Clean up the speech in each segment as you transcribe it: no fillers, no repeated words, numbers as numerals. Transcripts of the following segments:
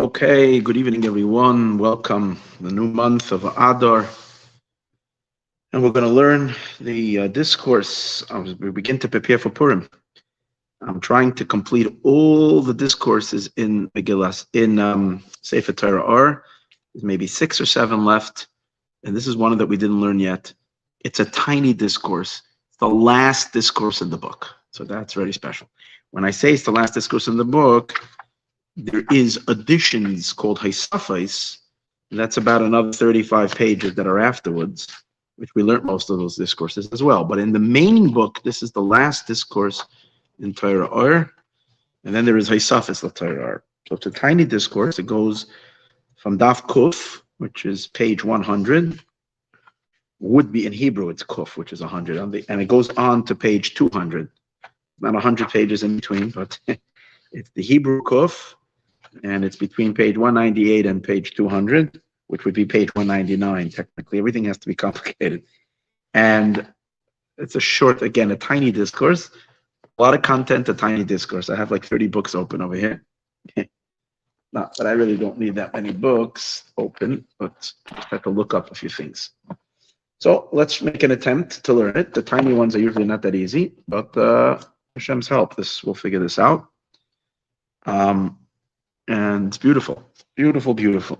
Okay, good evening, everyone. Welcome the new month of Adar. And we're going to learn the discourse as we begin to prepare for Purim. I'm trying to complete all the discourses in Megillah, in Sefer Torah Or. There's maybe 6 or 7 left. And this is one that we didn't learn yet. It's a tiny discourse. It's the last discourse in the book. So that's very special. When I say it's the last discourse in the book, there is additions called Haisafais. That's about another 35 pages that are afterwards, which we learned most of those discourses as well. But in the main book, this is the last discourse in Torah Or, and then there is Haisafais of Torah Or. So it's a tiny discourse. It goes from Daf Kuf, which is page 100. Would be in Hebrew, it's Kuf, which is 100, and it goes on to page 200. Not 100 pages in between, but it's the Hebrew Kuf, and it's between page 198 and page 200, which would be page 199, technically. Everything has to be complicated. And it's a short, again, a tiny discourse. A lot of content, a tiny discourse. I have like 30 books open over here. Not that I really don't need that many books open, but I have to look up a few things. So let's make an attempt to learn it. The tiny ones are usually not that easy, but Hashem's help, we'll figure this out. And it's beautiful, beautiful, beautiful.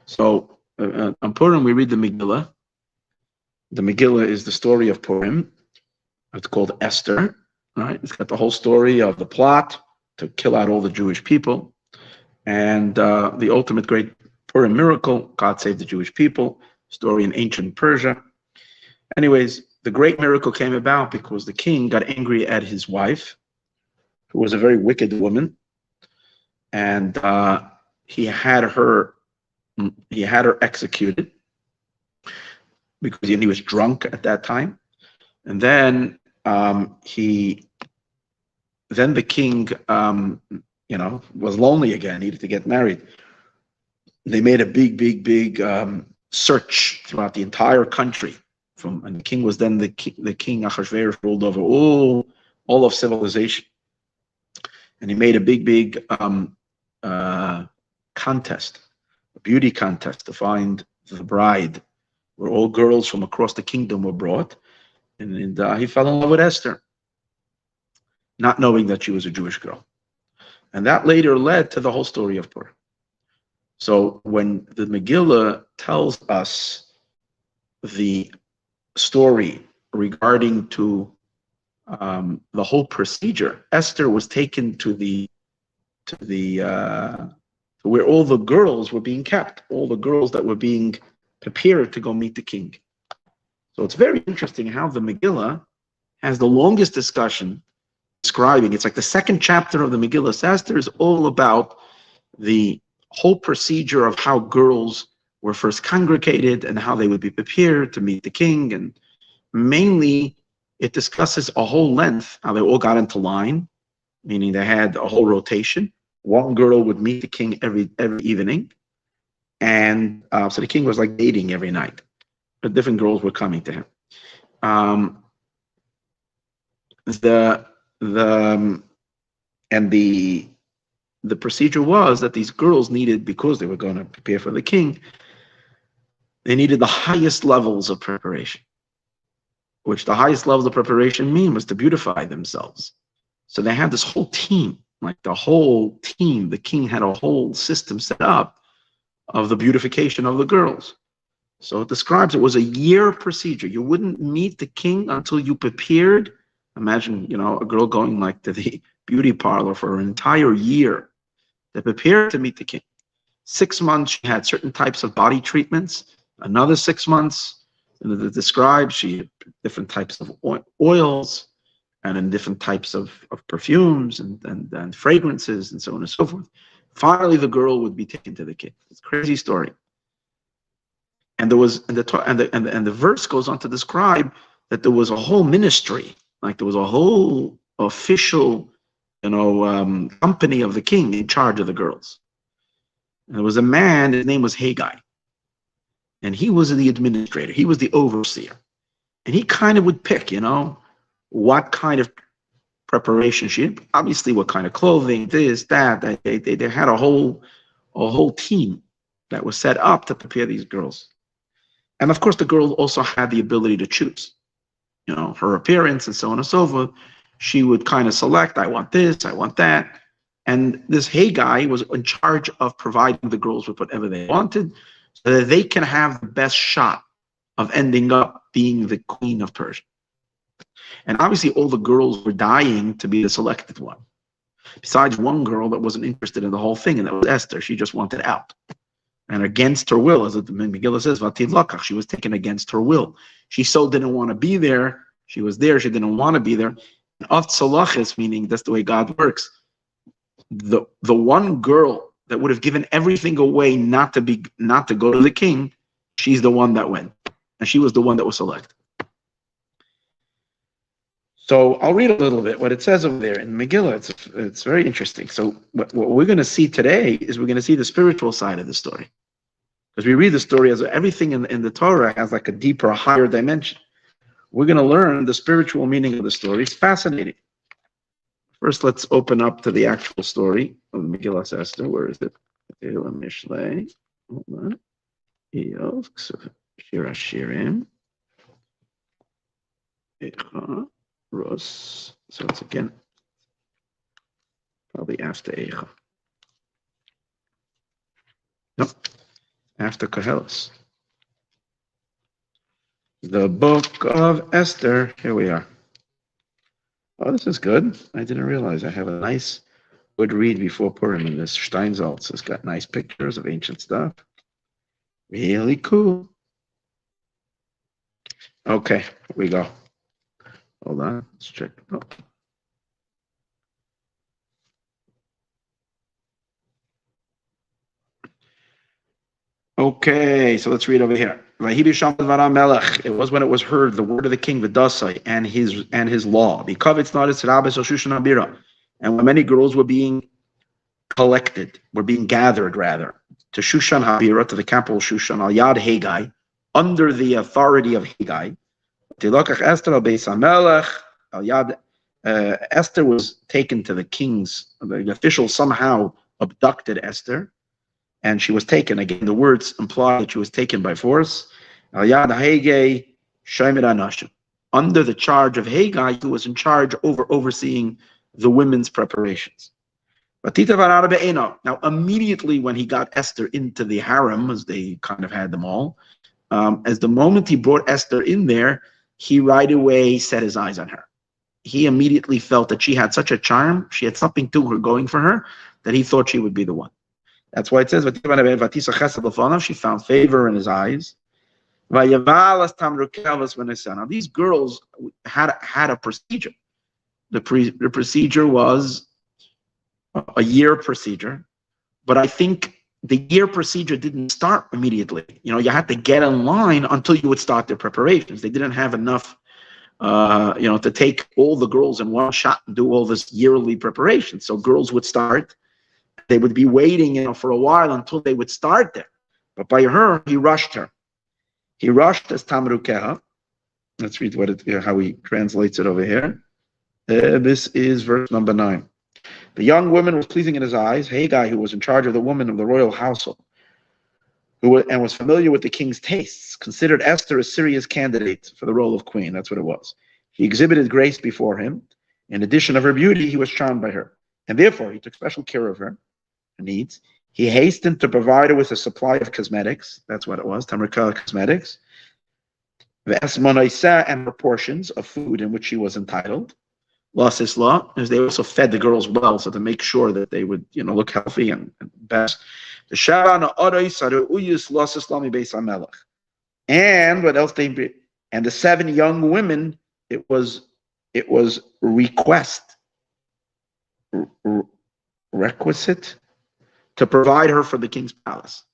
So on Purim, we read the Megillah. The Megillah is the story of Purim. It's called Esther, right? It's got the whole story of the plot to kill out all the Jewish people. And the ultimate great Purim miracle, God saved the Jewish people, story in ancient Persia. Anyways, the great miracle came about because the king got angry at his wife, who was a very wicked woman. And he had her executed because he was drunk at that time. And then the king, was lonely again, needed to get married. They made a big search throughout the entire country. And the king was then the king Achashverosh ruled over all of civilization. And he made a big contest, a beauty contest to find the bride, where all girls from across the kingdom were brought. And he fell in love with Esther, not knowing that she was a Jewish girl. And that later led to the whole story of Purim. So when the Megillah tells us the story regarding to the whole procedure, Esther was taken to where all the girls were being kept, all the girls that were being prepared to go meet the king. So it's very interesting how the Megillah has the longest discussion describing. It's like the second chapter of the Megillah Esther is all about the whole procedure of how girls were first congregated and how they would be prepared to meet the king. And mainly it discusses a whole length, how they all got into line, meaning they had a whole rotation. One girl would meet the king every evening. And so the king was like dating every night. But different girls were coming to him. The procedure was that these girls needed, because they were going to prepare for the king, they needed the highest levels of preparation, which the highest levels of preparation was to beautify themselves. So they had this whole team, like the whole team, the king had a whole system set up of the beautification of the girls. So it describes it was a year procedure. You wouldn't meet the king until you prepared. Imagine, a girl going like to the beauty parlor for an entire year. They prepared to meet the king. 6 months, she had certain types of body treatments. Another 6 months, and it describes she had different types of oils and in different types of perfumes and fragrances and so on and so forth. Finally, the girl would be taken to the king. It's a crazy story. And there was, and the verse goes on to describe that there was a whole ministry, like there was a whole official, company of the king in charge of the girls. And there was a man, his name was Haggai. And he was the administrator. He was the overseer. And he kind of would pick, what kind of preparation she had. Obviously, what kind of clothing, this, that. They had a whole a whole team that was set up to prepare these girls. And of course, the girl also had the ability to choose, her appearance and so on and so forth. She would kind of select, I want this, I want that. And this Haggai was in charge of providing the girls with whatever they wanted so that they can have the best shot of ending up being the queen of Persia. And obviously all the girls were dying to be the selected one. Besides one girl that wasn't interested in the whole thing, and that was Esther. She just wanted out. And against her will, as the Megillah says, Vatid Lakach, she was taken against her will. She so didn't want to be there. She was there, she didn't want to be there. Of Tzalachis, meaning that's the way God works. The one girl that would have given everything away not to go to the king, she's the one that went. And she was the one that was selected. So I'll read a little bit what it says over there in Megillah. It's very interesting. So what we're going to see today is we're going to see the spiritual side of the story. Because we read the story as everything in the Torah has like a deeper, higher dimension. We're going to learn the spiritual meaning of the story. It's fascinating. First, let's open up to the actual story of Megillah Esther. Where is it? Mishlei. Hold on. Eov, Shir Hashirim. Echa. Ros. So it's again probably after Echa. Nope. After Koheles. The book of Esther. Here we are. Oh, this is good. I didn't realize I have a nice good read before Purim in this Steinsaltz. It's got nice pictures of ancient stuff. Really cool. Okay, here we go. Hold on, let's check. Oh. Okay, so let's read over here. It was when it was heard the word of the king, Vidasai, and his law. And when many girls were being gathered rather, to Shushan Habira, to the capital Shushan, al Yad Haggai, under the authority of Haggai. Esther was taken to the king's, the officials somehow abducted Esther, and she was taken. Again, the words imply that she was taken by force. Under the charge of Haggai, who was in charge overseeing the women's preparations. Now, immediately when he got Esther into the harem, as they kind of had them all, as the moment he brought Esther in there, he right away set his eyes on her. He immediately felt that she had such a charm, she had something to her going for her, that he thought she would be the one. That's why it says, she found favor in his eyes. Now, these girls had a procedure. The procedure was a year procedure, but I think the year procedure didn't start immediately. You had to get in line until you would start their preparations. They didn't have enough, to take all the girls in one shot and do all this yearly preparation. So girls would start. They would be waiting, for a while until they would start there. But by her, he rushed her. He rushed as Tamrukeha. Let's read how he translates it over here. This is verse number 9. The young woman was pleasing in his eyes. Haggai, who was in charge of the women of the royal household, and was familiar with the king's tastes, considered Esther a serious candidate for the role of queen. That's what it was. He exhibited grace before him. In addition of her beauty, he was charmed by her. And therefore, he took special care of her needs. He hastened to provide her with a supply of cosmetics. That's what it was, Tamarkah cosmetics. And proportions of food in which she was entitled. Lasisla, as they also fed the girls well, so to make sure that they would, look healthy and best. And what else and the 7 young women, it was requisite to provide her for the king's palace.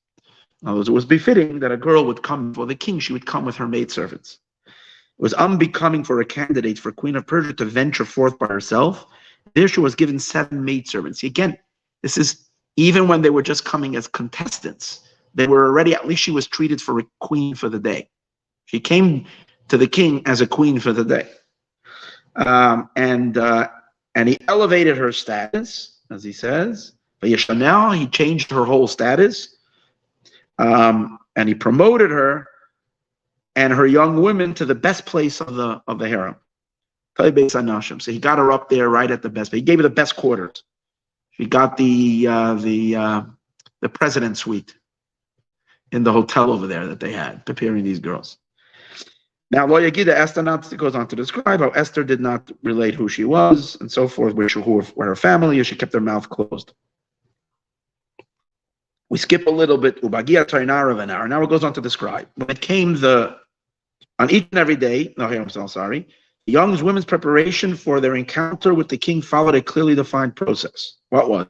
In other words, it was befitting that a girl would come for the king. She would come with her maidservants. It was unbecoming for a candidate for Queen of Persia to venture forth by herself. There she was given 7 maidservants. Again, this is even when they were just coming as contestants. They were already, at least she was treated for a queen for the day. She came to the king as a queen for the day. And he elevated her status, as he says, But now he changed her whole status, and he promoted her and her young women to the best place of the harem. So he got her up there right at the best. He gave her the best quarters. She got the president's suite in the hotel over there that they had, preparing these girls. Now, Lo Yagida Esther goes on to describe how Esther did not relate who she was and so forth, where her family is. She kept her mouth closed. We skip a little bit. Ubagia Tainara of an hour. Now it goes on to describe when it came on each and every day. No, I'm so sorry. The young women's preparation for their encounter with the king followed a clearly defined process. What was?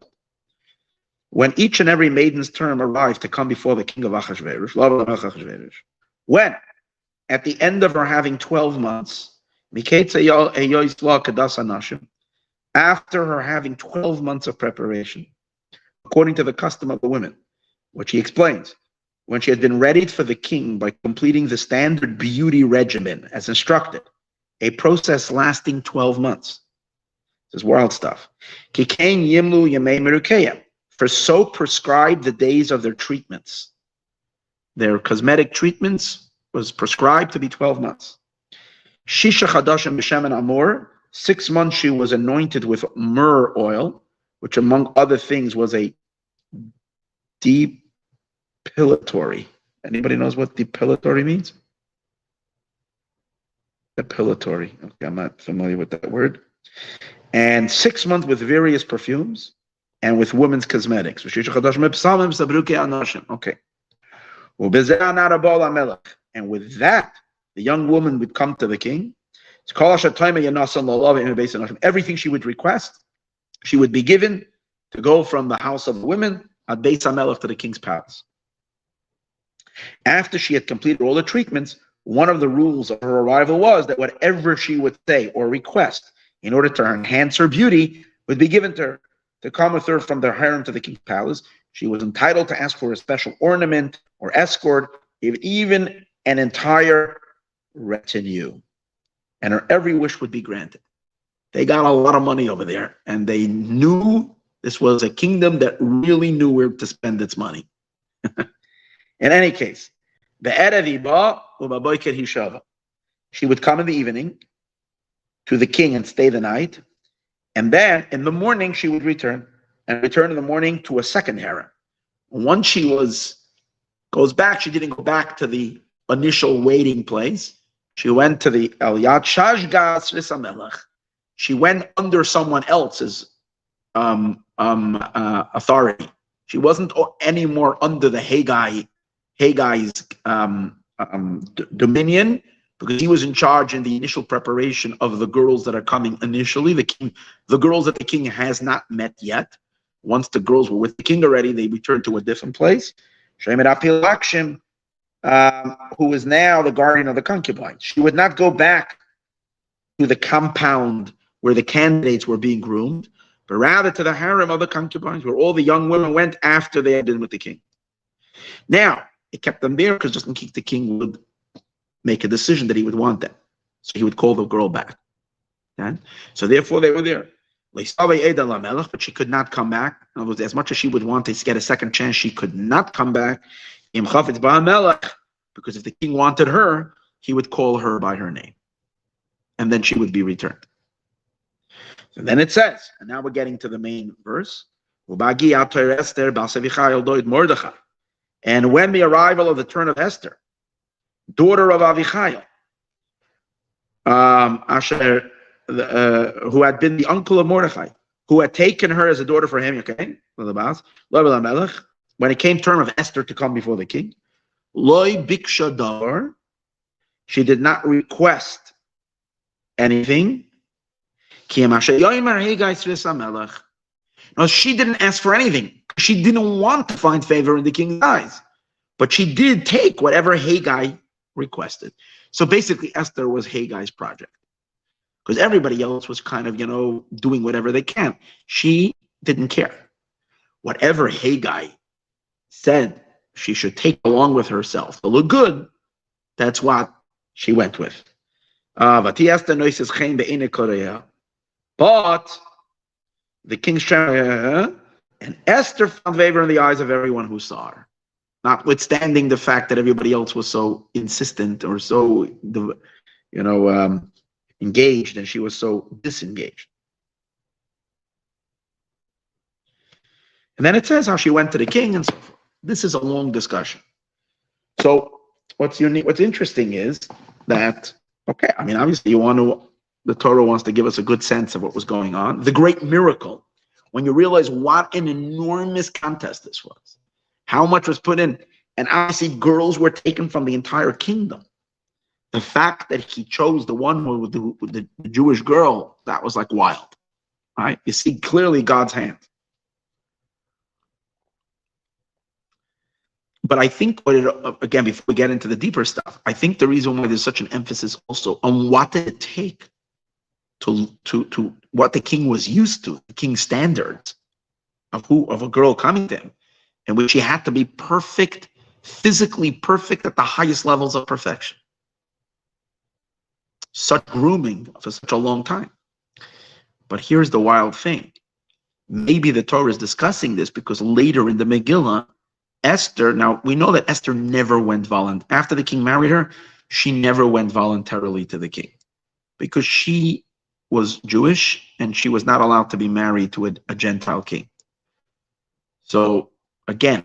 When each and every maiden's term arrived to come before the king of Achashverosh, when at the end of her having 12 months, after her having 12 months of preparation, according to the custom of the women, which he explains, when she had been readied for the king by completing the standard beauty regimen as instructed, a process lasting 12 months. This is wild stuff. For so prescribed the days of their treatments. Their cosmetic treatments was prescribed to be 12 months. Shisha Chadashim B'Shemen Amor, 6 months she was anointed with myrrh oil, which among other things was a depilatory. Anybody knows what depilatory means? Depilatory. Okay, I'm not familiar with that word. And 6 months with various perfumes and with women's cosmetics. Okay. And with that, the young woman would come to the king. Everything she would request, she would be given to go from the house of the women at Beis HaMelech to the king's palace. After she had completed all the treatments, one of the rules of her arrival was that whatever she would say or request in order to enhance her beauty would be given to her. To come with her from the harem to the king's palace, she was entitled to ask for a special ornament or escort, even an entire retinue. And her every wish would be granted. They got a lot of money over there, and they knew this was a kingdom that really knew where to spend its money. In any case, she would come in the evening to the king and stay the night, and then in the morning she would return in the morning to a second harem. Once she goes back, she didn't go back to the initial waiting place. She went to the Eliyat Shashgas Risamelech. She went under someone else's authority. She wasn't anymore under the Haggai's dominion, because he was in charge in the initial preparation of the girls that are coming initially. The girls that the king has not met yet. Once the girls were with the king already, they returned to a different place. Shemet Apilakshim, who is now the guardian of the concubines. She would not go back to the compound where the candidates were being groomed, but rather to the harem of the concubines, where all the young women went after they had been with the king. Now, it kept them there because just in case the king would make a decision that he would want them. So he would call the girl back. Okay? So therefore they were there. But she could not come back. In other words, as much as she would want to get a second chance, she could not come back. Because if the king wanted her, he would call her by her name. And then she would be returned. So then it says, and now we're getting to the main verse. And when the arrival of the turn of Esther, daughter of Avichail, who had been the uncle of Mordechai, who had taken her as a daughter for him, okay? When it came turn of Esther to come before the king, Loi biksha dar, she did not request anything. No, she didn't ask for anything. She didn't want to find favor in the king's eyes. But she did take whatever Haggai requested. So basically, Esther was Haggai's project. Because everybody else was kind of, doing whatever they can. She didn't care. Whatever Haggai said she should take along with herself to look good, that's what she went with. But the king's And Esther found favor in the eyes of everyone who saw her, notwithstanding the fact that everybody else was so insistent or so, engaged, and she was so disengaged. And then it says how she went to the king and so forth. This is a long discussion. So what's interesting is that, okay, I mean, obviously the Torah wants to give us a good sense of what was going on. The great miracle, when you realize what an enormous contest this was, how much was put in, and obviously girls were taken from the entire kingdom. The fact that he chose the one with the Jewish girl, that was like wild, right? You see clearly God's hand. But I think, again, before we get into the deeper stuff, I think the reason why there's such an emphasis also on what did it take to what the king was used to, the king's standards of a girl coming to him, in which she had to be perfect, physically perfect at the highest levels of perfection. Such grooming for such a long time. But here's the wild thing. Maybe the Torah is discussing this because later in the Megillah, Esther, now we know that Esther never went after the king married her, she never went voluntarily to the king because she was Jewish and she was not allowed to be married to a Gentile king. So again,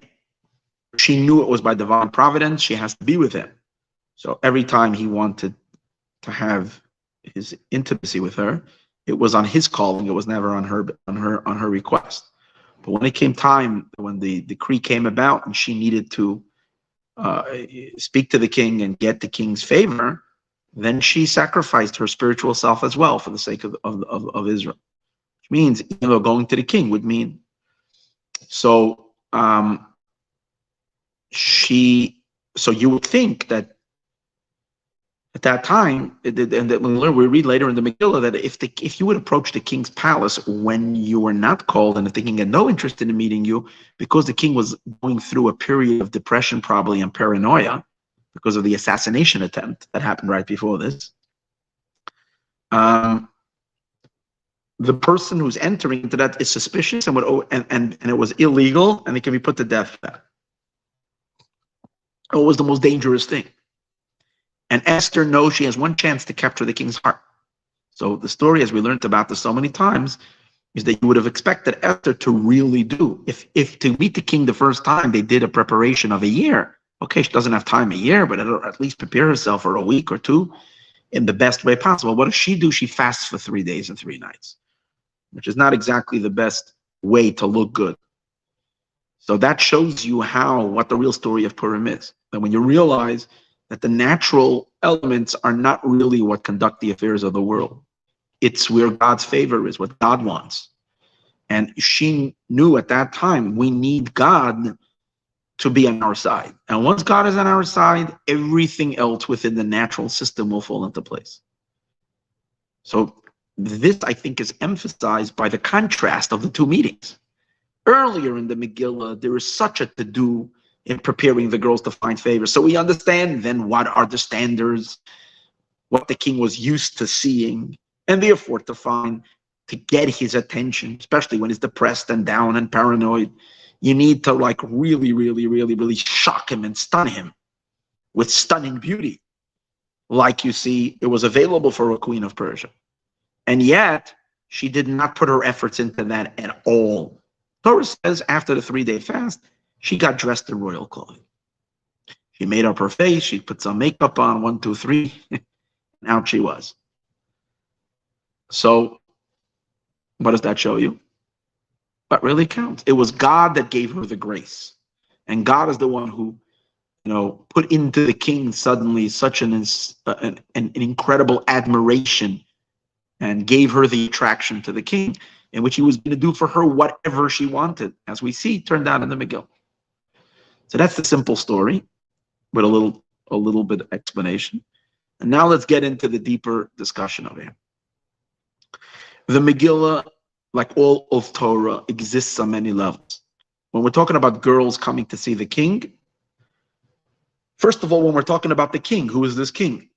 she knew it was by divine providence, she has to be with him. So every time he wanted to have his intimacy with her, it was on his calling, it was never on her request. But when it came time, when the decree came about and she needed to speak to the king and get the king's favor, then she sacrificed her spiritual self as well for the sake of Israel. Which means, going to the king would mean. So you would think that at that time, and that we read later in the Megillah that if you would approach the king's palace when you were not called, and if the king had no interest in meeting you, because the king was going through a period of depression probably and paranoia because of the assassination attempt that happened right before this, the person who's entering into that is suspicious and it was illegal, and they can be put to death for that. It was the most dangerous thing. And Esther knows she has one chance to capture the king's heart. So the story, as we learned about this so many times, is that you would have expected Esther to really do. If to meet the king the first time, they did a preparation of a year. Okay, she doesn't have time a year, but at least prepare herself for a week or two in the best way possible. What does she do? She fasts for 3 days and 3 nights, which is not exactly the best way to look good. So that shows you what the real story of Purim is. That when you realize that the natural elements are not really what conduct the affairs of the world. It's where God's favor is, what God wants. And she knew at that time, we need God to be on our side. And once God is on our side, everything else within the natural system will fall into place. So this, I think, is emphasized by the contrast of the two meetings. Earlier in the Megillah, there is such a to-do in preparing the girls to find favor. So we understand then what are the standards, what the king was used to seeing, and therefore to get his attention, especially when he's depressed and down and paranoid, you need to really, really, really, really shock him and stun him with stunning beauty. Like you see, it was available for a queen of Persia. And yet, she did not put her efforts into that at all. Torah says after the 3-day fast, she got dressed in royal clothing. She made up her face. She put some makeup on, 1, 2, 3, and out she was. So, what does that show you? What really counts? It was God that gave her the grace. And God is the one who, put into the king suddenly such an incredible admiration and gave her the attraction to the king, in which he was going to do for her whatever she wanted, as we see turned out in the Megillah. So that's the simple story, with a little bit of explanation. And now let's get into the deeper discussion of it. The Megillah, like all of Torah, exists on many levels. When we're talking about girls coming to see the king, first of all, when we're talking about the king, who is this king?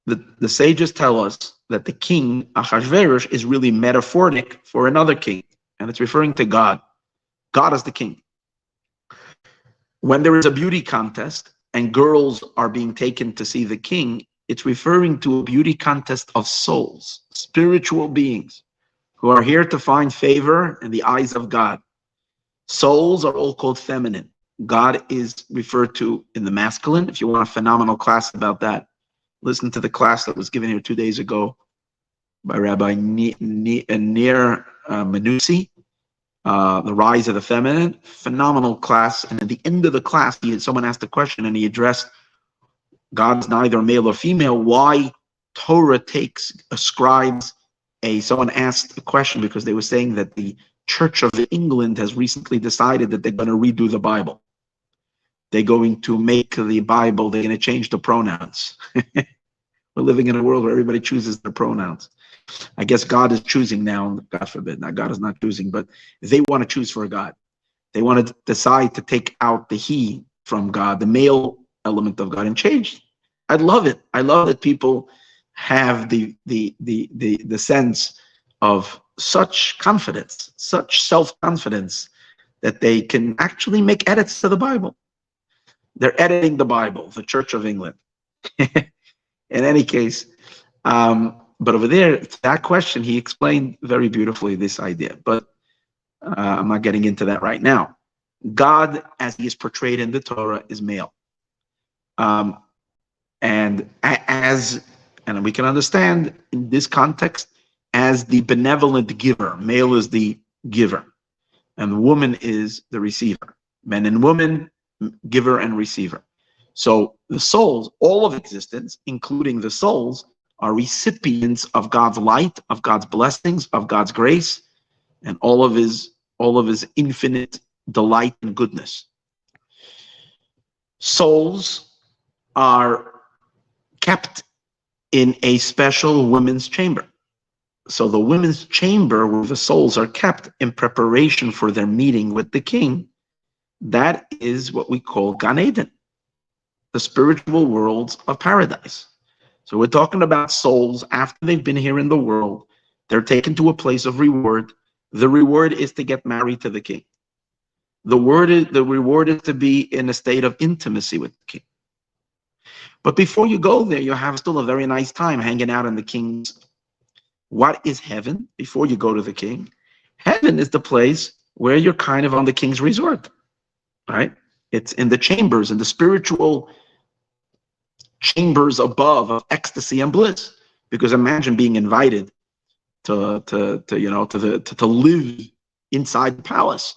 The sages tell us that the king, Achashverosh, is really metaphoric for another king, and it's referring to God. God is the king. When there is a beauty contest and girls are being taken to see the king, it's referring to a beauty contest of souls, spiritual beings who are here to find favor in the eyes of God. Souls are all called feminine. God is referred to in the masculine. If you want a phenomenal class about that, listen to the class that was given here 2 days ago by Rabbi Nir Menusi, The Rise of the Feminine. Phenomenal class. And at the end of the class, someone asked a question and he addressed God's neither male or female. Why Torah ascribes someone asked a question because they were saying that the Church of England has recently decided that they're going to redo the Bible. They're going to make the Bible, they're going to change the pronouns. We're living in a world where everybody chooses their pronouns. I guess God is choosing now, God forbid. Now, God is not choosing, but they want to choose for a God. They want to decide to take out the he from God, the male element of God, and change. I love it. I love that people have the sense of such confidence, such self-confidence that they can actually make edits to the Bible. They're editing the Bible, the Church of England. In any case, but over there, that question, he explained very beautifully this idea, but I'm not getting into that right now. God, as he is portrayed in the Torah, is male. And we can understand in this context as the benevolent giver. Male is the giver, and the woman is the receiver. Men and women, giver and receiver. So the souls, all of existence, including the souls, are recipients of God's light, of God's blessings, of God's grace, and all of his infinite delight and goodness. Souls are kept in a special women's chamber. So the women's chamber where the souls are kept in preparation for their meeting with the king, that is what we call Gan Eden, the spiritual worlds of paradise. So we're talking about souls after they've been here in the world. They're taken to a place of reward. The reward is to get married to the king. The reward is to be in a state of intimacy with the king. But before you go there, you have still a very nice time hanging out in the king's. What is heaven before you go to the king? Heaven is the place where you're kind of on the king's resort, right? It's in the chambers, in the spiritual chambers above of ecstasy and bliss. Because imagine being invited to live inside the palace.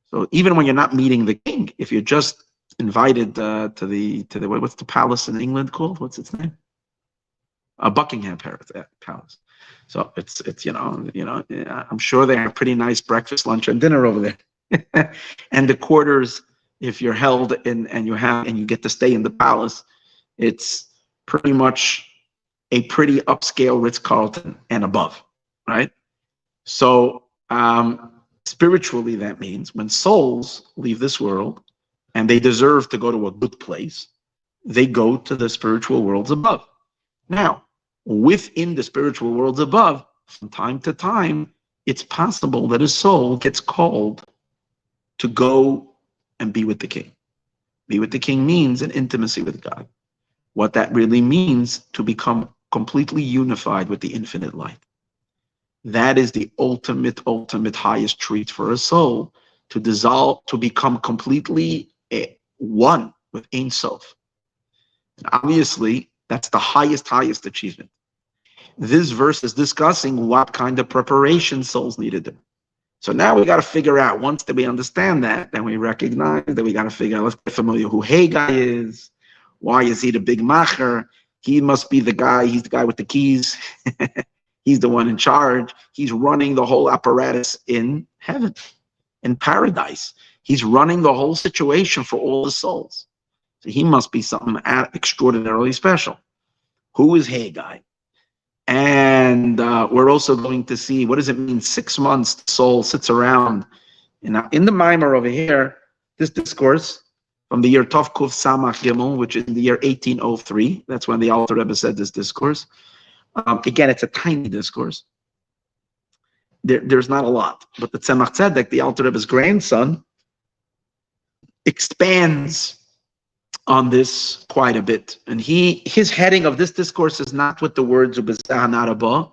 So even when you're not meeting the king, if you're just invited to the what's the palace in England called? What's its name? Buckingham Palace. So it's I'm sure they have pretty nice breakfast, lunch, and dinner over there. And the quarters, if you're held and you get to stay in the palace, it's pretty much a pretty upscale Ritz-Carlton and above, right? So spiritually, that means when souls leave this world and they deserve to go to a good place, they go to the spiritual worlds above. Now, within the spiritual worlds above, from time to time, it's possible that a soul gets called to go and be with the king. Be with the king means an intimacy with God. What that really means, to become completely unified with the infinite light. That is the ultimate highest treat for a soul, to dissolve, to become completely one with Ein Sof. And obviously, that's the highest achievement. This verse is discussing what kind of preparation souls need to do. So now we got to figure out, once that we understand that, then we recognize that we got to figure out, let's get familiar who Haggai is. Why is he the big macher? He must be the guy, he's the guy with the keys. He's the one in charge. He's running the whole apparatus in heaven, in paradise. He's running the whole situation for all the souls. So he must be something extraordinarily special. Who is Haggai? And we're also going to see, what does it mean 6 months the soul sits around? And in the mimer over here, this discourse from the year Tov Kuf Samach Gimel, which is in the year 1803. That's when the Alter Rebbe said this discourse. Again, it's a tiny discourse. there's not a lot. But the Tzemach Tzedek, the Alter Rebbe's grandson, expands on this quite a bit. And his heading of this discourse is not with the words Ubazeh Hanarabah.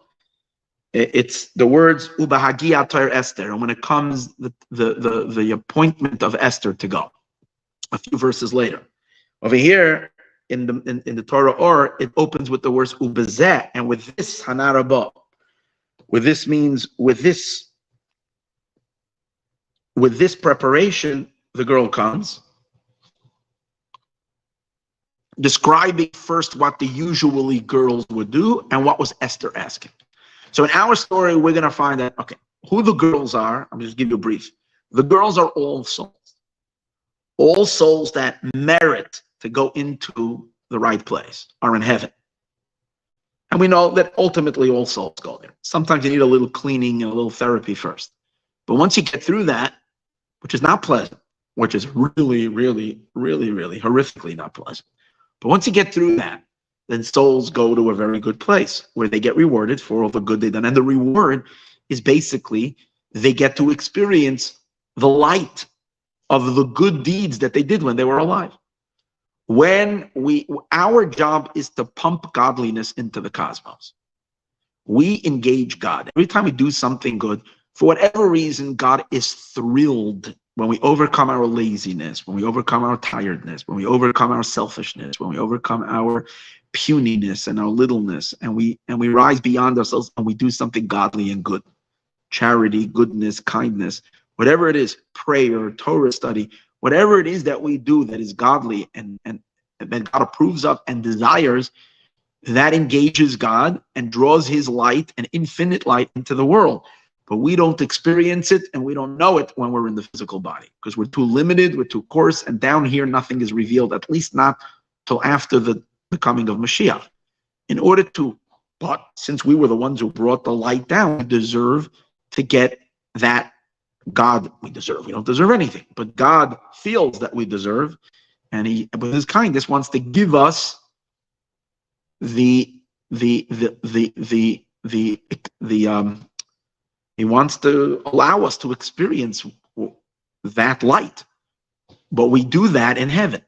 It's the words Ubahagia Toir Esther. And when it comes the appointment of Esther to go, a few verses later. Over here in the Torah Or, it opens with the words Ubazeh, and with this Hanarabah. With this means with this preparation, the girl comes, describing first what the usually girls would do and what was Esther asking. So in our story, we're going to find that, okay, who the girls are, I'll just give you a brief. The girls are all souls that merit to go into the right place, are in heaven. And we know that ultimately all souls go there. Sometimes you need a little cleaning and a little therapy first. But once you get through that, which is not pleasant, which is really, really, really, really horrifically not pleasant. But once you get through that, then souls go to a very good place where they get rewarded for all the good they've done. And the reward is basically they get to experience the light of the good deeds that they did when they were alive. Our job is to pump godliness into the cosmos. We engage God. Every time we do something good, for whatever reason, God is thrilled when we overcome our laziness, when we overcome our tiredness, when we overcome our selfishness, when we overcome our puniness and our littleness, and we rise beyond ourselves and we do something godly and good. Charity, goodness, kindness, whatever it is, prayer, Torah study, whatever it is that we do that is godly and that God approves of and desires, that engages God and draws his light and infinite light into the world. But we don't experience it and we don't know it when we're in the physical body because we're too limited, we're too coarse, and down here nothing is revealed, at least not till after the coming of Mashiach. But since we were the ones who brought the light down, we deserve to get that God we deserve. We don't deserve anything, but God feels that we deserve, and he, with his kindness, wants to give us he wants to allow us to experience that light. But we do that in heaven,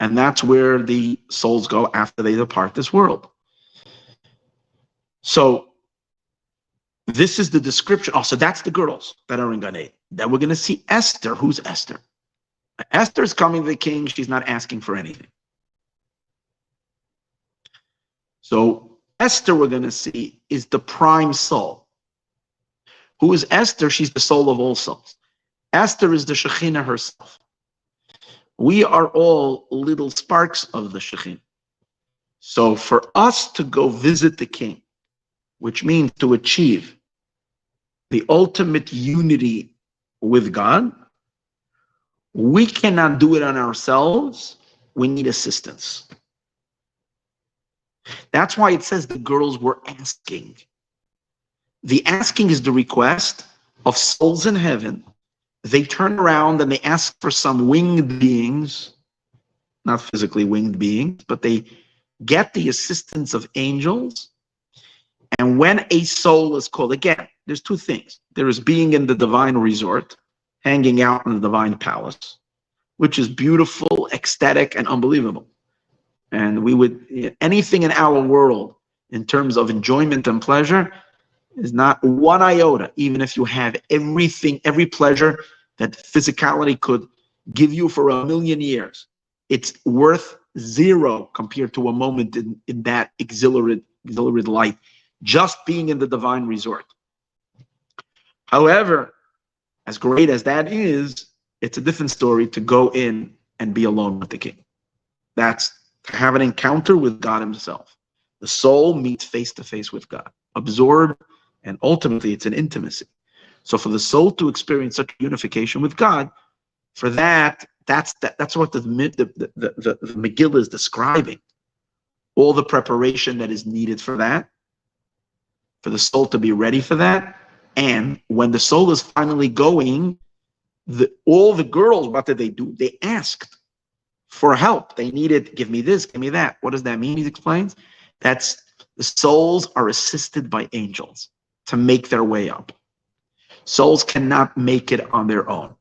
and that's where the souls go after they depart this world. So this is the description. Oh, so that's the girls that are in Gan Eden. Then we're going to see Esther. Who's Esther? Esther's coming to the king. She's not asking for anything. So Esther, we're going to see, is the prime soul. Who is Esther? She's the soul of all souls. Esther is the Shekhinah herself. We are all little sparks of the Shekhinah. So for us to go visit the king, which means to achieve the ultimate unity with God, we cannot do it on ourselves. We need assistance. That's why it says the girls were asking. The asking is the request of souls in heaven. They turn around and they ask for some winged beings, not physically winged beings, but they get the assistance of angels. And when a soul is called, again, there's two things. There is being in the divine resort, hanging out in the divine palace, which is beautiful, ecstatic, and unbelievable. And we would, anything in our world in terms of enjoyment and pleasure is not one iota, even if you have everything, every pleasure that physicality could give you for 1,000,000 years. It's worth zero compared to a moment in that exhilarated light, just being in the divine resort. However, as great as that is, it's a different story to go in and be alone with the king. That's to have an encounter with God himself. The soul meets face to face with God, absorbed, and ultimately it's an intimacy. So for the soul to experience such unification with God, for that's what the Megillah is describing. All the preparation that is needed for that, for the soul to be ready for that. And when the soul is finally going, all the girls, what did they do? They asked for help. They needed, give me this, give me that. What does that mean? He explains. That's the souls are assisted by angels to make their way up. Souls cannot make it on their own.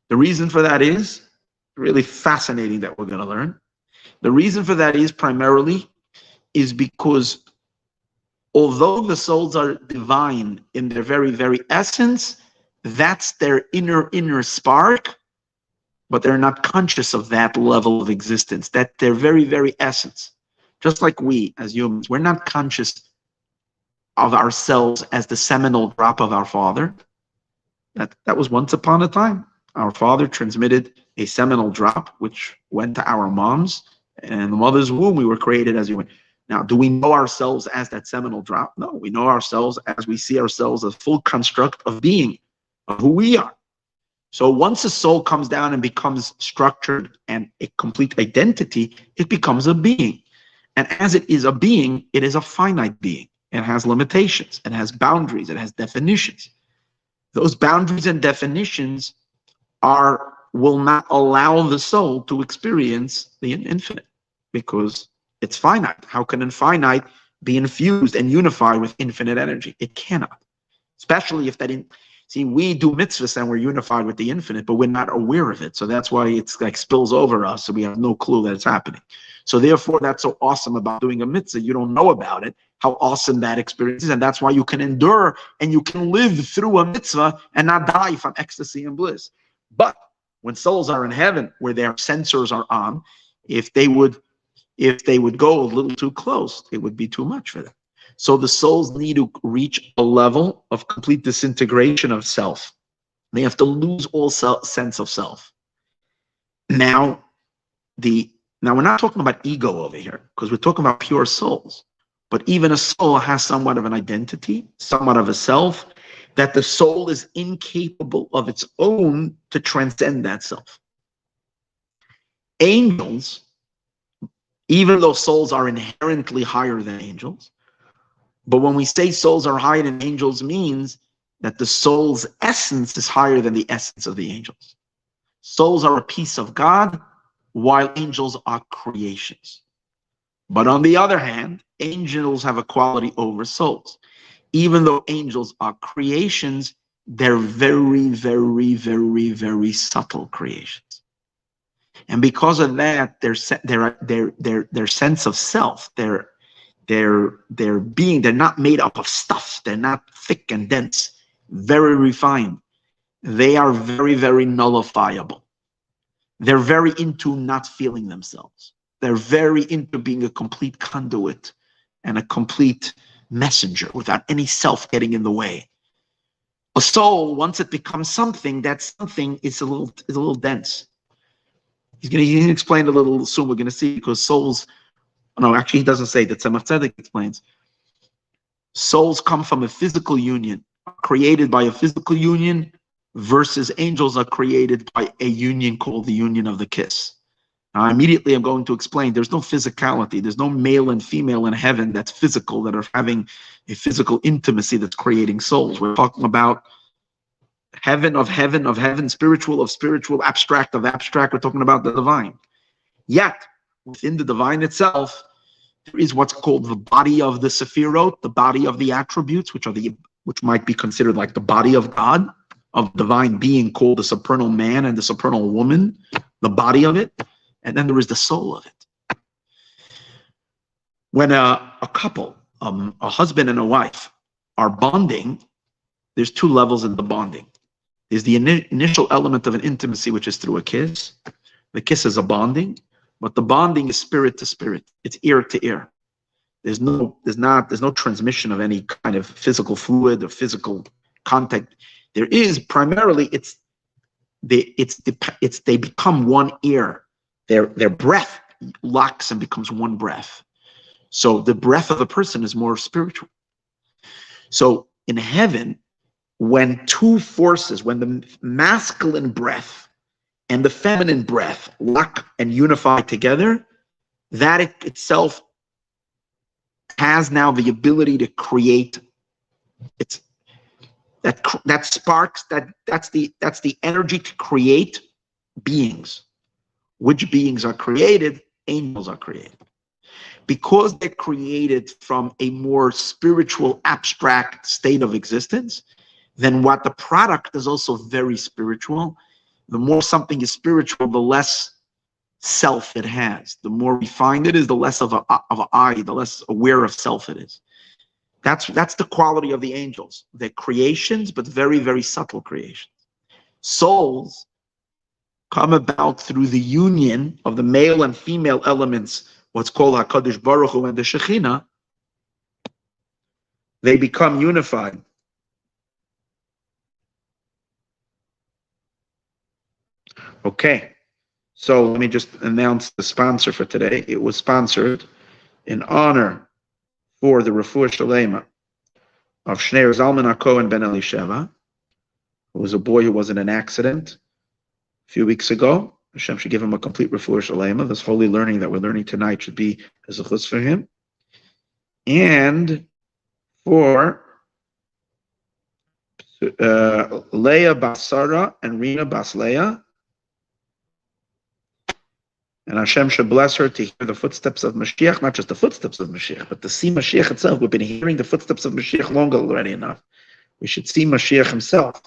The reason for that is really fascinating that we're going to learn. The reason for that is primarily is because although the souls are divine in their very, very essence, that's their inner spark, but they're not conscious of that level of existence, that their very, very essence. Just like we as humans, we're not conscious of ourselves as the seminal drop of our Father. That was once upon a time. Our Father transmitted a seminal drop, which went to our moms, and in the mother's womb we were created as human. Now, do we know ourselves as that seminal drop? No, we know ourselves as we see ourselves as full construct of being, of who we are. So once a soul comes down and becomes structured and a complete identity, it becomes a being. And as it is a being, it is a finite being. It has limitations, it has boundaries, it has definitions. Those boundaries and definitions will not allow the soul to experience the infinite, because it's finite. How can infinite be infused and unified with infinite energy? It cannot. Especially if see, we do mitzvahs and we're unified with the infinite, but we're not aware of it. So that's why it's like spills over us, so we have no clue that it's happening. So therefore, that's so awesome about doing a mitzvah. You don't know about it, how awesome that experience is, and that's why you can endure and you can live through a mitzvah and not die from ecstasy and bliss. But when souls are in heaven, where their sensors are on, if they would go a little too close, it would be too much for them. So the souls need to reach a level of complete disintegration of self. They have to lose all sense of self. Now we're not talking about ego over here, because we're talking about pure souls. But even a soul has somewhat of an identity, somewhat of a self, that the soul is incapable of its own to transcend that self. Angels, even though souls are inherently higher than angels, but when we say souls are higher than angels, means that the soul's essence is higher than the essence of the angels. Souls are a piece of God, while angels are creations. But on the other hand, angels have a quality over souls. Even though angels are creations, they're very, very, very, very subtle creations. And because of that, their sense of self, their being, they're not made up of stuff. They're not thick and dense, very refined. They are very, very nullifiable. They're very into not feeling themselves. They're very into being a complete conduit and a complete messenger without any self getting in the way. A soul, once it becomes something, that something is a little dense. He's going to explain a little soon. We're going to see, because souls, no, actually he doesn't say that. Tzemach Tzedek explains. Souls come from a physical union, created by a physical union, versus angels are created by a union called the union of the kiss. Now, immediately I'm going to explain, there's no physicality. There's no male and female in heaven that's physical, that are having a physical intimacy that's creating souls. We're talking about heaven of heaven of heaven, spiritual of spiritual, abstract of abstract. We're talking about the divine. Yet, within the divine itself, there is what's called the body of the Sephirot, the body of the attributes, which might be considered like the body of God, of divine being, called the supernal man and the supernal woman, the body of it. And then there is the soul of it. When a couple, a husband and a wife, are bonding, there's two levels in the bonding. There's the initial element of an intimacy, which is through a kiss. The kiss is a bonding, but the bonding is spirit to spirit. It's ear to ear. There's no transmission of any kind of physical fluid or physical contact. There is primarily they become one ear. Their breath locks and becomes one breath. So the breath of a person is more spiritual. So in heaven, when two forces, when the masculine breath and the feminine breath lock and unify together, that itself has now the ability to create. That sparks, that's the energy to create beings. Which beings are created? Angels are created. Because they're created from a more spiritual, abstract state of existence, then what the product is also very spiritual. The more something is spiritual, the less self it has. The more refined it is, the less of an I, the less aware of self it is. That's the quality of the angels. They're creations, but very, very subtle creations. Souls come about through the union of the male and female elements, what's called HaKadosh Baruch Hu and the Shekhinah. They become unified. Okay, so let me just announce the sponsor for today. It was sponsored in honor for the Refuah Shalema of Shneir Zalman HaKohen Ben Elisheva, who was a boy who was in an accident a few weeks ago. Hashem should give him a complete Refuah Shalema. This holy learning that we're learning tonight should be as a chus for him. And for Leah Basara and Rina Basleah. And Hashem should bless her to hear the footsteps of Mashiach, not just the footsteps of Mashiach, but to see Mashiach itself. We've been hearing the footsteps of Mashiach long already enough. We should see Mashiach himself.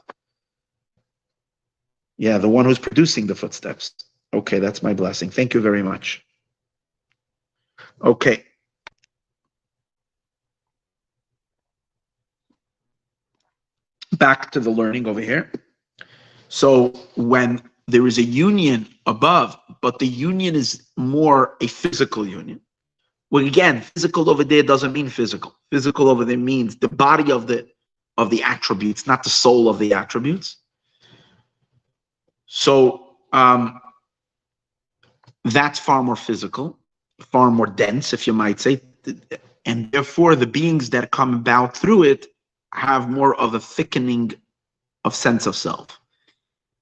Yeah, the one who's producing the footsteps. Okay, that's my blessing. Thank you very much. Okay. Back to the learning over here. So when there is a union above, but the union is more a physical union. Well, again, physical over there doesn't mean physical. Physical over there means the body of the attributes, not the soul of the attributes. So that's far more physical, far more dense, if you might say. And therefore, the beings that come about through it have more of a thickening of sense of self.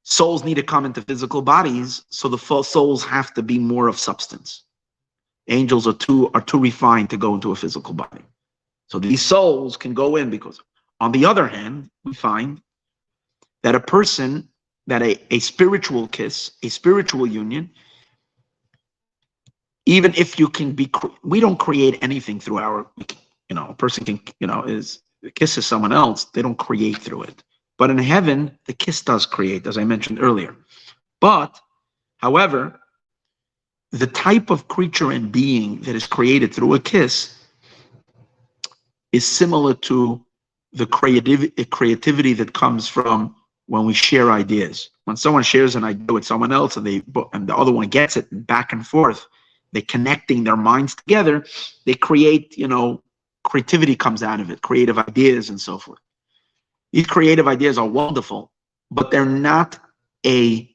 Souls need to come into physical bodies, so the souls have to be more of substance. Angels are too refined to go into a physical body. So these souls can go in because, on the other hand, we find that a person, that a spiritual kiss, a spiritual union, even if you can be, we don't create anything through our, a person can, kisses someone else, they don't create through it. But in heaven, the kiss does create, as I mentioned earlier. But, however, the type of creature and being that is created through a kiss is similar to the creativity that comes from when we share ideas. When someone shares an idea with someone else and the other one gets it, and back and forth, they're connecting their minds together, they create, creativity comes out of it, creative ideas and so forth. These creative ideas are wonderful, but they're not a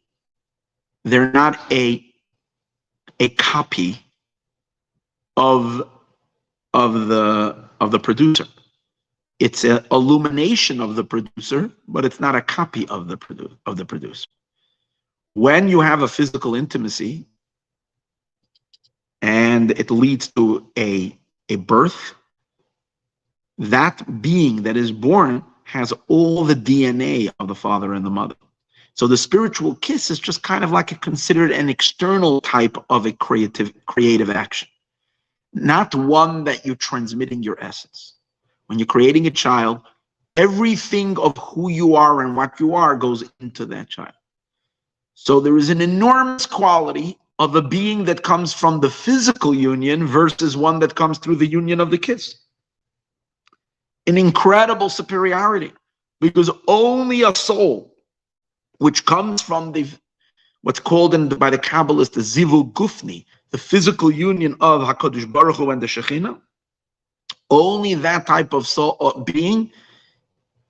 copy of the producer. It's an illumination of the producer, but it's not a copy of the producer. When you have a physical intimacy and it leads to a birth, that being that is born has all the DNA of the father and the mother. So the spiritual kiss is just kind of like considered an external type of a creative action, not one that you're transmitting your essence. When you're creating a child, everything of who you are and what you are goes into that child. So there is an enormous quality of a being that comes from the physical union versus one that comes through the union of the kiss. An incredible superiority, because only a soul which comes from what's called by the Kabbalists the Zivug Gufni, the physical union of HaKadosh Baruch Hu and the Shekhinah, only that type of soul being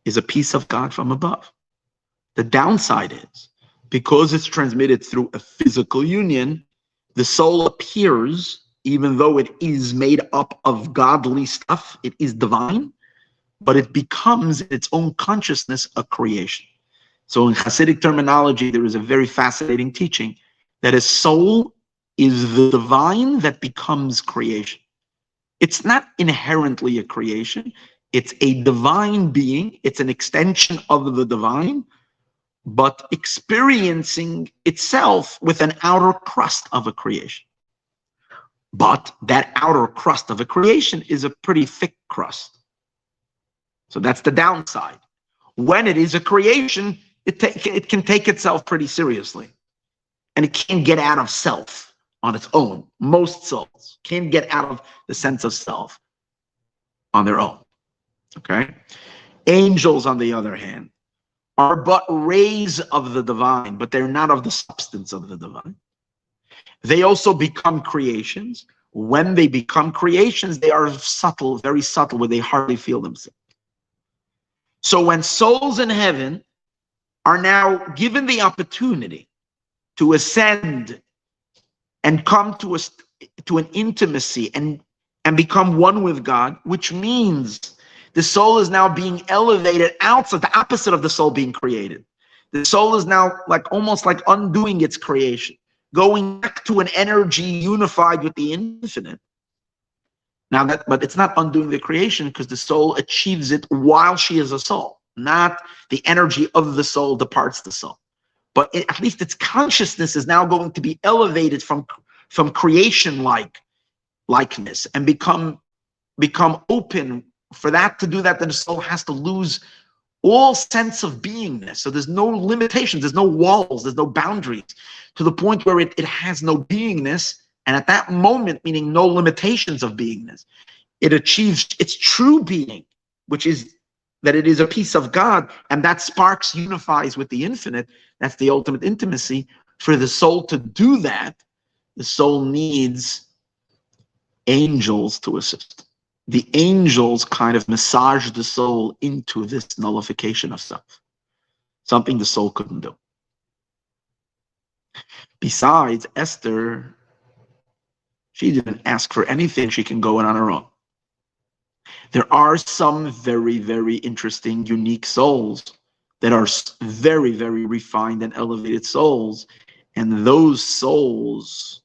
is a piece of God from above. The downside is, because it's transmitted through a physical union, the soul appears, even though it is made up of godly stuff, it is divine, but it becomes its own consciousness a creation. So in Hasidic terminology, there is a very fascinating teaching that a soul is the divine that becomes creation. It's not inherently a creation. It's a divine being. It's an extension of the divine, but experiencing itself with an outer crust of a creation. But that outer crust of a creation is a pretty thick crust. So that's the downside. When it is a creation, it can take itself pretty seriously. And it can't get out of self on its own. Most souls can't get out of the sense of self on their own. Okay? Angels, on the other hand, are but rays of the divine, but they're not of the substance of the divine. They also become creations. When they become creations, they are subtle, very subtle, where they hardly feel themselves. So when souls in heaven are now given the opportunity to ascend and come to an intimacy and become one with God, which means the soul is now being elevated outside, the opposite of the soul being created. The soul is now almost like undoing its creation, going back to an energy unified with the infinite. But it's not undoing the creation, because the soul achieves it while she is a soul, not the energy of the soul departs the soul. But at least its consciousness is now going to be elevated from creation likeness and become open. For that to do that, then the soul has to lose all sense of beingness. So there's no limitations, there's no walls, there's no boundaries, to the point where it has no beingness. And at that moment, meaning no limitations of beingness, it achieves its true being, which is that it is a piece of God, and that sparks unifies with the infinite. That's the ultimate intimacy. For the soul to do that, the soul needs angels to assist. The angels kind of massage the soul into this nullification of self, something the soul couldn't do. Besides, Esther, she didn't ask for anything. She can go in on her own. There are some very, very interesting, unique souls that are very, very refined and elevated souls. And those souls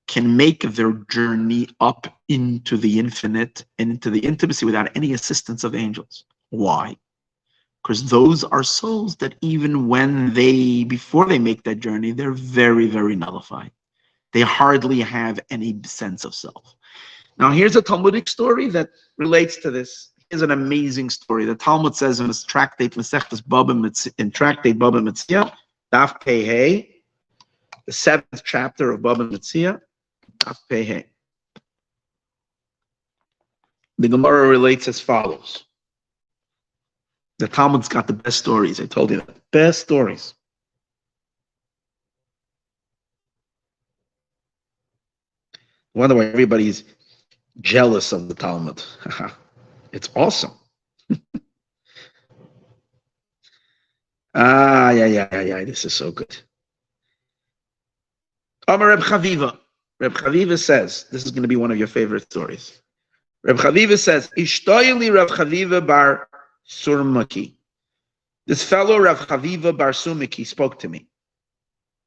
can make their journey up into the infinite and into the intimacy without any assistance of angels. Why? Because those are souls that even before they make that journey, they're very, very nullified. They hardly have any sense of self. Now, here's a Talmudic story that relates to this. Here's an amazing story. The Talmud says in this tractate, Masechtas Baba Metzia, Daf Pei Hey, the 7th chapter of Baba Metzia, Daf Pei Hey. The Gemara relates as follows. The Talmud's got the best stories. I told you that. Best stories. I wonder why everybody's jealous of the Talmud. It's awesome. Yeah. This is so good. Amar Reb Chaviva. Reb Chaviva says, this is going to be one of your favorite stories. Reb Chaviva says, Ishtoyli Reb Chaviva bar Surmaki. This fellow Reb Chaviva bar Surmaki spoke to me.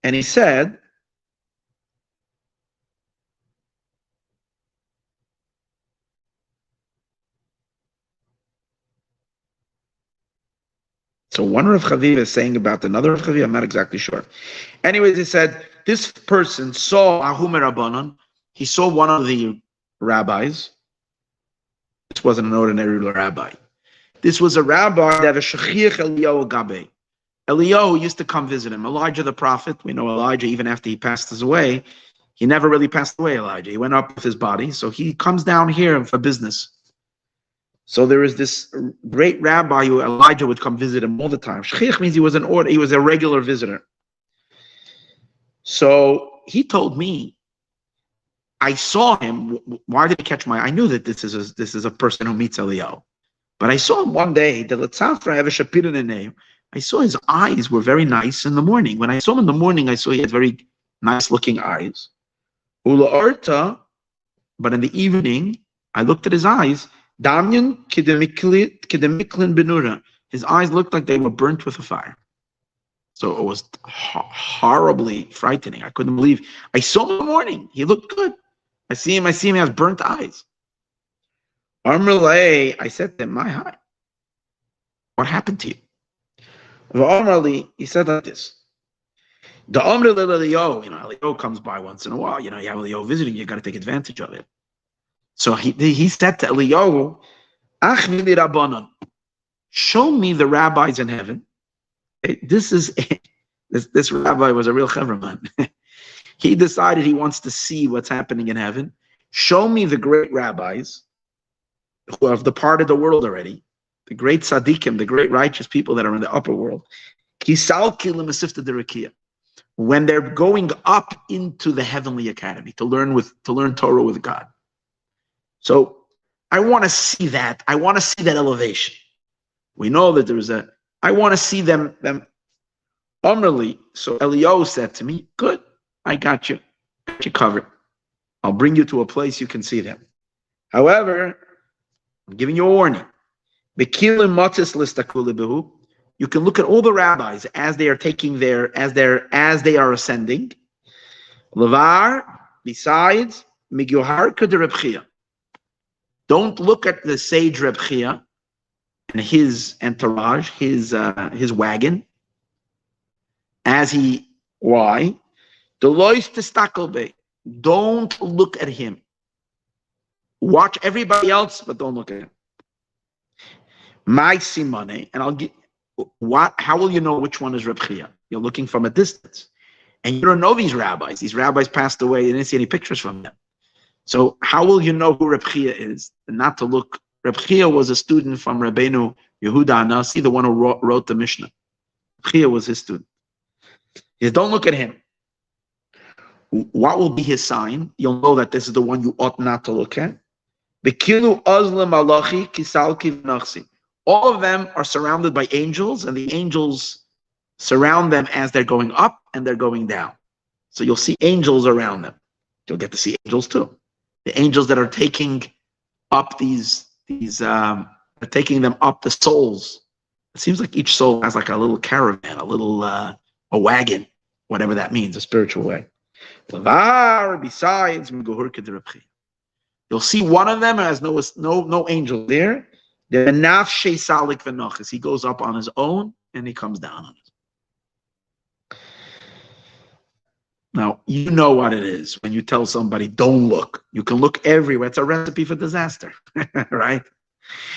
And he said, so one Rav Chaviva is saying about another Rav Chaviva, I'm not exactly sure. Anyways, he said, this person saw Ahumer Rabbanon. He saw one of the rabbis. This wasn't an ordinary rabbi. This was a rabbi that a Shechiach Eliyahu Gabe. Eliyahu used to come visit him. Elijah the prophet, we know Elijah, even after he passed away, he never really passed away, Elijah. He went up with his body. So he comes down here for business. So there is this great rabbi who Elijah would come visit him all the time. Shechich means he was a regular visitor. So he told me, I saw him. Why did he catch my eye? I knew that this is a person who meets Eliyahu. But I saw him one day, the Letzafra, I have a Shapir in the name. I saw his eyes were very nice in the morning. When I saw him in the morning, I saw he had very nice looking eyes. Ula Orta, but in the evening, I looked at his eyes. Damyan Kidemiklin Benura. His eyes looked like they were burnt with a fire. So it was horribly frightening. I couldn't believe. I saw him in the morning. He looked good. I see him. He has burnt eyes. Amrulay, I said to him, my hi. What happened to you? Amrali, he said like this. The Amrul Eliyahu, Eliyahu comes by once in a while. You have Eliyahu visiting, you got to take advantage of it. So he said to Eliyahu, Achvili Rabbanon. show me the rabbis in heaven. This rabbi was a real chevraman. He decided he wants to see what's happening in heaven. Show me the great rabbis who have departed the world already, the great tzaddikim, the great righteous people that are in the upper world. When they're going up into the heavenly academy to learn Torah with God. So I want to see that. I want to see that elevation. We know that I want to see them Umrli. So Eliyahu said to me, good, I got you covered. I'll bring you to a place you can see them. However, I'm giving you a warning. You can look at all the rabbis as they are taking as they are ascending. Levar, besides, Migyohar Reb Chia. Don't look at the sage Reb Chia and his entourage, his wagon. Why? Don't look at him. Watch everybody else, but don't look at him. My simone, and I'll get how will you know which one is Reb Chia? You're looking from a distance. And you don't know these rabbis. These rabbis passed away. You didn't see any pictures from them. So how will you know who Reb Chia is? And not to look. Reb Chia was a student from Rabbeinu Yehuda Anasi, the one who wrote the Mishnah. Reb Chia was his student. He said, don't look at him. What will be his sign? You'll know that this is the one you ought not to look at. All of them are surrounded by angels, and the angels surround them as they're going up and they're going down. So you'll see angels around them. You'll get to see angels too. The angels that are taking up taking them up the souls. It seems like each soul has like a little caravan, a little a wagon, whatever that means, a spiritual way. Besides, you'll see one of them has no angel there. He goes up on his own and he comes down on it. Now, you know what it is when you tell somebody, don't look. You can look everywhere. It's a recipe for disaster, right?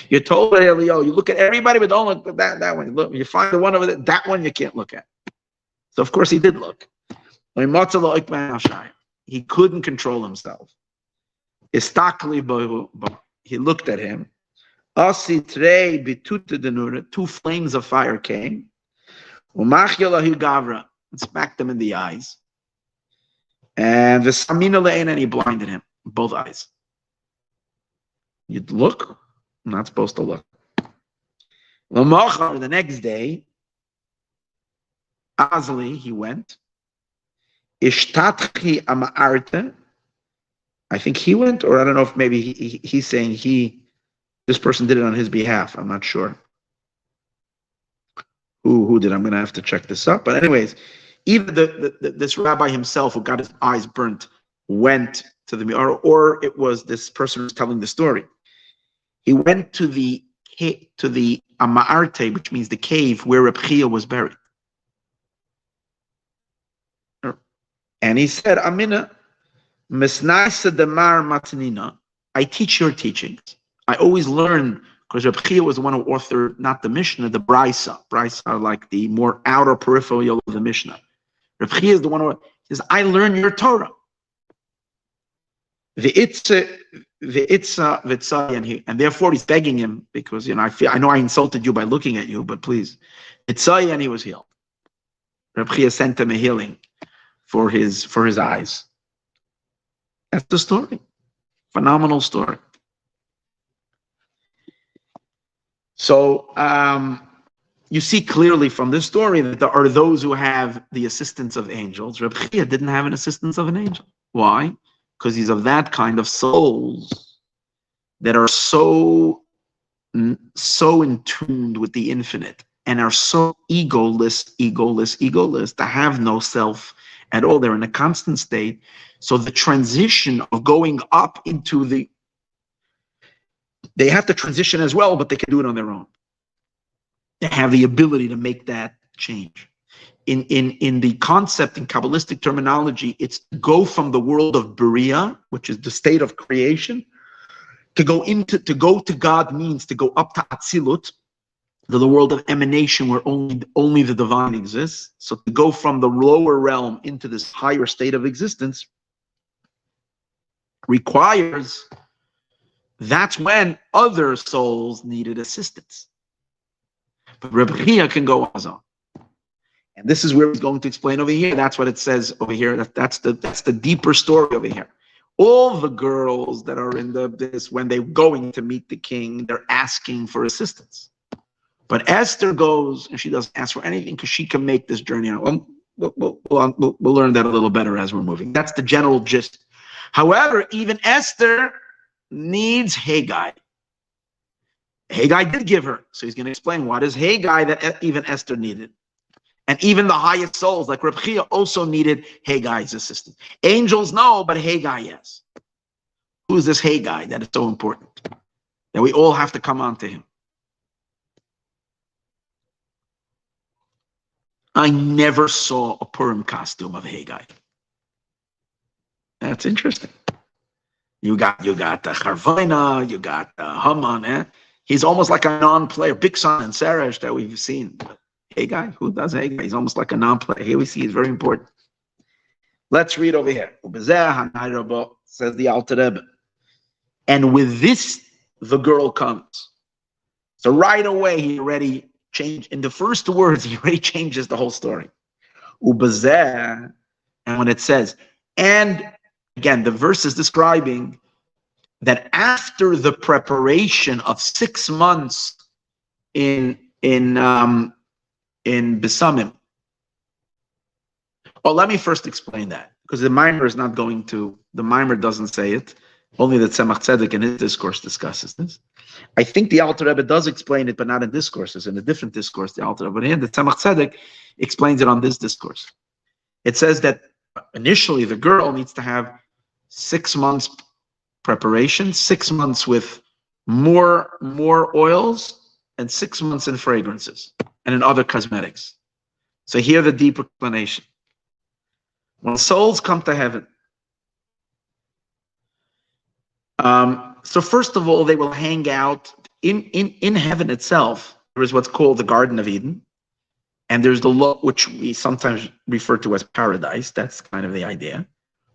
You're told, Eliyahu, you look at everybody, but don't look at that one. Look, you find the one over there, that one you can't look at. So, of course, he did look. He couldn't control himself. He looked at him. Two flames of fire came. And smacked him in the eyes. And he blinded him, both eyes. You'd look, I'm not supposed to look. The next day, Azli, he went. Ishtatchi ama'arte. I think he went, or I don't know if maybe he's saying this person did it on his behalf. I'm not sure. Who did? I'm going to have to check this up. But anyways, either this rabbi himself who got his eyes burnt went to the or it was this person who's telling the story. He went to the Ama'arte, which means the cave where Reb Chia was buried. And he said, Amina, mesnaisa demar matnina. I teach your teachings. I always learn, because Reb Chia was the one who authored not the Mishnah, the Brisa. Brisa are like the more outer peripheral of the Mishnah. Reb Chia is the one who says, I learn your Torah. And therefore he's begging him, because I know I insulted you by looking at you, but please. And he was healed. Reb Chia sent him a healing for his eyes. That's the story. Phenomenal story. So you see clearly from this story that there are those who have the assistance of angels. Reb Chia didn't have an assistance of an angel. Why? Because he's of that kind of souls that are so in tuned with the infinite and are so egoless, to have no self at all. They're in a constant state. So the transition of going up into they have to transition as well, but they can do it on their own. They have the ability to make that change. In the concept, in Kabbalistic terminology, it's to go from the world of Beriah, which is the state of creation, to go to God means to go up to Atzilut, the world of emanation where only the divine exists. So to go from the lower realm into this higher state of existence requires, that's when other souls needed assistance. But Reb Chia can go on his own. And this is where he's going to explain over here. That's what it says over here. That's the deeper story over here. All the girls that are in this, when they're going to meet the king, they're asking for assistance. But Esther goes and she doesn't ask for anything because she can make this journey. We'll learn that a little better as we're moving. That's the general gist. However, even Esther needs Haggai. Haggai did give her. So he's going to explain what is Haggai that even Esther needed. And even the highest souls, like Reb Chia, also needed Haggai's assistance. Angels know, but Haggai, yes. Who is this Haggai that is so important? That we all have to come on to him. I never saw a Purim costume of Haggai. That's interesting. You got the Charvaina, you got the Haman. He's almost like a non-player. Bixon and Saresh that we've seen. Haggai, who does Haggai? He's almost like a non-player. Here we see it's very important. Let's read over here. Ubazeh says the Alter Rebbe. And with this, the girl comes. So right away, he already changed. In the first words, he already changes the whole story. Ubazeh, and when it says, and again, the verse is describing that after the preparation of 6 months in Besamim. Well, let me first explain that, because the Mimer is not going to, the Mimer doesn't say it, only that Tzemach Tzedek in his discourse discusses this. I think the Alter Rebbe does explain it, but not in discourses, in a different discourse, the Alter Rebbe. But here, the Tzemach Tzedek explains it on this discourse. It says that initially the girl needs to have 6 months preparation, 6 months with more oils, and 6 months in fragrances and in other cosmetics. So here the deep explanation. When souls come to heaven, so first of all, they will hang out in heaven itself. There is what's called the Garden of Eden, and there's the which we sometimes refer to as paradise. That's kind of the idea.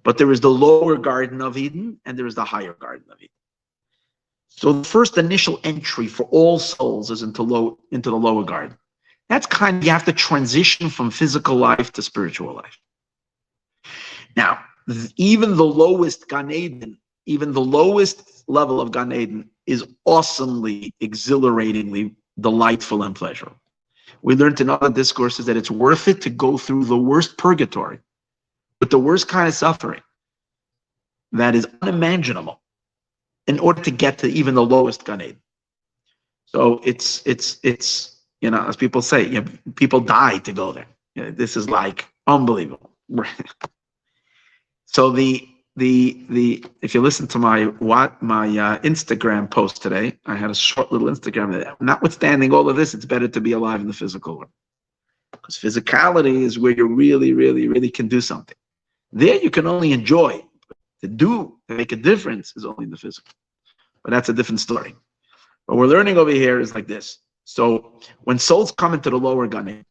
But there is the lower Garden of Eden, and there is the higher Garden of Eden. So the first initial entry for all souls is into the lower garden. That's kind of, you have to transition from physical life to spiritual life. Now, even the lowest Gan Eden, even the lowest level of Gan Eden is awesomely, exhilaratingly delightful and pleasurable. We learned in other discourses that it's worth it to go through the worst purgatory, with the worst kind of suffering that is unimaginable, in order to get to even the lowest Gan Eden. So it's as people say, people die to go there. This is like unbelievable. So the if you listen to my Instagram post today, I had a short little Instagram. Notwithstanding all of this, it's better to be alive in the physical world, because physicality is where you really, really, really can do something. There you can only enjoy. To make a difference is only in the physical. But that's a different story. What we're learning over here is like this. So when souls come into the lower Gan Eden,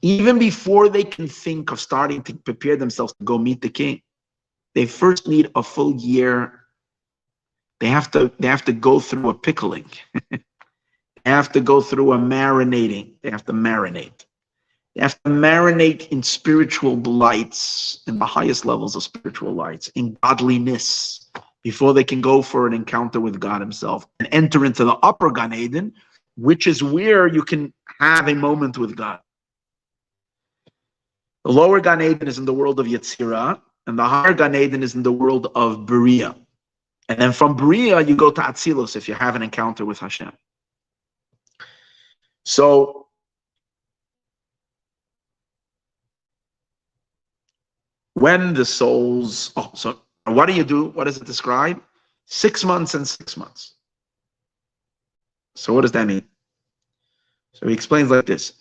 even before they can think of starting to prepare themselves to go meet the king, they first need a full year. They have to go through a pickling. They have to go through a marinating. They have to marinate. They have to marinate in spiritual delights, in the highest levels of spiritual lights, in godliness, before they can go for an encounter with God himself and enter into the upper Gan Eden, which is where you can have a moment with God. The lower Gan Eden is in the world of Yetzirah, and the higher Gan Eden is in the world of Beriah. And then from Beriah, you go to Atzilus if you have an encounter with Hashem. So when the souls, so what do you do? What does it describe? 6 months and 6 months. So what does that mean? So he explains like this.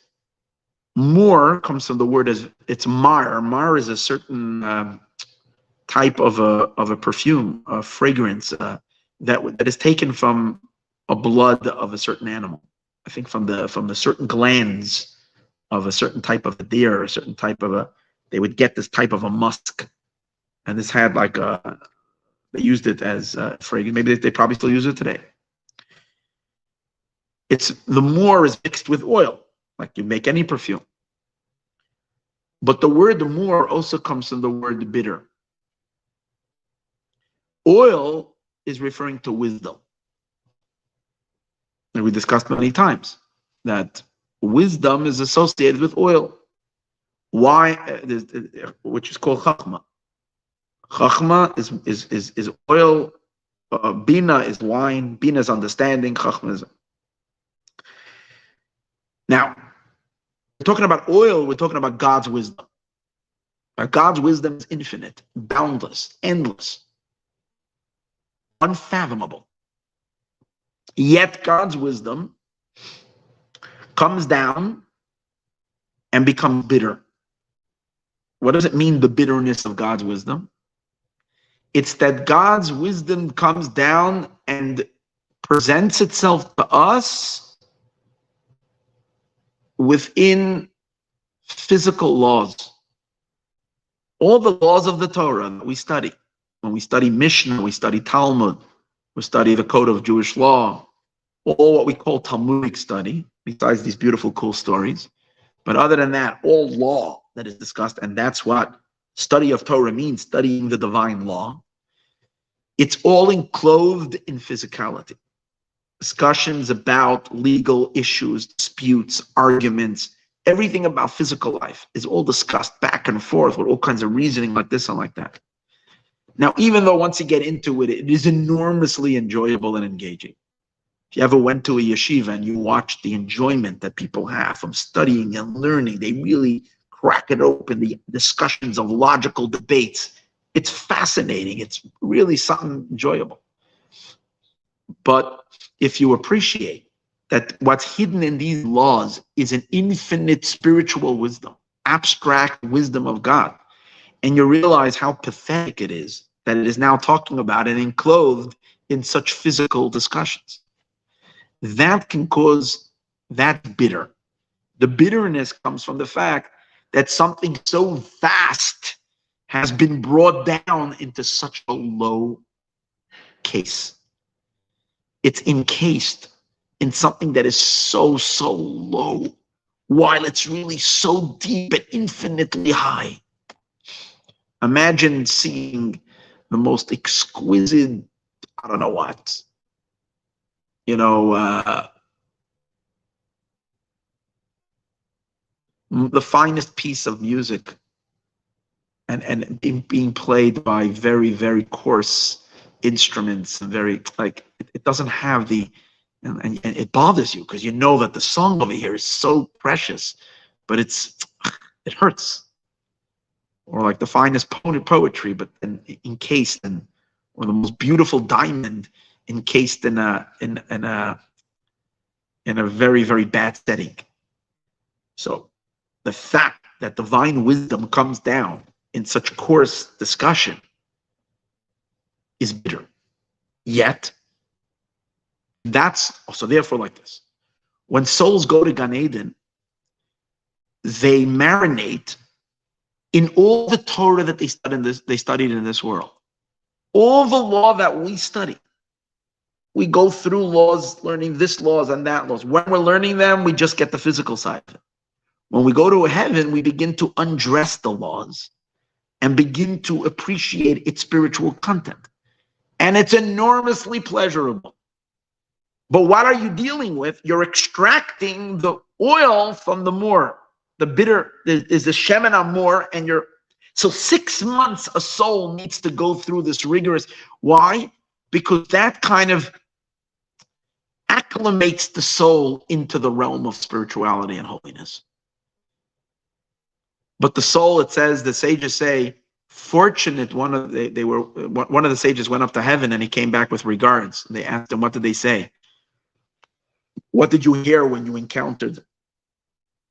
Mur comes from the word as it's mar. Mar is a certain type of a perfume, a fragrance that is taken from a blood of a certain animal. I think from the certain glands of a certain type of a deer or a certain type of they would get this type of a musk, and this had like they used it as fragrance. Maybe they probably still use it today. The myrrh is mixed with oil, like you make any perfume. But the word myrrh also comes from the word bitter. Oil is referring to wisdom. And we discussed many times that wisdom is associated with oil. Why? Which is called chachma. Chachma is oil. Bina is wine. Bina is understanding. Chachma is. Now, we're talking about oil. We're talking about God's wisdom. God's wisdom is infinite, boundless, endless, unfathomable. Yet God's wisdom comes down and becomes bitter. What does it mean, the bitterness of God's wisdom? It's that God's wisdom comes down and presents itself to us within physical laws. All the laws of the Torah that we study. When we study Mishnah, we study Talmud, we study the code of Jewish law, all what we call Talmudic study, besides these beautiful, cool stories. But other than that, all law that is discussed, and that's what study of Torah means, studying the divine law. It's all enclosed in physicality. Discussions about legal issues, disputes, arguments, everything about physical life is all discussed back and forth with all kinds of reasoning like this and like that. Now, even though once you get into it, it is enormously enjoyable and engaging. If you ever went to a yeshiva and you watched the enjoyment that people have from studying and learning, they really crack it open, the discussions of logical debates. It's fascinating. It's really something enjoyable. But if you appreciate that what's hidden in these laws is an infinite spiritual wisdom, abstract wisdom of God, and you realize how pathetic it is that it is now talking about and enclosed in such physical discussions, that can cause that bitter. The bitterness comes from the fact that something so vast has been brought down into such a low case. It's encased in something that is so low, while it's really so deep and infinitely high. Imagine seeing the most exquisite, I don't know what, the finest piece of music and being played by very, very coarse instruments and very, like, it doesn't have the, and it bothers you because you know that the song over here is so precious, but it hurts. Or like the finest poetry, but then encased in, or the most beautiful diamond encased in a very, very bad setting. So the fact that divine wisdom comes down in such coarse discussion is bitter. Yet, that's also therefore like this. When souls go to Gan Eden, they marinate in all the Torah that they studied in this world. All the law that we study. We go through laws, learning this laws and that laws. When we're learning them, we just get the physical side of it. When we go to heaven, we begin to undress the laws and begin to appreciate its spiritual content. And it's enormously pleasurable. But what are you dealing with? You're extracting the oil from the myrrh. The bitter is the shemen amor, and so 6 months a soul needs to go through this rigorous. Why? Because that kind of acclimates the soul into the realm of spirituality and holiness. But the soul, it says, the sages say, fortunate. One of the sages went up to heaven and he came back with regards. They asked him, what did they say? What did you hear when you encountered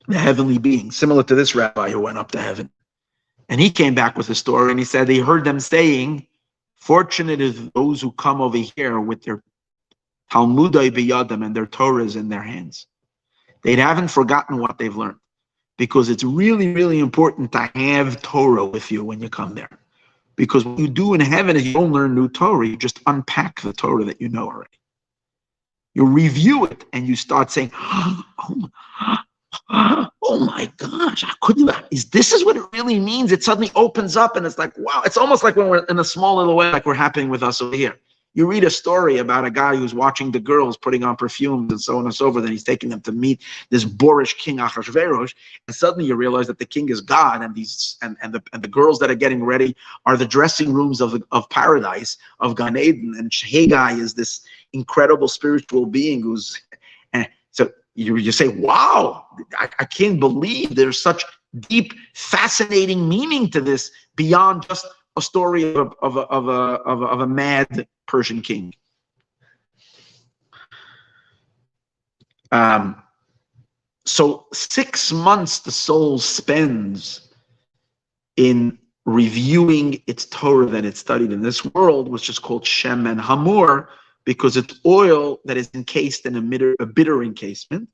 the heavenly being? Similar to this rabbi who went up to heaven. And he came back with a story and he said he heard them saying, fortunate is those who come over here with their Talmudai biyadim and their Torahs in their hands. They haven't forgotten what they've learned, because it's really, really important to have Torah with you when you come there. Because what you do in heaven is you don't learn new Torah, you just unpack the Torah that you know already. You review it and you start saying, oh my gosh, this is what it really means. It suddenly opens up and it's like, wow. It's almost like when we're in a small little way, like we're happening with us over here. You read a story about a guy who's watching the girls putting on perfumes and so on and so forth, and he's taking them to meet this boorish king Achashverosh, and suddenly you realize that the king is God, and the girls that are getting ready are the dressing rooms of paradise, of Gan Eden, and Haggai is this incredible spiritual being who's, and so you say, wow, I can't believe there's such deep, fascinating meaning to this beyond just a story of a mad Persian king. So 6 months the soul spends in reviewing its Torah that it studied in this world, which is called Shem and Hamur, because it's oil that is encased in a bitter encasement.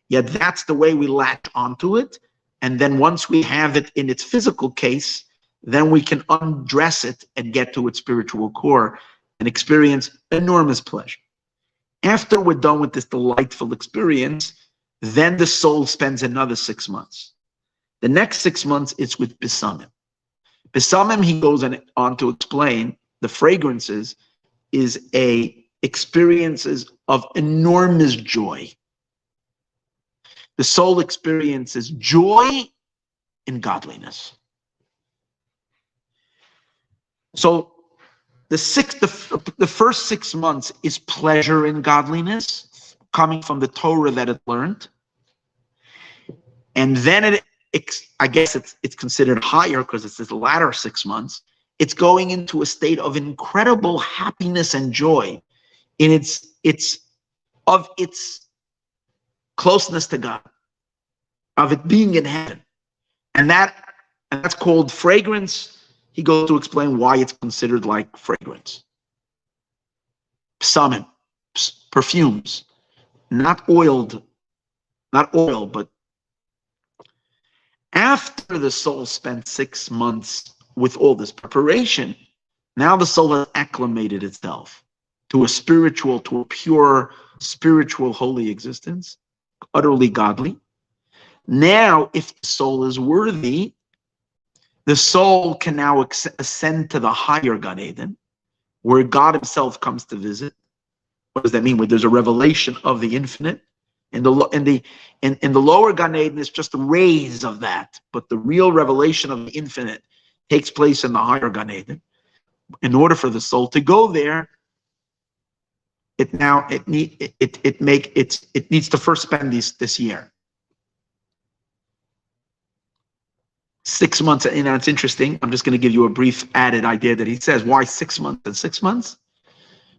Yet that's the way we latch onto it. And then once we have it in its physical case, then we can undress it and get to its spiritual core and experience enormous pleasure. After we're done with this delightful experience, then the soul spends another 6 months. The next 6 months, it's with Besamim. Besamim, he goes on to explain, the fragrances is experiences of enormous joy. The soul experiences joy in godliness. So the first 6 months is pleasure in godliness, coming from the Torah that it learned. And then I guess it's considered higher because it's the latter 6 months. It's going into a state of incredible happiness and joy in its closeness to God, of it being in heaven. And that's called fragrance. He goes to explain why it's considered like fragrance. Psamim, perfumes, not oil, but after the soul spent 6 months with all this preparation, now the soul has acclimated itself to a pure, spiritual, holy existence, utterly godly. Now, if the soul is worthy, the soul can now ascend to the higher Gan Eden, where God himself comes to visit. What does that mean? Where there's a revelation of the infinite. In the lower Gan Eden, it's just rays of that. But the real revelation of the infinite takes place in the higher Gan Eden. In order for the soul to go there, it needs to first spend this year. 6 months, it's interesting. I'm just going to give you a brief added idea that he says. Why 6 months and 6 months?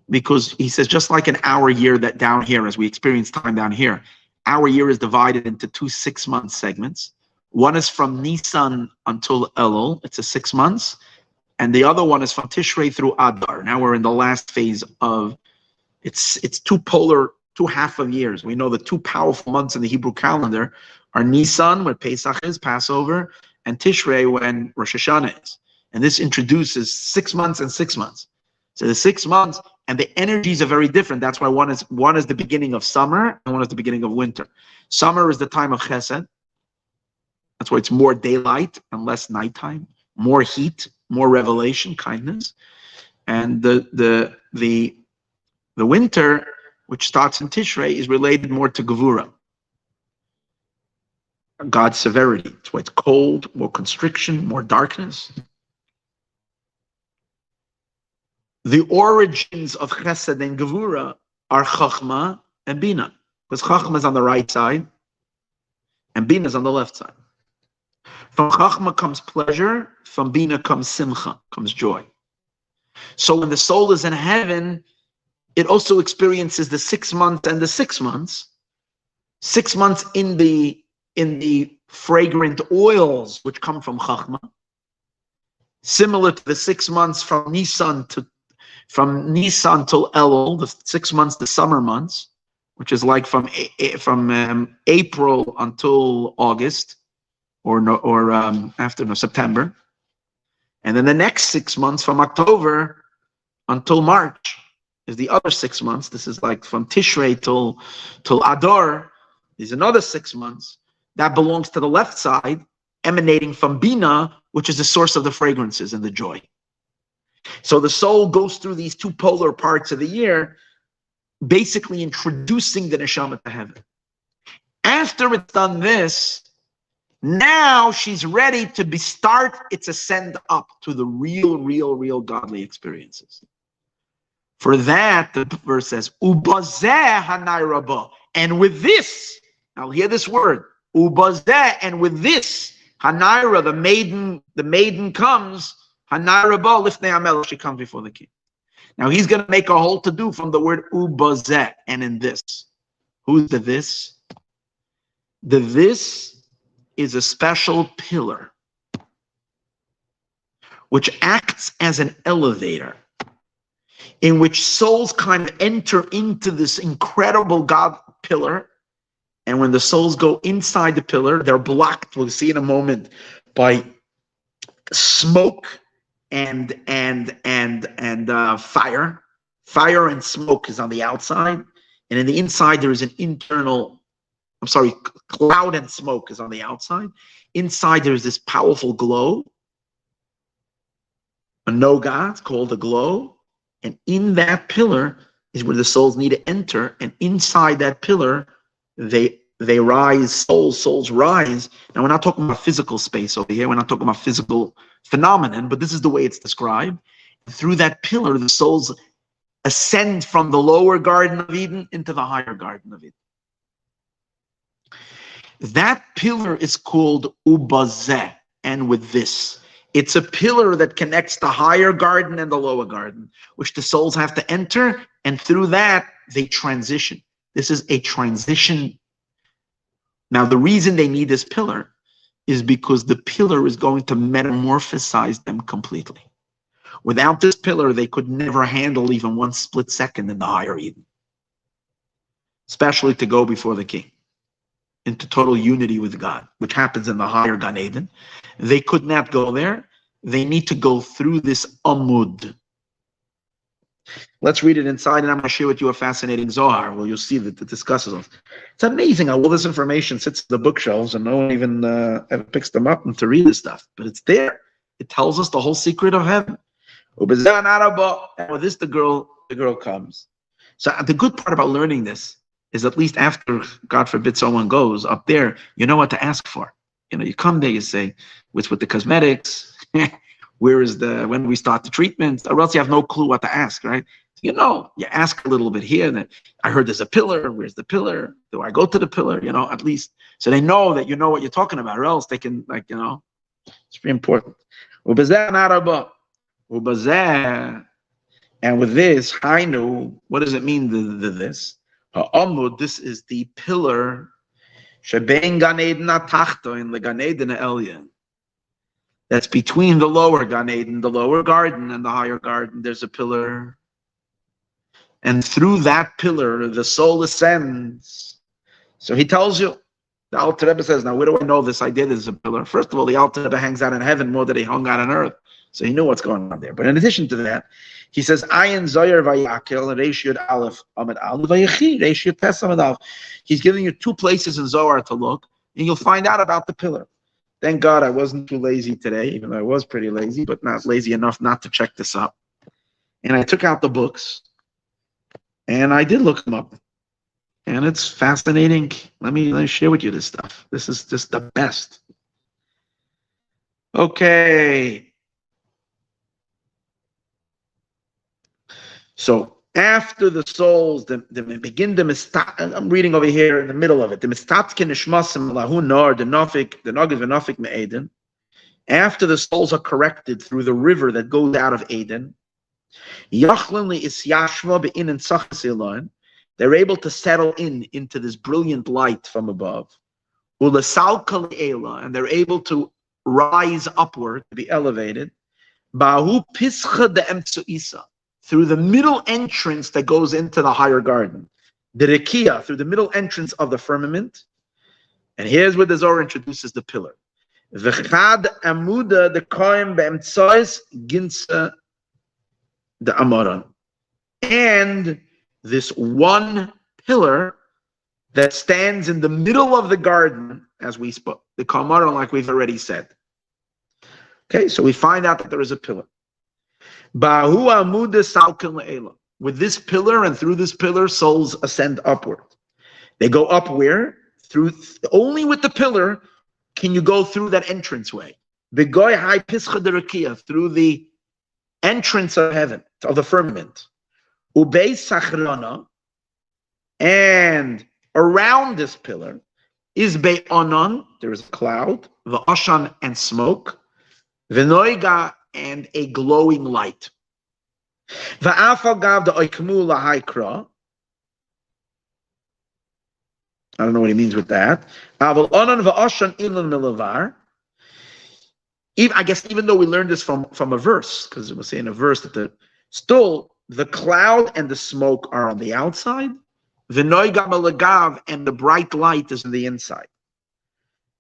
Because he says, just like in our year that down here, as we experience time down here, our year is divided into 2 6-month segments. One is from Nisan until Elul. It's a 6 months. And the other one is from Tishrei through Adar. Now we're in the last phase of, it's two half of years. We know the 2 powerful months in the Hebrew calendar are Nisan, where Pesach is, Passover, and Tishrei, when Rosh Hashanah is. And this introduces 6 months and 6 months. So the 6 months, and the energies are very different. That's why one is the beginning of summer, and one is the beginning of winter. Summer is the time of Chesed. That's why it's more daylight and less nighttime, more heat, more revelation, kindness. And the winter, which starts in Tishrei, is related more to Gevura, God's severity. It's why it's cold, more constriction, more darkness. The origins of Chesed and Gevura are Chachma and Bina, because Chachma is on the right side and Bina is on the left side. From Chachma comes pleasure, from Bina comes Simcha, comes joy. So when the soul is in heaven, it also experiences the 6 months and the 6 months. 6 months in the fragrant oils which come from Chachma, similar to the 6 months from Nisan till Elul, the 6 months, the summer months, which is like from April until August, or September, and then the next 6 months from October until March is the other 6 months. This is like from Tishrei till Adar. There's another 6 months that belongs to the left side, emanating from Bina, which is the source of the fragrances and the joy. So the soul goes through these two polar parts of the year, basically introducing the neshama to heaven. After it's done this, now she's ready to start its ascend up to the real godly experiences. For that, the verse says, Ubazeh hanai rabah. And with this, now hear this word, Ubazeh, and with this, Hanaira, the maiden comes, Hanaira ba lifnei hamelech, she comes before the king. Now he's going to make a whole to-do from the word Ubazeh, and in this. Who's the this? The this is a special pillar, which acts as an elevator, in which souls kind of enter into this incredible God pillar. And when the souls go inside the pillar, they're blocked, we'll see in a moment, by smoke and fire. Fire and smoke is on the outside, and in the inside there is cloud and smoke is on the outside. Inside there is this powerful glow, a noga, it's called a glow, and in that pillar is where the souls need to enter, and inside that pillar they rise, souls rise. Now we're not talking about physical space over here, we're not talking about physical phenomenon, but this is the way it's described. Through that pillar, the souls ascend from the lower Garden of Eden into the higher Garden of Eden. That pillar is called Ubazeh, and with this, it's a pillar that connects the higher garden and the lower garden, which the souls have to enter, and through that, they transition. This is a transition. Now, the reason they need this pillar is because the pillar is going to metamorphosize them completely. Without this pillar, they could never handle even one split second in the higher Eden, especially to go before the king, into total unity with God, which happens in the higher Gan Eden. They could not go there. They need to go through this Amud. Let's read it inside, and I'm going to share with you a fascinating Zohar, where you'll see that it discusses it. It's amazing how all this information sits in the bookshelves, and no one even ever picks them up and to read this stuff. But it's there. It tells us the whole secret of heaven. And with this, the girl comes. So the good part about learning this is, at least after, God forbid, someone goes up there, you know what to ask for. You know, you come there, you say, what's with the cosmetics? When do we start the treatment? Or else you have no clue what to ask, right? You know, you ask a little bit here, and then I heard there's a pillar. Where's the pillar? Do I go to the pillar? You know, at least, so they know that you know what you're talking about, or else they can, like, you know, it's very important. Ubazeh, and with this, Hainu, what does it mean, this? Ha'amud, this is the pillar, Shebein Gan Eden HaTachto, in the Gan Eden Elyon. That's between the lower Gan Eden, the lower garden, and the higher garden. There's a pillar. And through that pillar, the soul ascends. So he tells you, the Alter Rebbe says, now where do I know this idea there's a pillar? First of all, the Alter Rebbe hangs out in heaven more than he hung out on earth. So he knew what's going on there. But in addition to that, he says, Ayin Zoyer Vayakel, Reish Yud Aleph, Amid Aleph, Vayechi, Reish Yud Tes Amid Aleph. He's giving you two places in Zohar to look, and you'll find out about the pillar. Thank God I wasn't too lazy today, even though I was pretty lazy, but not lazy enough not to check this up. And I took out the books, and I did look them up. And it's fascinating. Let me share with you this stuff. This is just the best. Okay. So after the souls, the begin the mistat. I'm reading over here in the middle of it. The mistatkin ishmasim lahu nor the nafik v'nafik me'eden. After the souls are corrected through the river that goes out of Eden, yachlin li isyashva be'in and sachas. They're able to settle into this brilliant light from above. Ulasalka le'ela, and they're able to rise upward, to be elevated. Bahu pischa de emtsuisa, through the middle entrance that goes into the higher garden. the rekia, through the middle entrance of the firmament. And here's where the Zohar introduces the pillar. V'chad amuda the koim be'emtsois ginsa the amaron. And this one pillar that stands in the middle of the garden, as we spoke, the kamaron, like we've already said. Okay, so we find out that there is a pillar. Bahu amuda salkin le'ela. With this pillar and through this pillar, souls ascend upward. They go up where? Through only with the pillar can you go through that entranceway. Begoy hai pischa derakia, through the entrance of heaven, of the firmament. Ubei sachrana, and around this pillar is be'onon, there is a cloud, v'ashan and smoke, v'noiga and a glowing light. V'afal gav da'oikmu lahaikra. I don't know what he means with that. Aval onon v'ashan ilan milavar. I guess even though we learned this from a verse, because it was saying a verse that the cloud and the smoke are on the outside, the noigam alagav and the bright light is on the inside.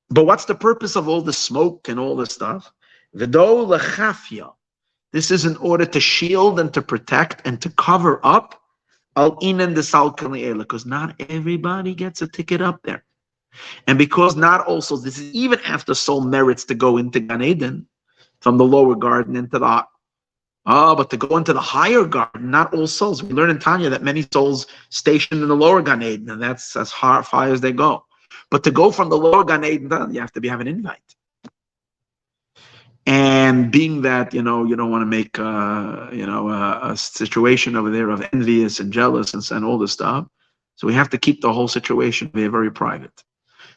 But what's the purpose of all the smoke and all this stuff? V'do lechafya. This is in order to shield and to protect and to cover up al inan the salkaliela, because not everybody gets a ticket up there. And because not also, this is even after soul merits to go into Gan Eden, from the lower garden into the, but to go into the higher garden, not all souls. We learn in Tanya that many souls stationed in the lower Gan Eden, and that's as far as they go. But to go from the lower Gan Eden, you have to have an invite. And being that, you don't want to make, a situation over there of envious and jealous and all this stuff. So we have to keep the whole situation very private.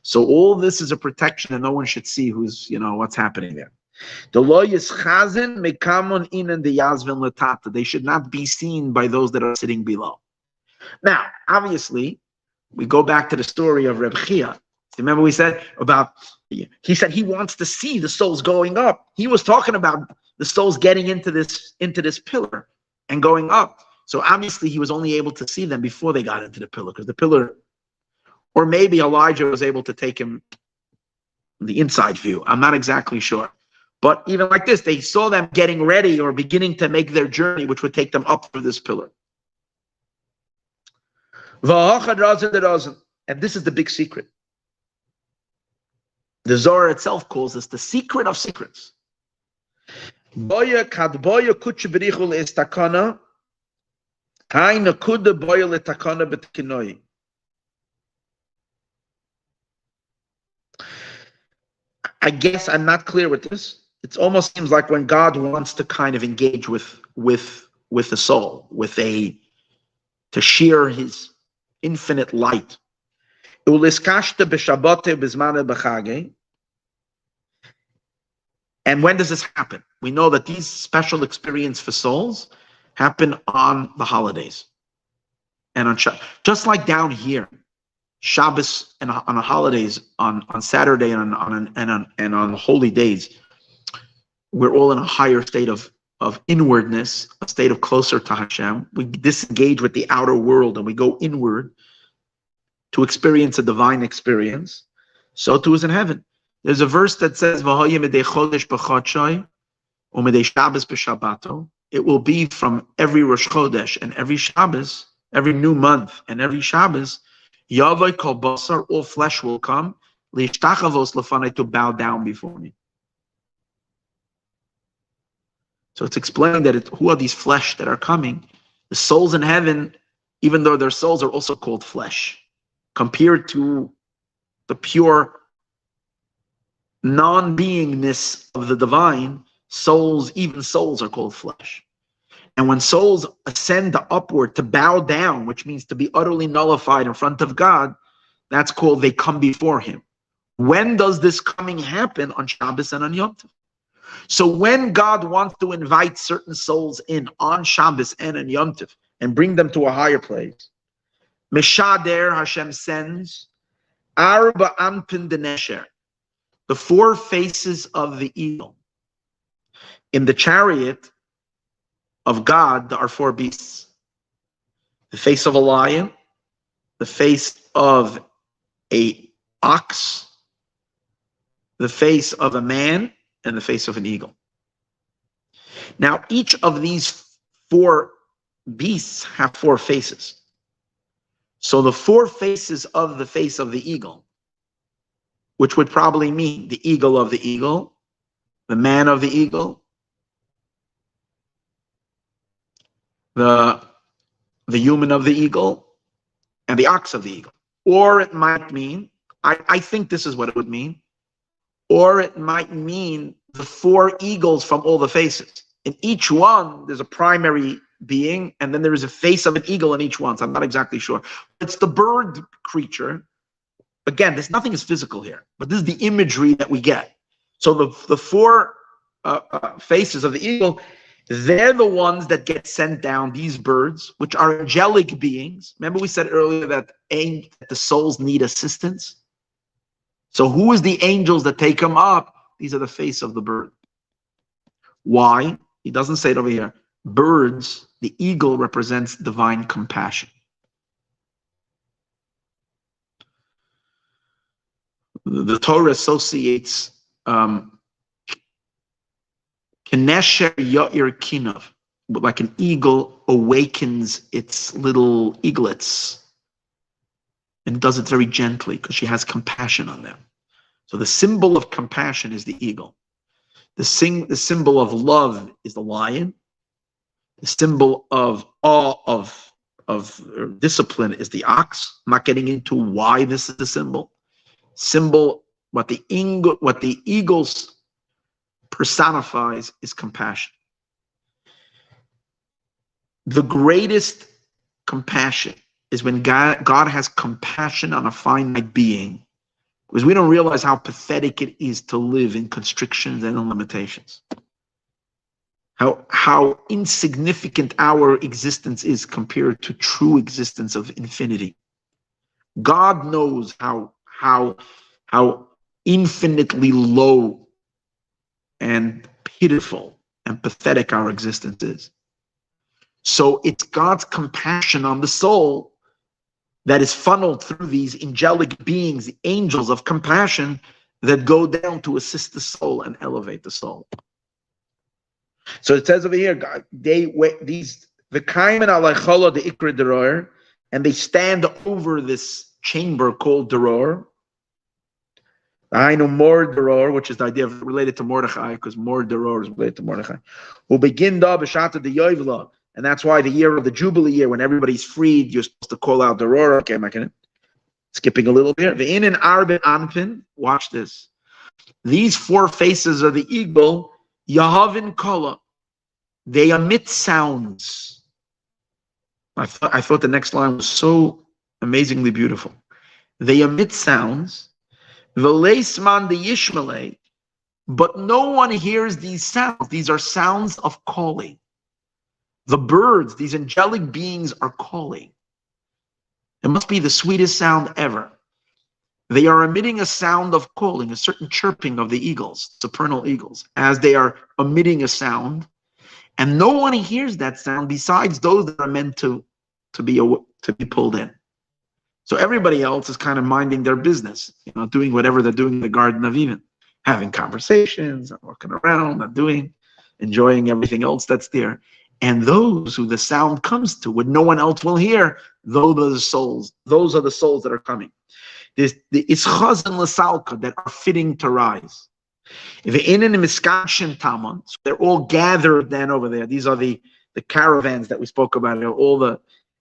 So all this is a protection, and no one should see who's, what's happening there. The law is chazin mekamon inan the yazvin latata. They should not be seen by those that are sitting below. Now, obviously, we go back to the story of Reb Chia. Remember we said about, he said he wants to see the souls going up. He was talking about the souls getting into this pillar and going up. So obviously he was only able to see them before they got into the pillar, because the pillar, or maybe Elijah was able to take him the inside view. I'm not exactly sure. But even like this, they saw them getting ready or beginning to make their journey, which would take them up through this pillar. And this is the big secret. The Zohar itself calls this the secret of secrets. I guess I'm not clear with this. It almost seems like when God wants to kind of engage with the soul, to share his infinite light. And when does this happen? We know that these special experiences for souls happen on the holidays. And on just like down here, Shabbos and on the holidays, on Saturday and on holy days, we're all in a higher state of inwardness, a state of closer to Hashem. We disengage with the outer world and we go inward to experience a divine experience. So too is in heaven. There's a verse that says, it will be from every Rosh Chodesh and every Shabbos, every new month and every Shabbos, Yavai kol basar, all flesh will come, to bow down before me. So it's explained that who are these flesh that are coming? The souls in heaven, even though their souls are also called flesh, compared to the pure non-beingness of the divine, even souls are called flesh. And when souls ascend upward to bow down, which means to be utterly nullified in front of God, that's called they come before him. When does this coming happen? On Shabbos and on Yom Tov. So when God wants to invite certain souls in on Shabbos and on Yom Tov and bring them to a higher place, Meshader, Hashem sends Arba Anpin Denesher, the four faces of the eagle. In the chariot of God, there are four beasts. The face of a lion, the face of a ox, the face of a man, and the face of an eagle. Now, each of these four beasts have four faces. So the four faces of the face of the eagle, which would probably mean the eagle of the eagle, the man of the eagle, the human of the eagle, and the ox of the eagle. Or it might mean, I think this is what it would mean, or it might mean the four eagles from all the faces. In each one, there's a primary being, and then there is a face of an eagle in each one. So I'm not exactly sure. It's the bird creature. Again, nothing is physical here, but this is the imagery that we get. So the four faces of the eagle, they're the ones that get sent down, these birds, which are angelic beings. Remember we said earlier that the souls need assistance? So who is the angels that take them up? These are the face of the bird. Why? He doesn't say it over here. Birds, the eagle represents divine compassion. The Torah associates Kenesher Yair Kinov, like an eagle awakens its little eaglets, and it does it very gently because she has compassion on them. So the symbol of compassion is the eagle. The symbol of love is the lion. The symbol of awe, of discipline is the ox. I'm not getting into why this is the symbol. What the eagles personifies is compassion. The greatest compassion is when God has compassion on a finite being, because we don't realize how pathetic it is to live in constrictions and in limitations. How insignificant our existence is compared to true existence of infinity. God knows how infinitely low and pitiful and pathetic our existence is. So it's God's compassion on the soul that is funneled through these angelic beings, the angels of compassion, that go down to assist the soul and elevate the soul. So it says over here, God, these the kaimen alaychala the ikra deror, and they stand over this chamber called deror. I know more deror, which is the idea of related to Mordechai, because more deror is related to Mordechai. Who begin da b'shata the yoivla, and that's why the year of the Jubilee year, when everybody's freed, you're supposed to call out deror. Okay, I'm not gonna skipping a little bit. The in and arbe anpin. Watch this. These four faces of the eagle, Yahavin Kala, they emit sounds. I thought the next line was so amazingly beautiful. They emit sounds. V'leisman the Yishmale, but no one hears these sounds. These are sounds of calling. The birds, these angelic beings, are calling. It must be the sweetest sound ever. They are emitting a sound of calling, a certain chirping of the eagles, supernal eagles, as they are emitting a sound. And no one hears that sound besides those that are meant to be pulled in. So everybody else is kind of minding their business, doing whatever they're doing in the Garden of Eden, having conversations, walking around, enjoying everything else that's there. And those who the sound comes to, what no one else will hear, those are the souls. Those are the souls that are coming. It's chazan l'salka that are fitting to rise. If so they're all gathered then over there. These are the caravans that we spoke about.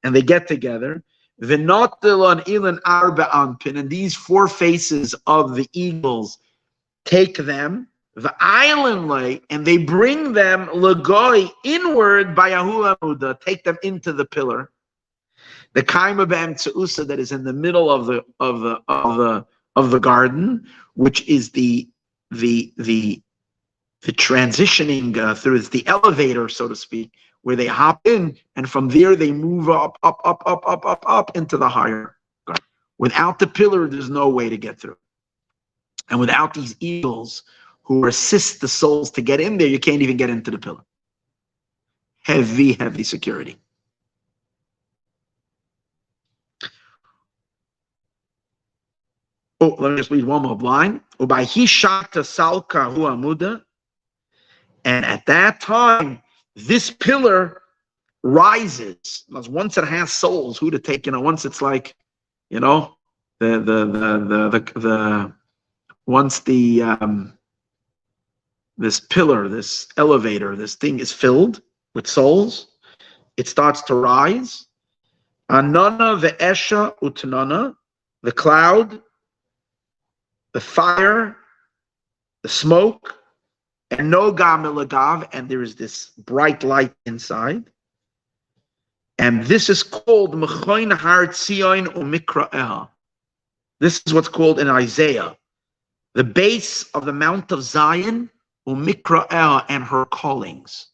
And they get together. And these four faces of the eagles take them, the island lay, and they bring them lagoi inward by Yahulah, take them into the pillar. The kaima b'em tzeusa that is in the middle of the garden, which is the transitioning through, it's the elevator, so to speak, where they hop in, and from there they move up into the higher garden. Without the pillar, there's no way to get through. And without these eagles who assist the souls to get in there, you can't even get into the pillar. Heavy, heavy security. Oh, let me just read one more line. Ubayhishata salka hu amuda. And at that time, this pillar rises. Once it has souls, who to take, once it's like, the once this pillar, this elevator, this thing is filled with souls, it starts to rise. Anana ve'esha utnana, the cloud, the fire, the smoke, and no gamilagav, and there is this bright light inside. And this is called Mechoin Har Tzion Umikra'eh. This is what's called in Isaiah, the base of the Mount of Zion, Umikra'eh, and her callings.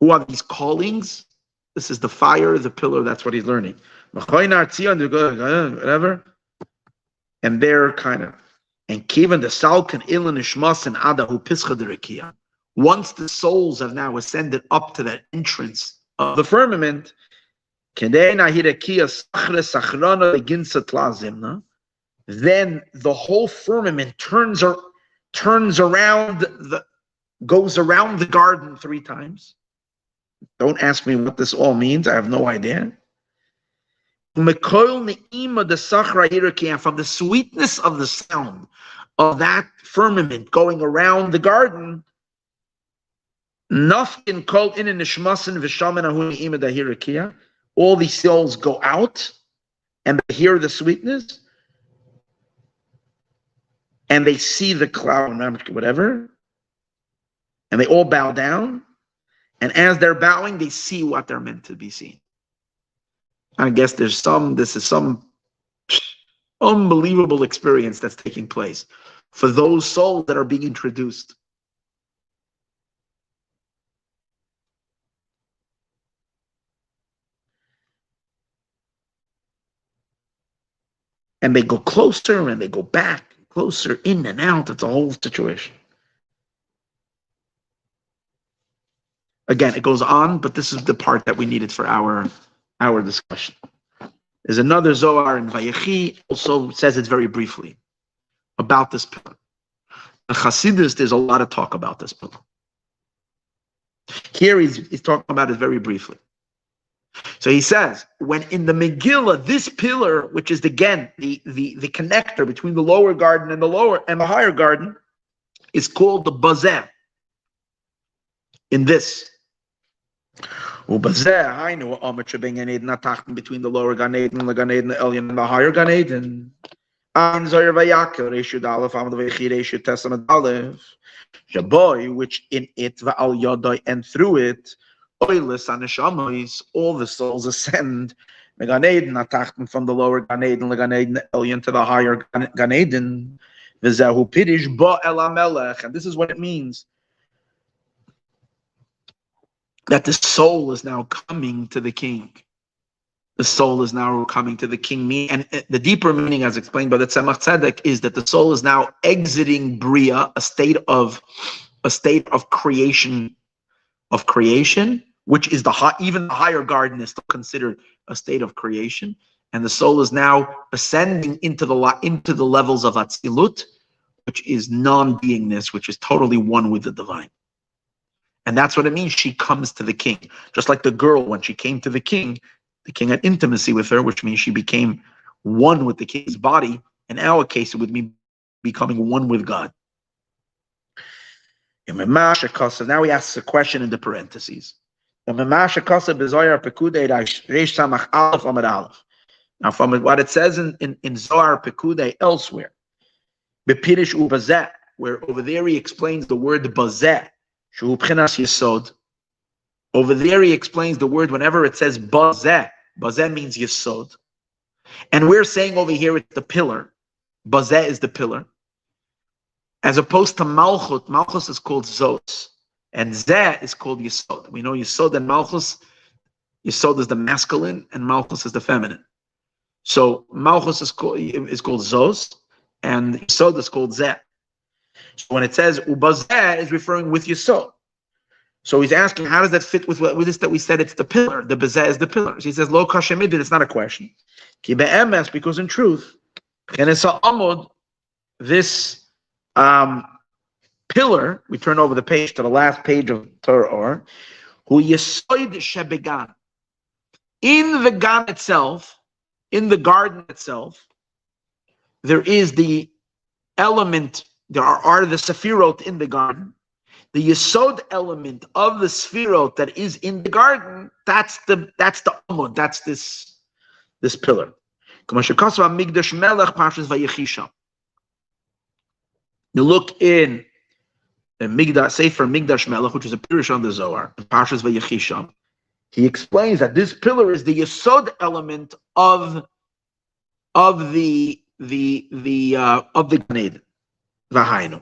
Who are these callings? This is the fire, the pillar, that's what he's learning. Mechoin Har Tzion, whatever. And they're kind of, and Kivan the Salkan Ilan Ishmas and Adahu Pischa Derekia. Once the souls have now ascended up to that entrance of the firmament, then the whole firmament goes around the garden 3 times. Don't ask me what this all means. I have no idea. And from the sweetness of the sound of that firmament going around the garden, all these souls go out and they hear the sweetness and they see the cloud, whatever, and they all bow down, and as they're bowing, they see what they're meant to be seen. I guess this is some unbelievable experience that's taking place for those souls that are being introduced. And they go closer and they go back, closer, in and out. It's a whole situation. Again, it goes on, but this is the part that we needed for our discussion. There's another Zohar in Vayechi, also says it very briefly about this pillar. In Chassidus, there's a lot of talk about this pillar. Here he's talking about it very briefly. So he says, when in the Megillah, this pillar, which is again the connector between the lower garden and the higher garden, is called the Ubazeh. In this, Ubazeh, I know between the lower Gan Eden and the Gan Eden Elyon and the higher Gan Eden. An Zohar Vayakel, Reshud Aleph, Amad Vechi, Reshud Testament Aleph, Shaboy, which in it, Va'al Yodai, and through it, Oilus and Neshamois, all the souls ascend. Gan Eden, Atachten from the lower Gan Eden, the Gan Eden Elyon to the higher Gan Eden. V'zehu Pirish Ba El HaMelech, and this is what it means. That the soul is now coming to the king. The soul is now coming to the king. And the deeper meaning, as explained by the Tzemach Tzedek, is that the soul is now exiting Bria, a state of creation, which is even the higher garden is still considered a state of creation. And the soul is now ascending into the levels of Atzilut, which is non-beingness, which is totally one with the divine. And that's what it means. She comes to the king. Just like the girl, when she came to the king had intimacy with her, which means she became one with the king's body. In our case, it would mean becoming one with God. Now he asks a question in the parentheses. Now from what it says in Zohar Pekudei elsewhere, Bepirish Ubazeh, where over there he explains the word Bazeh, Shu B'chinas Yesod. Over there he explains the word whenever it says Bazeh. Bazeh means Yesod. And we're saying over here it's the pillar. Bazeh is the pillar. As opposed to Malchut. Malchus is called Zos. And Zeh is called Yesod. We know Yesod and Malchus. Yesod is the masculine and Malchus is the feminine. So Malchus is called Zos and Yesod is called Zeh. So when it says Ubazeh, is referring with Yesod. So he's asking, how does that fit with this that we said it's the pillar? The Ubazeh is the pillar. So he says, Lo kashemidin, it's not a question. Ki be'emes, because in truth, and it's a amud, this pillar, we turn over the page to the last page of Torah, hu yesoid shebegan. In the Gan itself, in the garden itself, there is the element, there are the Sefirot in the garden. The Yesod element of the Sefirot that is in the garden, that's the Amud, that's this pillar. You look in the Sefer Migdash Melech, which is a Pirush on the Zohar, in Parshas Vayichisha. He explains that this pillar is the Yesod element of the Gan Eden. V'hainu.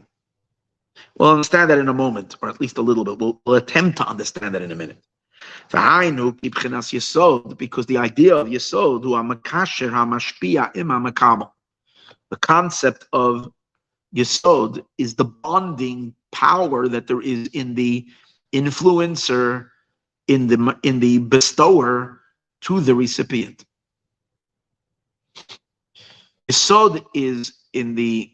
We'll understand that in a moment, or at least a little bit. We'll attempt to understand that in a minute. V'hainu kibchinas Yesod, because the idea of Yesod, hu hamakasher hamashpia im hamakabel. The concept of Yesod is the bonding power that there is in the influencer, in the bestower to the recipient. Yesod is in the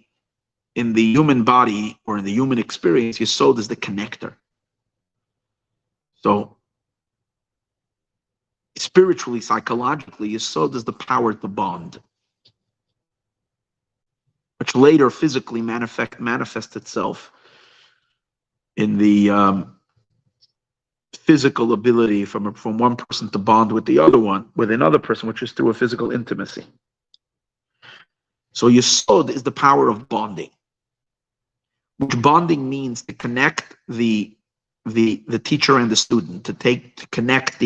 human body or in the human experience. Yesod is the connector. So spiritually, psychologically, Yesod is the power to bond, which later physically manifests itself in the physical ability from one person to bond with another person, which is through a physical intimacy. So Yesod is the power of bonding, which bonding means to connect the teacher and the student, to connect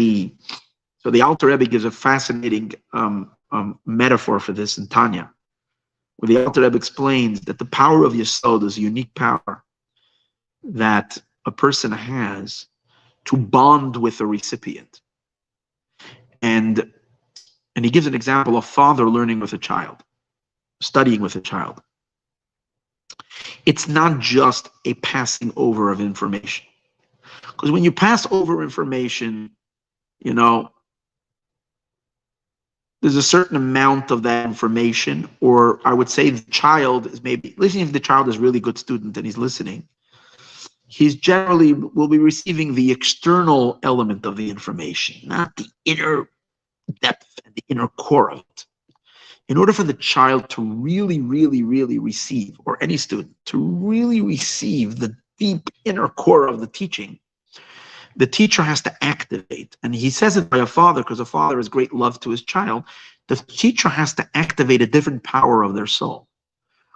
so the Alter Rebbe gives a fascinating metaphor for this in Tanya, where the Alter Rebbe explains that the power of Yesod is a unique power that a person has to bond with a recipient. And he gives an example of father learning with a child, studying with a child. It's not just a passing over of information. Because when you pass over information, there's a certain amount of that information, or I would say the child is maybe listening. If the child is a really good student and he's listening, he's generally will be receiving the external element of the information, not the inner depth and the inner core of it. In order for the child to really, really, really receive, or any student, to really receive the deep inner core of the teaching, the teacher has to activate. And he says it by a father, because a father has great love to his child. The teacher has to activate a different power of their soul,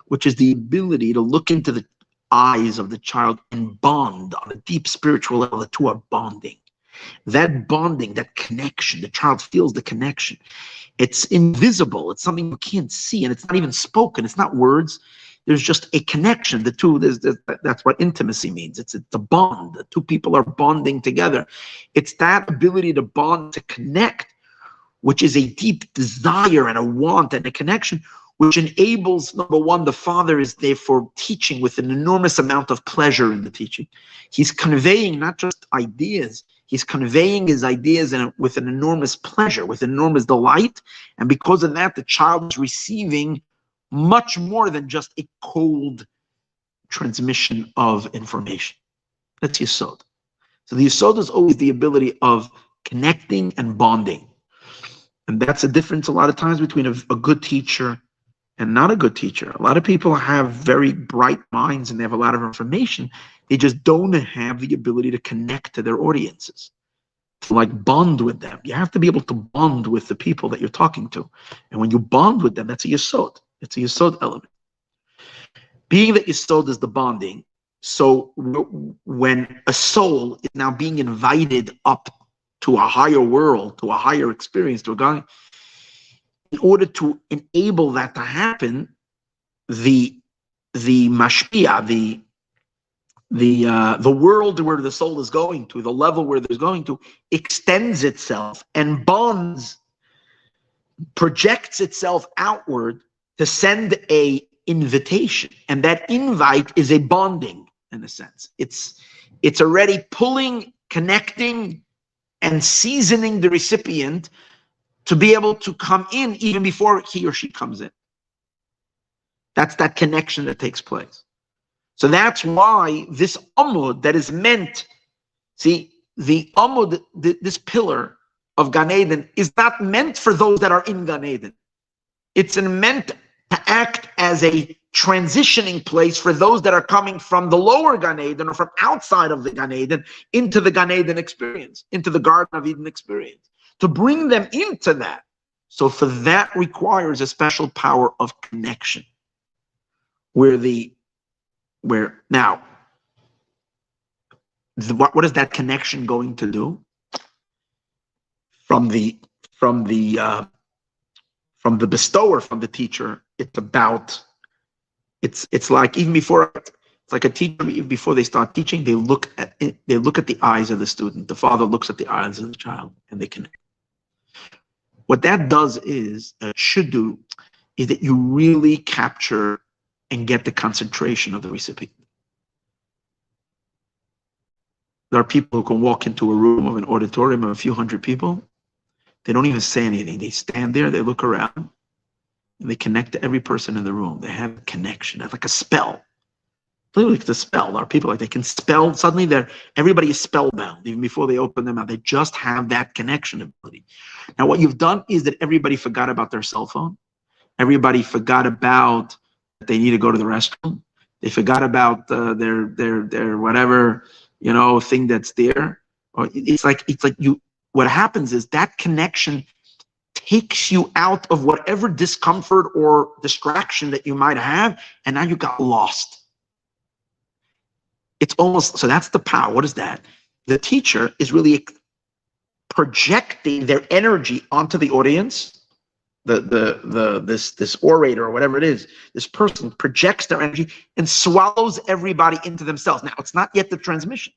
which is the ability to look into the eyes of the child and bond on a deep spiritual level. The two are bonding. That bonding, that connection, the child feels the connection. It's invisible. It's something you can't see, and it's not even spoken. It's not words. There's just a connection. The two, that's what intimacy means. It's a bond. The two people are bonding together. It's that ability to bond, to connect, which is a deep desire and a want and a connection, which enables, number one, the father is therefore teaching with an enormous amount of pleasure in the teaching. He's conveying not just ideas, he's conveying his ideas with an enormous pleasure, with enormous delight. And because of that, the child is receiving much more than just a cold transmission of information. That's Yesod. So the Yesod is always the ability of connecting and bonding. And that's a difference a lot of times between a good teacher and not a good teacher. A lot of people have very bright minds and they have a lot of information. They just don't have the ability to connect to their audiences, to bond with them. You have to be able to bond with the people that you're talking to. And when you bond with them, that's a Yesod. It's a Yesod element. Being that Yesod is the bonding, so when a soul is now being invited up to a higher world, to a higher experience, to a God, in order to enable that to happen, the mashpia, the world where the soul is going to, the level where there's going to, extends itself and bonds, projects itself outward to send a invitation. And that invite is a bonding, in a sense. It's already pulling connecting and seasoning the recipient to be able to come in even before he or she comes in. That's that connection that takes place. So that's why this amud that is meant, see, the amud, this pillar of Gan Eden is not meant for those that are in Gan Eden. It's meant to act as a transitioning place for those that are coming from the lower Gan Eden or from outside of the Gan Eden into the Gan Eden experience, into the Garden of Eden experience, to bring them into that. So for that requires a special power of connection. What is that connection going to do? From the bestower, from the teacher, it's like even before, it's like a teacher before they start teaching, they look at the eyes of the student. The father looks at the eyes of the child and they connect. What that does is should do is that you really capture and get the concentration of the recipient. There are people who can walk into a room of an auditorium of a few hundred people. They don't even say anything. They stand there, they look around, and they connect to every person in the room. They have a connection. It's like a spell. Literally, it's a spell. There are people like they can spell. Suddenly, everybody is spellbound even before they open their mouth. They just have that connection ability. Now, what you've done is that everybody forgot about their cell phone. Everybody forgot about that they need to go to the restroom. They forgot about their whatever thing that's there. Or it's like you. What happens is that connection takes you out of whatever discomfort or distraction that you might have, and now you got lost. It's almost, so that's the power. What is that? The teacher is really projecting their energy onto the audience. This orator or whatever it is, this person projects their energy and swallows everybody into themselves. Now, it's not yet the transmission,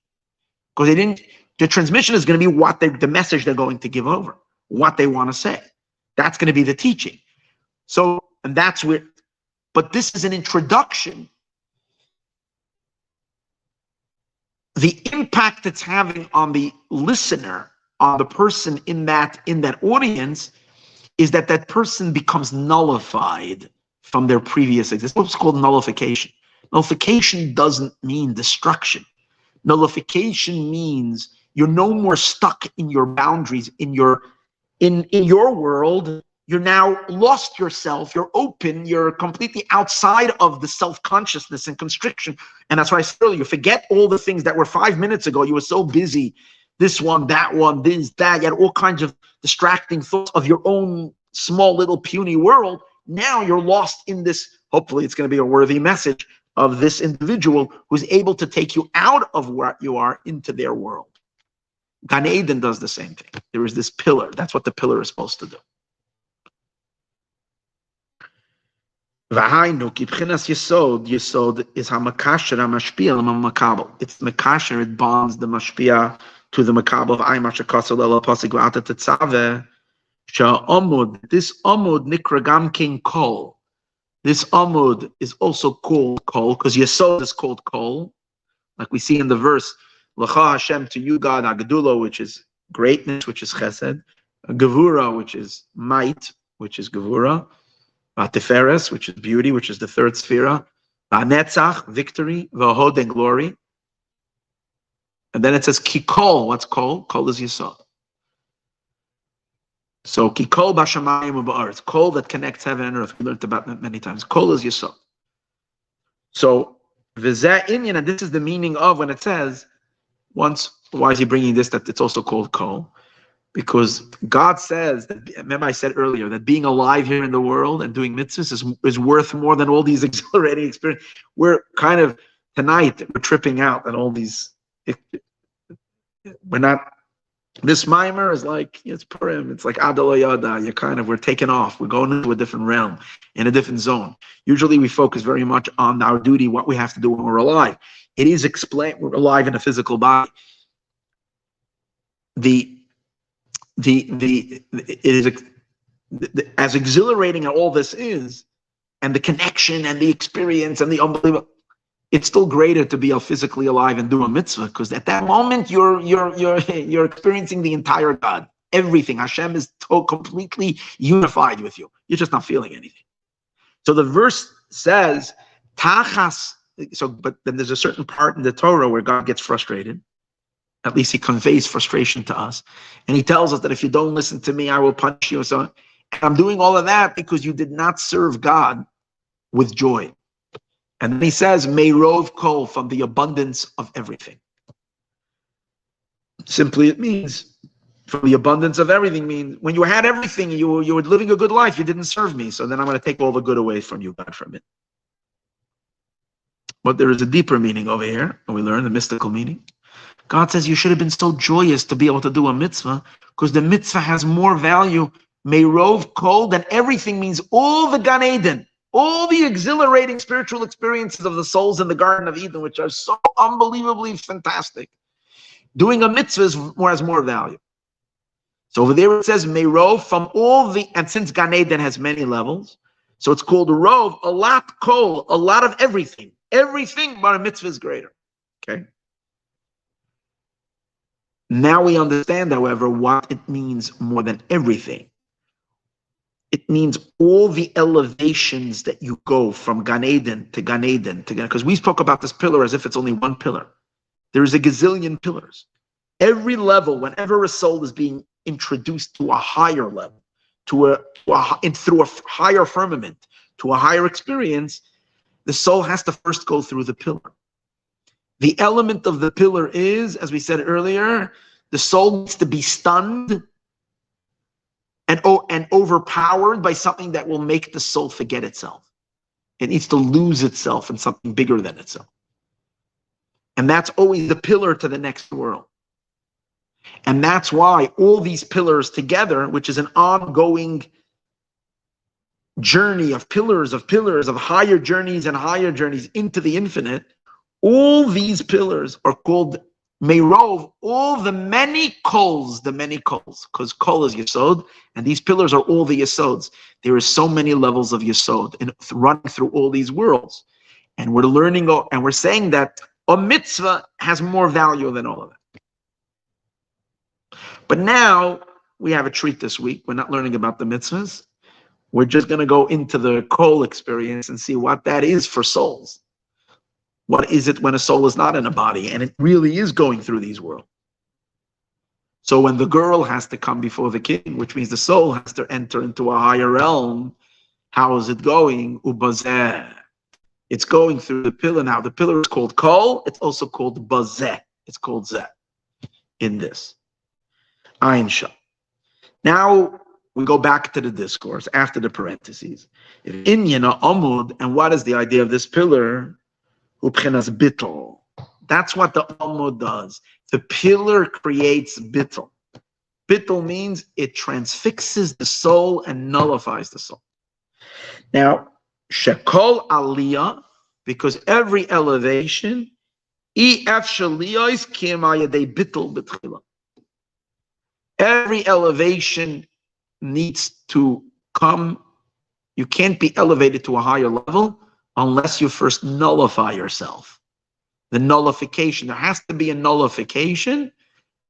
because the transmission is going to be the message they're going to give over, what they want to say. That's going to be the teaching. So, and that's where, but this is an introduction. The impact it's having on the listener, on the person in that audience, is that person becomes nullified from their previous existence. What's called nullification. Nullification doesn't mean destruction. Nullification means you're no more stuck in your boundaries, in your world. You're now lost yourself. You're open. You're completely outside of the self-consciousness and constriction. And that's why I said earlier, you forget all the things that were 5 minutes ago. You were so busy. This one, that one, this, that. You had all kinds of distracting thoughts of your own small little puny world. Now you're lost in this. Hopefully it's going to be a worthy message of this individual who's able to take you out of where you are into their world. Gan Eden does the same thing. There is this pillar. That's what the pillar is supposed to do. Yesod is hamakasher hamashpia l'makabel. It's makasher. It bonds the mashpia to the makabel. V'aymasher ela pasik v'ata tetzave sha'amud. This amud nikra gam king kol. This amud is also called kol because Yesod is called kol, like we see in the verse. L'cha Hashem, to you God, Agdula, which is greatness, which is chesed, Gevura, which is might, which is Gevura, Tiferes, which is beauty, which is the third sphera, Netzach, victory, V'hod, and glory. And then it says Kikol. What's kol? Kol is Yesod. So Kikol b'shamayim u'ba'aretz, kol that connects heaven and earth. We learned about that many times. Kol is Yesod. So V'zeh inyan, and this is the meaning of when it says, why is he bringing this, that it's also called kol? Because God says, that, remember I said earlier, that being alive here in the world and doing mitzvahs is worth more than all these exhilarating experiences. We're kind of, tonight, we're tripping out and all these, we're not, this mimer is like, it's Purim, it's like Adalayada, we're taking off, we're going into a different realm, in a different zone. Usually we focus very much on our duty, what we have to do when we're alive. It is explained, we're alive in a physical body. As exhilarating as all this is, and the connection and the experience and the unbelievable, it's still greater to be physically alive and do a mitzvah, because at that moment you're experiencing the entire God. Everything. Hashem is completely unified with you. You're just not feeling anything. So the verse says, Tachas. So, but then there's a certain part in the Torah where God gets frustrated. At least he conveys frustration to us. And he tells us that if you don't listen to me, I will punish you. So and I'm doing all of that because you did not serve God with joy. And then he says, Meirov kol, from the abundance of everything. Simply it means, from the abundance of everything means, when you had everything, you were living a good life, you didn't serve me. So then I'm going to take all the good away from you, God forbid. But there is a deeper meaning over here, and we learn the mystical meaning. God says you should have been so joyous to be able to do a mitzvah, because the mitzvah has more value, Meirov kol, than everything means all the Gan Eden. All the exhilarating spiritual experiences of the souls in the Garden of Eden, which are so unbelievably fantastic. Doing a mitzvah has more value. So over there it says, Meirov, from all the, and since Gan Eden has many levels, so it's called Rov, a lot, kol, a lot of everything. Everything but a mitzvah is greater. Okay? Now we understand, however, what it means more than everything. It means all the elevations that you go from Gan Eden to Gan Eden to Gan, because we spoke about this pillar as if it's only one pillar. There is a gazillion pillars. Every level, whenever a soul is being introduced to a higher level, through a higher firmament, to a higher experience, the soul has to first go through the pillar. The element of the pillar is, as we said earlier, the soul needs to be stunned and overpowered by something that will make the soul forget itself. It needs to lose itself in something bigger than itself. And that's always the pillar to the next world. And that's why all these pillars together, which is an ongoing journey of pillars, of higher journeys and higher journeys into the infinite, all these pillars are called Meirov, all the many kols, because kol is Yesod, and these pillars are all the Yesods. There are so many levels of Yesod and running through all these worlds. And we're learning, and we're saying that a mitzvah has more value than all of that. But now we have a treat this week. We're not learning about the mitzvahs. We're just going to go into the kol experience and see what that is for souls. What is it when a soul is not in a body and it really is going through these worlds? So when the girl has to come before the king, which means the soul has to enter into a higher realm, how is it going? Ubazeh. It's going through the pillar now. The pillar is called kol. It's also called bazeh. It's called zeh in this. Ayin Shah. Now we go back to the discourse after the parentheses. Inyana amud, and what is the idea of this pillar? Ubchenas bittul. That's what the amud does. The pillar creates bittul. Bittul means it transfixes the soul and nullifies the soul. Now, shekol aliyah, because every elevation, every elevation needs to come. You can't be elevated to a higher level unless you first nullify yourself. The nullification, there has to be a nullification,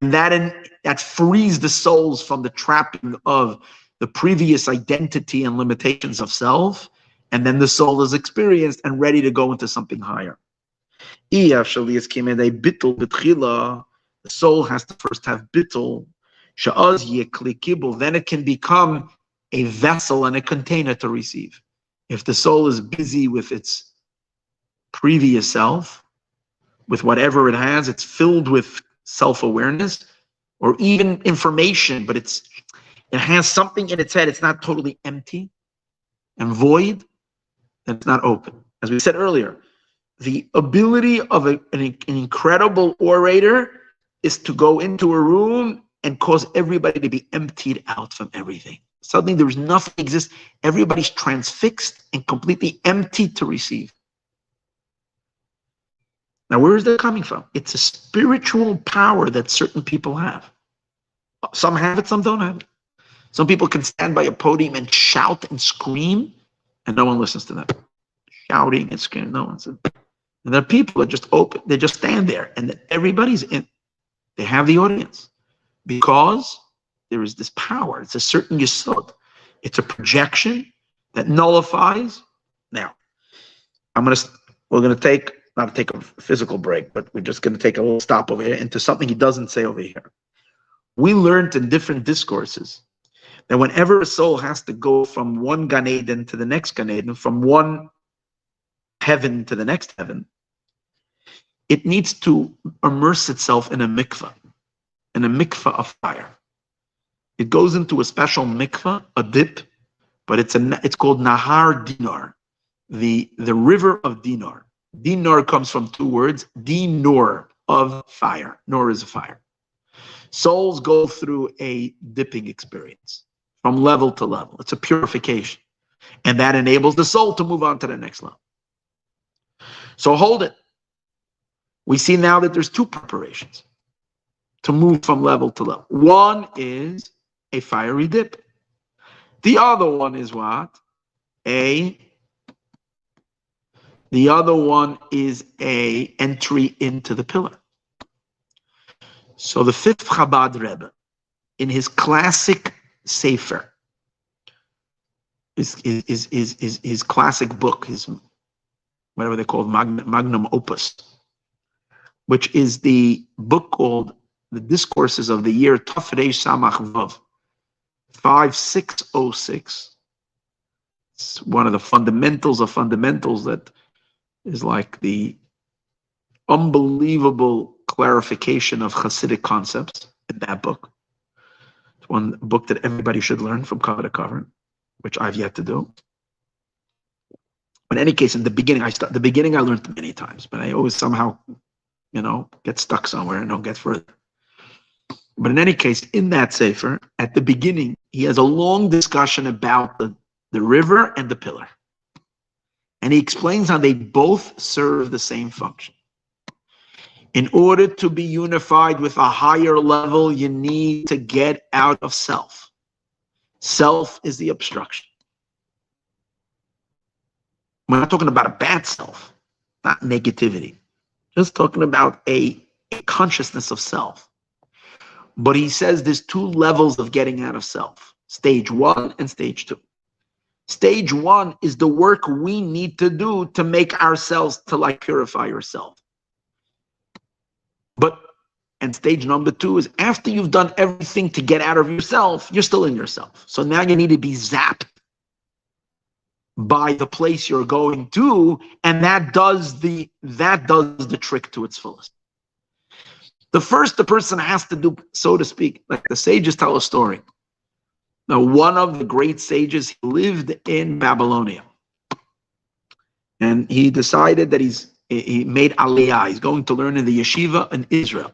and that frees the souls from the trapping of the previous identity and limitations of self, and then the soul is experienced and ready to go into something higher. The soul has to first have bittul, then it can become a vessel and a container to receive. If the soul is busy with its previous self, with whatever it has, it's filled with self-awareness or even information, but it has something in its head, it's not totally empty and void, and it's not open. As we said earlier, the ability of an incredible orator is to go into a room and cause everybody to be emptied out from everything. Suddenly there's nothing exists. Everybody's transfixed and completely empty to receive. Now, where is that coming from? It's a spiritual power that certain people have. Some have it, some don't have it. Some people can stand by a podium and shout and scream, and no one listens to them. Shouting and screaming, no one says. And there are people that just open, they just stand there, and everybody's in. They have the audience because there is this power. It's a certain yesod. It's a projection that nullifies. Now, we're gonna not take a physical break, but we're just gonna take a little stop over here into something he doesn't say over here. We learned in different discourses that whenever a soul has to go from one Gan Eden to the next Gan Eden, from one heaven to the next heaven, it needs to immerse itself in a mikveh of fire. It goes into a special mikveh, a dip, but it's called Nahar Dinar, the river of Dinar. Dinar comes from two words, dinor, of fire. Nor is a fire. Souls go through a dipping experience from level to level. It's a purification. And that enables the soul to move on to the next level. So hold it. We see now that there's two preparations to move from level to level. One is a fiery dip. The other one is what? The other one is a entry into the pillar. So the fifth Chabad Rebbe, in his classic Sefer, his classic book, his whatever they call magnum opus, which is the book called The Discourses of the Year Tafrei Samach Vav, 5606. It's one of the fundamentals of fundamentals that is like the unbelievable clarification of Hasidic concepts in that book. It's one book that everybody should learn from cover to cover, which I've yet to do. But in any case, in the beginning, I learned many times, but I always somehow, get stuck somewhere and don't get further. But in any case, in that Sefer, at the beginning, he has a long discussion about the river and the pillar. And he explains how they both serve the same function. In order to be unified with a higher level, you need to get out of self. Self is the obstruction. We're not talking about a bad self, not negativity. Just talking about a consciousness of self. But he says there's two levels of getting out of self. Stage 1 and stage 2. Stage 1 is the work we need to do to make ourselves to purify yourself. And stage number 2 is after you've done everything to get out of yourself, you're still in yourself. So now you need to be zapped by the place you're going to, and that does the trick to its fullest. The first the person has to do, so to speak, like the sages tell a story. Now, one of the great sages lived in Babylonia, and he decided that he made aliyah. He's going to learn in the yeshiva in Israel.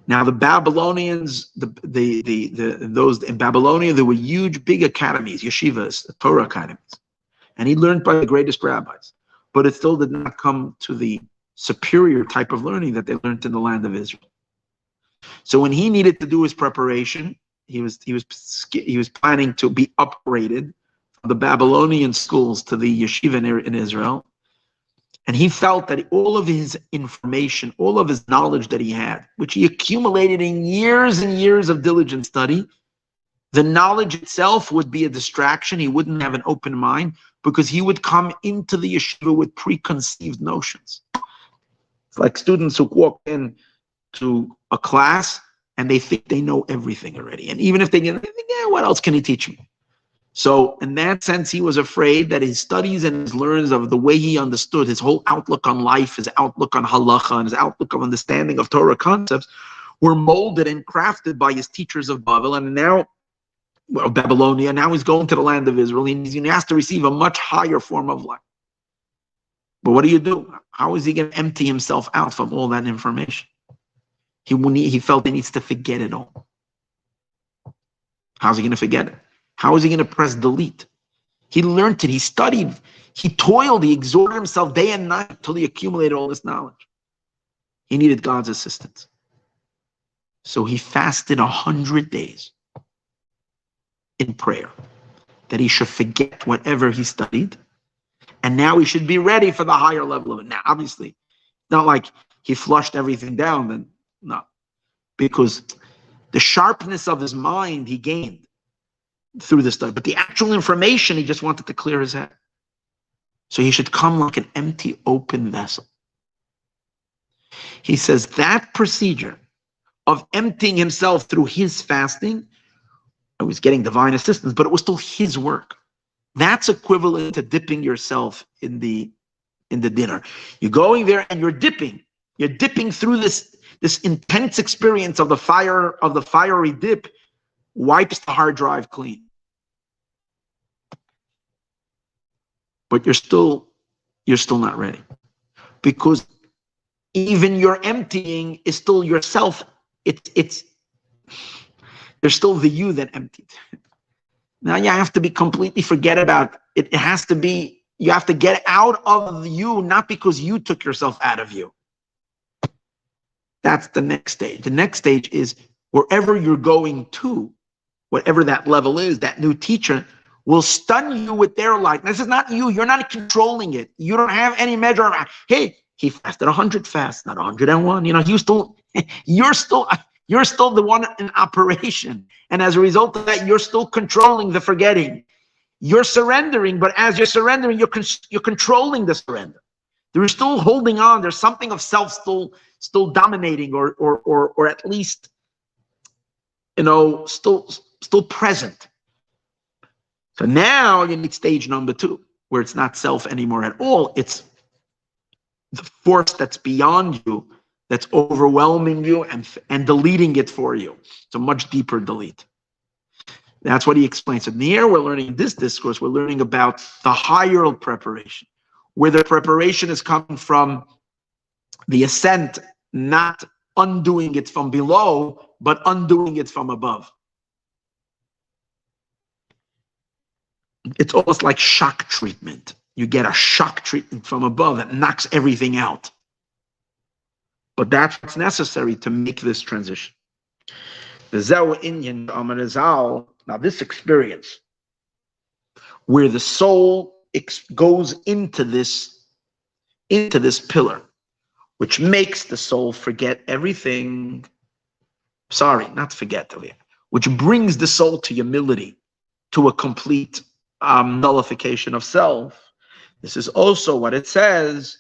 Now, the Babylonians, those in Babylonia, there were huge, big academies, yeshivas, Torah academies, and he learned by the greatest rabbis. But it still did not come to the superior type of learning that they learned in the land of Israel. So when he needed to do his preparation, he was planning to be upgraded from the Babylonian schools to the yeshiva in Israel. And he felt that all of his information, all of his knowledge that he had, which he accumulated in years and years of diligent study, the knowledge itself would be a distraction. He wouldn't have an open mind because he would come into the yeshiva with preconceived notions. It's like students who walk in to a class and they think they know everything already. And even if they think, what else can he teach me? So in that sense, he was afraid that his studies and his learns of the way he understood his whole outlook on life, his outlook on halacha, and his outlook of understanding of Torah concepts were molded and crafted by his teachers of Babylonia. Now he's going to the land of Israel. He has to receive a much higher form of life. But what do you do? How is he going to empty himself out from all that information? He felt he needs to forget it all. How's he going to forget it? How is he going to press delete? He learned it. He studied. He toiled. He exhorted himself day and night until he accumulated all this knowledge. He needed God's assistance. So he fasted 100 days in prayer that he should forget whatever he studied And now he should be ready for the higher level of it. Now, obviously, not like he flushed everything down, then no. Because the sharpness of his mind he gained through this study. But the actual information, he just wanted to clear his head. So he should come like an empty, open vessel. He says that procedure of emptying himself through his fasting, it was getting divine assistance, but it was still his work. That's equivalent to dipping yourself in the dinner. You're going there and you're dipping. You're dipping through this intense experience of the fiery dip, wipes the hard drive clean. But you're still not ready. Because even your emptying is still yourself. There's still the you that emptied. Now you have to be completely forget about it. It has to be, you have to get out of you, not because you took yourself out of you. That's the next stage. The next stage is wherever you're going to, whatever that level is, that new teacher will stun you with their light. This is not you. You're not controlling it. You don't have any measure of, hey, he fasted 100 fasts, not 101. You're still the one in operation. And as a result of that, you're still controlling the forgetting. You're surrendering, but as you're surrendering, you're controlling the surrender. They're still holding on. There's something of self still dominating, or at least, still present. So now you need stage number 2, where it's not self anymore at all. It's the force that's beyond you, that's overwhelming you and deleting it for you. It's a much deeper delete. That's what he explains. So here we're learning this discourse, we're learning about the higher preparation, where the preparation is coming from the ascent, not undoing it from below, but undoing it from above. It's almost like shock treatment. You get a shock treatment from above that knocks everything out. But that's what's necessary to make this transition. Now this experience, where the soul goes into this pillar, which makes the soul forget everything. Sorry, not forget, which brings the soul to humility, to a complete nullification of self. This is also what it says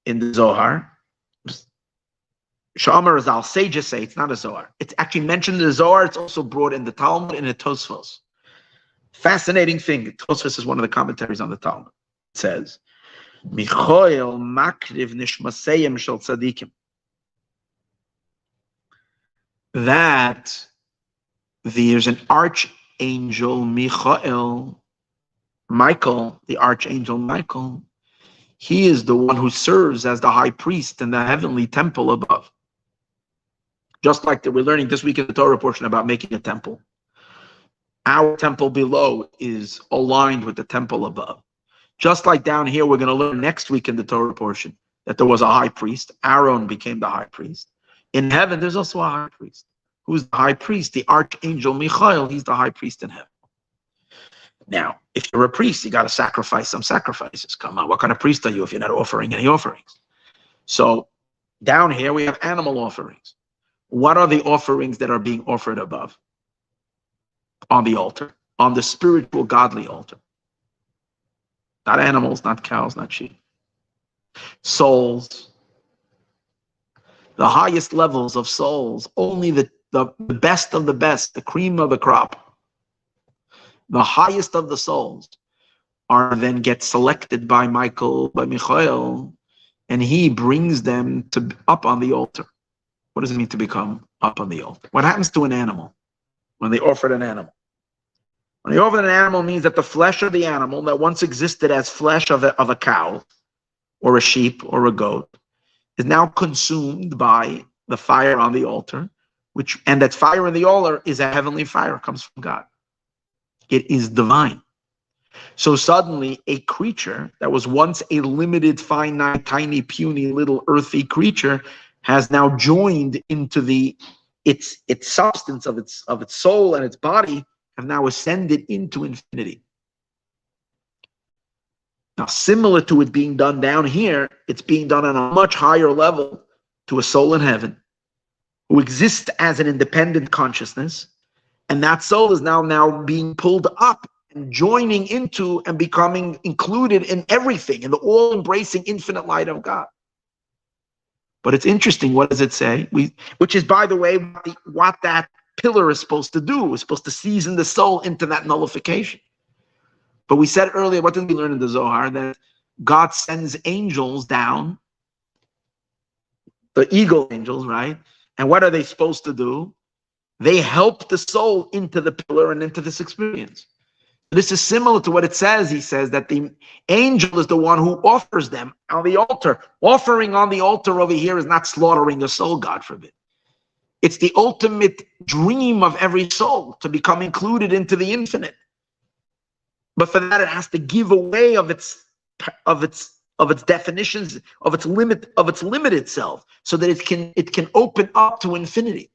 in the Zohar. Sha'amar Azal, sages say it's not a Zohar. It's actually mentioned in the Zohar. It's also brought in the Talmud and the Tosfos. Fascinating thing. Tosfos is one of the commentaries on the Talmud. It says, Michoel makriv nishmaseyim shel tzadikim. That there's an archangel, Michael, the archangel Michael. He is the one who serves as the high priest in the heavenly temple above. Just like that we're learning this week in the Torah portion about making a temple. Our temple below is aligned with the temple above. Just like down here, we're going to learn next week in the Torah portion that there was a high priest. Aaron became the high priest. In heaven, there's also a high priest. Who's the high priest? The archangel Michael. He's the high priest in heaven. Now, if you're a priest, you got to sacrifice some sacrifices. Come on, what kind of priest are you if you're not offering any offerings? So down here, we have animal offerings. What are the offerings that are being offered above? On the altar, on the spiritual, godly altar. Not animals, not cows, not sheep. Souls. The highest levels of souls, only the best of the best, the cream of the crop. The highest of the souls are then get selected by Michael, and he brings them up on the altar. What does it mean to become up on the altar? What happens to an animal when they offered an animal? When they offered an animal means that the flesh of the animal that once existed as flesh of a cow or a sheep or a goat is now consumed by the fire on the altar, and that fire in the altar is a heavenly fire, comes from God. It is divine. So suddenly a creature that was once a limited, finite, tiny, puny, little earthy creature has now joined into its substance of its soul and its body, have now ascended into infinity. Now, similar to it being done down here, it's being done on a much higher level to a soul in heaven who exists as an independent consciousness, and that soul is now being pulled up and joining into and becoming included in everything, in the all-embracing infinite light of God. But it's interesting, what does it say? Which is, by the way, what that pillar is supposed to do. It's supposed to season the soul into that nullification. But we said earlier, what did we learn in the Zohar? That God sends angels down, the eagle angels, right? And what are they supposed to do? They help the soul into the pillar and into this experience. This is similar to what it says. He says that the angel is the one who offers them on the altar. Offering on the altar over here is not slaughtering a soul, God forbid. It's the ultimate dream of every soul to become included into the infinite. But for that, it has to give away of its definitions, of its limited self, so that it can open up to infinity.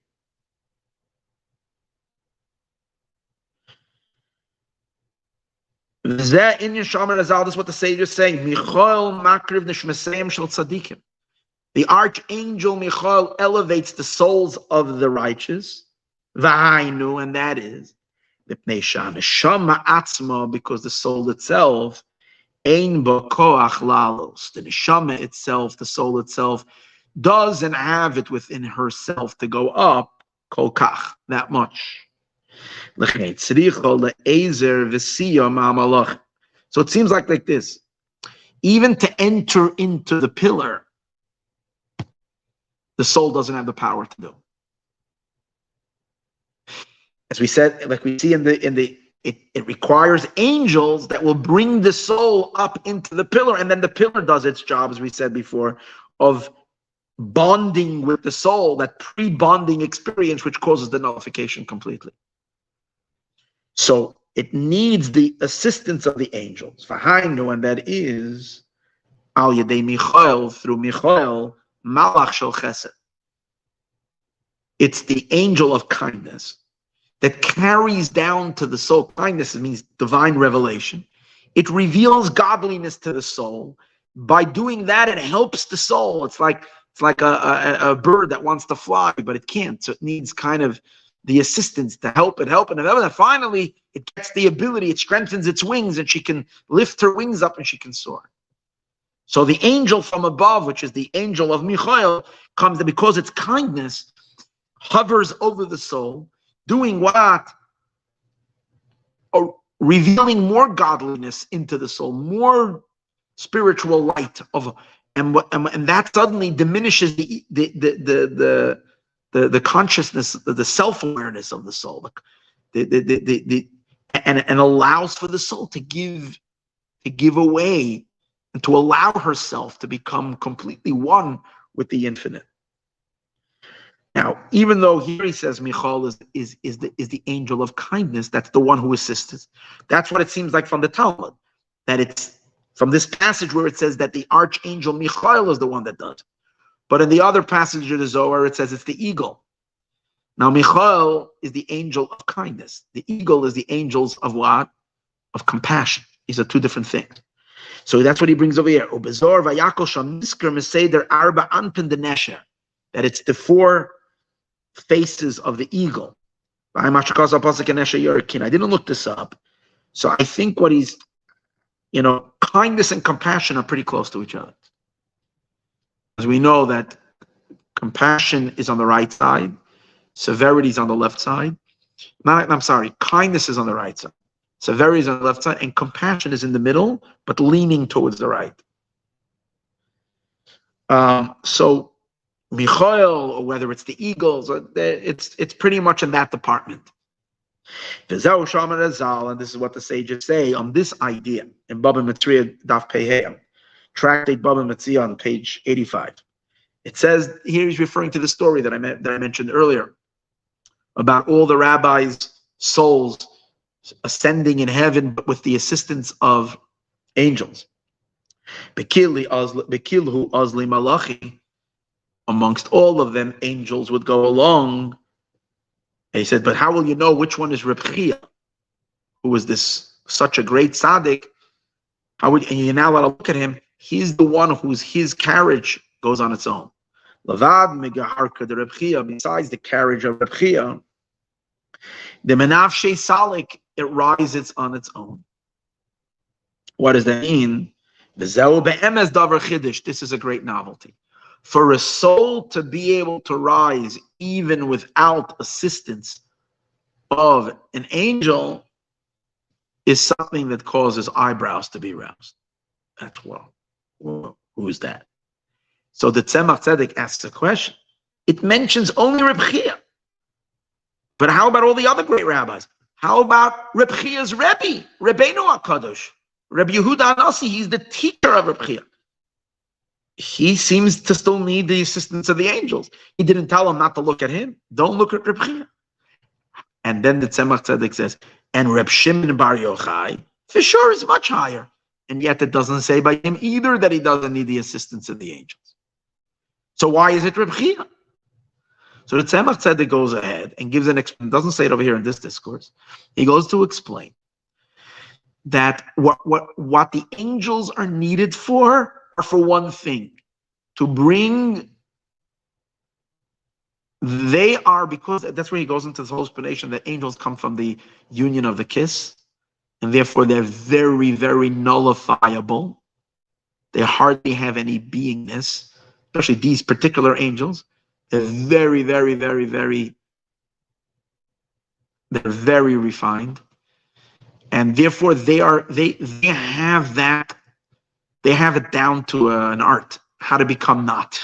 This is what the Sage is saying. The archangel Michael elevates the souls of the righteous, and that is because the soul itself, the neshama itself, the soul itself, doesn't have it within herself to go up that much. So it seems like this. Even to enter into the pillar, the soul doesn't have the power to do. As we said, like we see it requires angels that will bring the soul up into the pillar, and then the pillar does its job, as we said before, of bonding with the soul, that pre-bonding experience which causes the nullification completely. So it needs the assistance of the angels. And that is Al Yedei Michael, through Michael, Malach Shel Chesed. It's the angel of kindness that carries down to the soul. Kindness means divine revelation. It reveals godliness to the soul. By doing that, it helps the soul. It's like a bird that wants to fly, but it can't. So it needs kind of the assistance to help it, and finally it gets the ability, it strengthens its wings, and she can lift her wings up and she can soar. So the angel from above, which is the angel of Michael, comes, because its kindness hovers over the soul, doing what? Revealing more godliness into the soul, more spiritual light and that suddenly diminishes the consciousness, the self-awareness of the soul, and allows for the soul to give away and to allow herself to become completely one with the infinite. Now, even though here he says Michael is the angel of kindness, that's the one who assists. That's what it seems like from the Talmud, that it's from this passage where it says that the archangel Michael is the one that does. But in the other passage of the Zohar, it says it's the eagle. Now, Michael is the angel of kindness. The eagle is the angels of what? Of compassion. These are two different things. So that's what he brings over here. That it's the four faces of the eagle. I didn't look this up. So I think what he's, kindness and compassion are pretty close to each other. As we know that compassion is on the right side, severity is on the left side. Kindness is on the right side, severity is on the left side, and compassion is in the middle, but leaning towards the right. So Michael, or whether it's the eagles, it's pretty much in that department. And this is what the sages say on this idea in Baba Metzia Daf Pei Tractate Baba Metzia on page 85. It says here he's referring to the story that I mentioned earlier about all the rabbis' souls ascending in heaven, but with the assistance of angels. Bekilhu Azli Malachi, amongst all of them, angels would go along. And he said, but how will you know which one is Reb Chia, who was this such a great tzaddik, How would, and you're not allowed to look at him. He's the one his carriage goes on its own. Lavad megaharka de Reb Chia, besides the carriage of Reb Chia, the menafshe salik, it rises on its own. What does that mean? This is a great novelty. For a soul to be able to rise even without assistance of an angel is something that causes eyebrows to be raised. That's who's that? So the Tzemach Tzedek asks a question. It mentions only Reb Chia. But how about all the other great rabbis? How about Reb Chia's Rebbe, Rebbeinu HaKadosh, Reb Yehuda Anasi? He's the teacher of Reb Chia. He seems to still need the assistance of the angels. He didn't tell him not to look at him. Don't look at Reb Chia. And then the Tzemach Tzedek says, and Reb Shimon Bar Yochai, for sure, is much higher. And yet it doesn't say by him either that he doesn't need the assistance of the angels. So why is it Reb Chia? So the Tzemach Tzedek goes ahead and gives an explanation. Doesn't say it over here in this discourse. He goes to explain that what the angels are needed for are for one thing, to bring. They are, because that's where he goes into this whole explanation that angels come from the union of the kiss, and therefore they're very, very nullifiable. They hardly have any beingness, especially these particular angels. They're very, very, very, very, they're very refined. And therefore they have that, they have it down to an art, how to become not,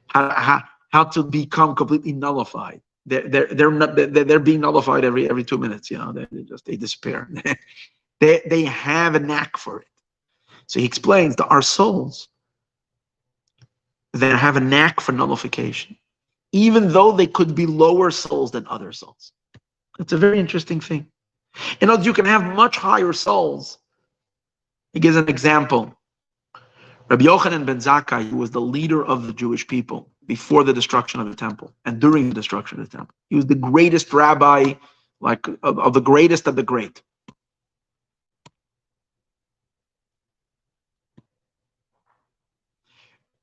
how to become completely nullified. They're being nullified every 2 minutes, they disappear. they have a knack for it. So he explains that our souls that have a knack for nullification, even though they could be lower souls than other souls. It's a very interesting thing. In other words, you can have much higher souls. He gives an example. Rabbi Yochanan ben Zakkai, who was the leader of the Jewish people before the destruction of the temple and during the destruction of the temple. He was the greatest rabbi, of the greatest of the great.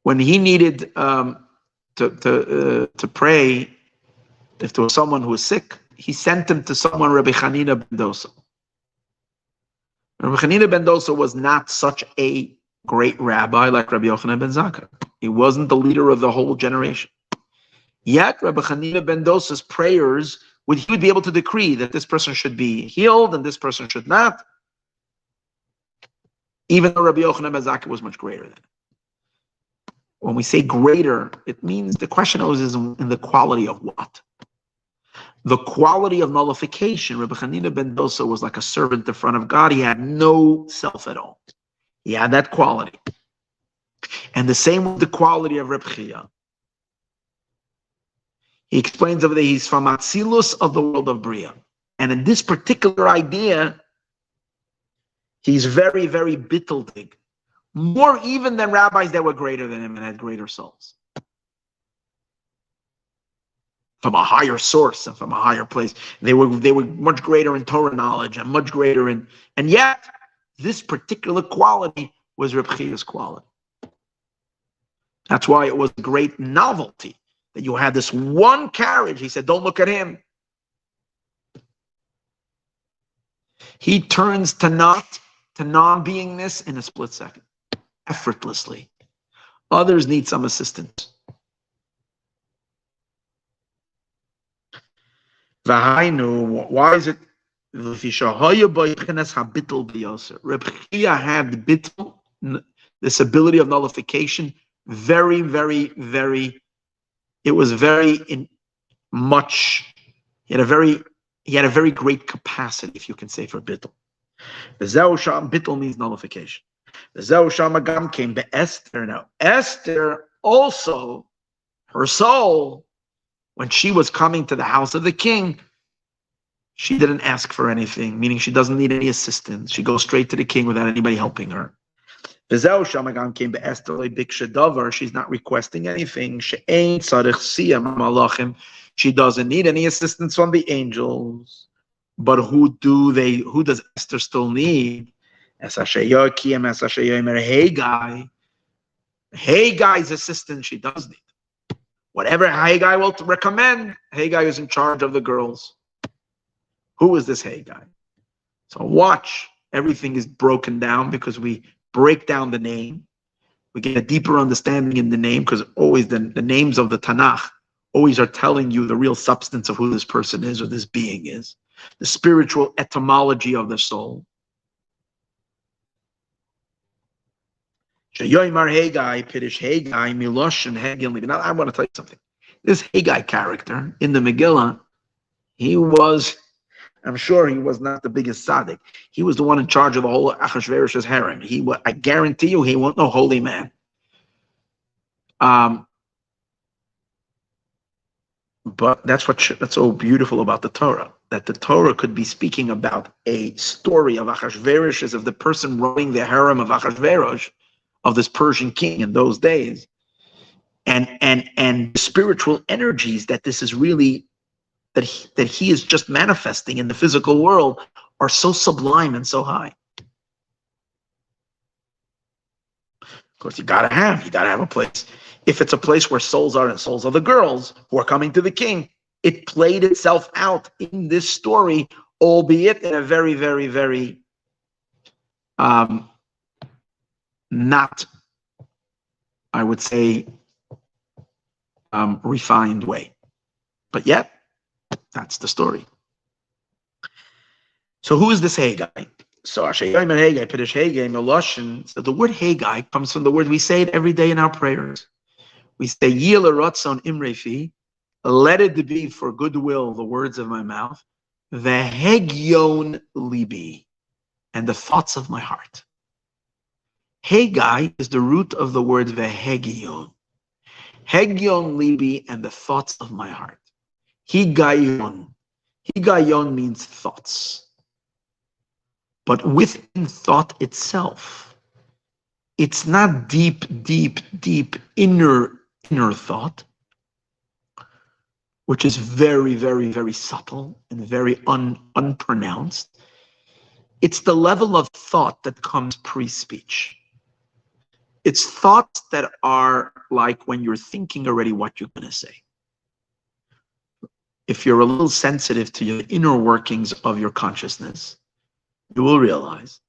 When he needed to pray, if there was someone who was sick, he sent him to someone, Rabbi Chanina ben Dosa. Rabbi Chanina ben Dosa was not such a great rabbi like Rabbi Yochanan ben Zakkai. He wasn't the leader of the whole generation. Yet, Rabbi Chanina ben Dosa's prayers, he would be able to decree that this person should be healed and this person should not, even though Rabbi Yochanan ben Zakkai was much greater than him. When we say greater, it means the question is in the quality of what? The quality of nullification. Rabbi Chanina ben Dosa was like a servant in front of God. He had no self at all. He had that quality. And the same with the quality of Reb Chia. He explains over there, he's from Atzilus of the world of Bria. And in this particular idea, he's very, very bitteldig. More even than rabbis that were greater than him and had greater souls. From a higher source and from a higher place. They were much greater in Torah knowledge and much greater in, and yet this particular quality was Reb Chia's quality. That's why it was a great novelty that you had this one carriage. He said, don't look at him. He turns to non-beingness in a split second, effortlessly. Others need some assistance. Why is it? Reb Chia had this ability of nullification, very, very, very. It was very much. He had a very great capacity, if you can say, for bittul. Bittul means nullification. Came to Esther. Now, Esther also, her soul, when she was coming to the house of the king, she didn't ask for anything, meaning she doesn't need any assistance. She goes straight to the king without anybody helping her. She's not requesting anything. She doesn't need any assistance from the angels. But who does Esther still need? Haggai's assistant, she does need. Whatever Haggai will recommend, Haggai is in charge of the girls. Who is this Haggai? So watch, everything is broken down because we break down the name. We get a deeper understanding in the name because always the names of the Tanakh always are telling you the real substance of who this person is or this being is. The spiritual etymology of the soul. Sheyoymar Haggai, Piddish Haggai, Milosh and Haggai. Now I want to tell you something. This Haggai character in the Megillah, he was, I'm sure he was not the biggest tzaddik. He was the one in charge of the whole Achashverosh's harem. I guarantee you, he wasn't no holy man. But that's so beautiful about the Torah, that the Torah could be speaking about a story of Achashverosh as of the person running the harem of Achashverosh, of this Persian king in those days, and spiritual energies that this is really, that he is just manifesting in the physical world are so sublime and so high. Of course, you gotta have a place. If it's a place where souls are, and souls are the girls who are coming to the king, it played itself out in this story, albeit in a very, very, very not, I would say, refined way. But yet, that's the story. So who is this Haggai? So Haggai, Piddish Haggai, Meloshin. So the word Haggai comes from the word, we say it every day in our prayers. We say, Yila Ratzon Imrefi, let it be for goodwill the words of my mouth, Vehegyon Libi, and the thoughts of my heart. Haggai is the root of the word Vehegyon. Hegyon Libi, and the thoughts of my heart. Higayon. Higayon means thoughts. But within thought itself, it's not deep inner thought, which is very, very, very subtle and very unpronounced. It's the level of thought that comes pre-speech. It's thoughts that are like when you're thinking already what you're going to say. If you're a little sensitive to your inner workings of your consciousness, you will realize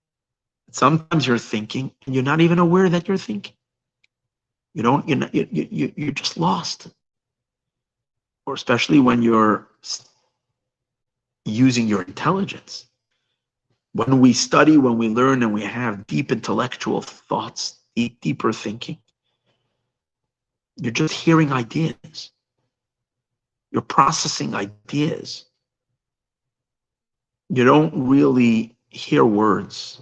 that sometimes you're thinking and you're not even aware that you're thinking. You're just lost. Or especially when you're using your intelligence. When we study, when we learn, and we have deep intellectual thoughts, deeper thinking, you're just hearing ideas. You're processing ideas. You don't really hear words.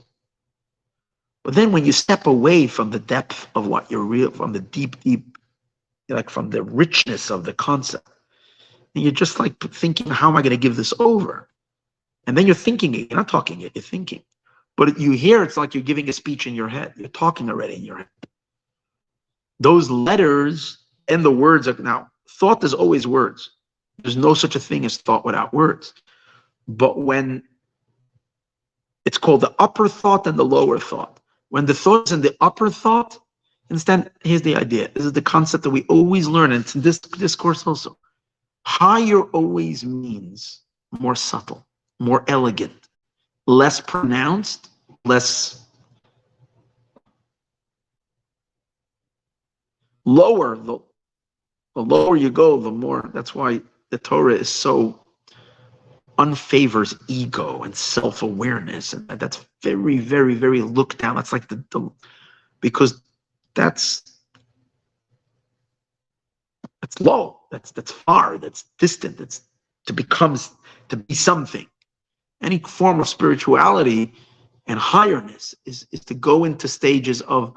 But then when you step away from the depth of what you're real, from the deep, like from the richness of the concept, and you're just like thinking, how am I going to give this over? And then you're thinking it, you're not talking it, you're thinking. But you hear, it's like you're giving a speech in your head. You're talking already in your head. Those letters and the words are, now, thought is always words. There's no such a thing as thought without words. But when it's called the upper thought and the lower thought. When the thought is in the upper thought, instead, here's the idea. This is the concept that we always learn, and it's in this discourse also. Higher always means more subtle, more elegant, less pronounced, less lower. The lower you go, the more. That's why the Torah is so unfavors ego and self-awareness, and that's very, very, very looked down. That's like the because that's low. That's far. That's distant. That's to be something. Any form of spirituality and highness is to go into stages of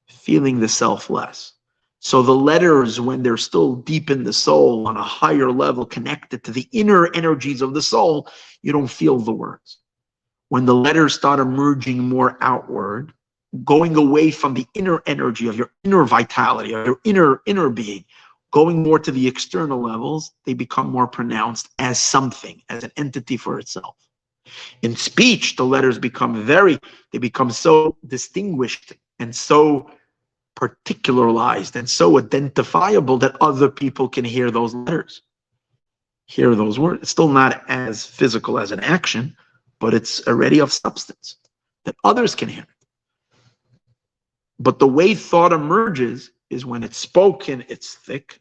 feeling the self less. So the letters, when they're still deep in the soul, on a higher level, connected to the inner energies of the soul, you don't feel the words. When the letters start emerging more outward, going away from the inner energy of your inner vitality, of your inner being, going more to the external levels, they become more pronounced as something, as an entity for itself. In speech, the letters they become so distinguished and so particularized and so identifiable that other people can hear those letters, hear those words. It's still not as physical as an action, but it's already of substance that others can hear. But the way thought emerges is when it's spoken, it's thick.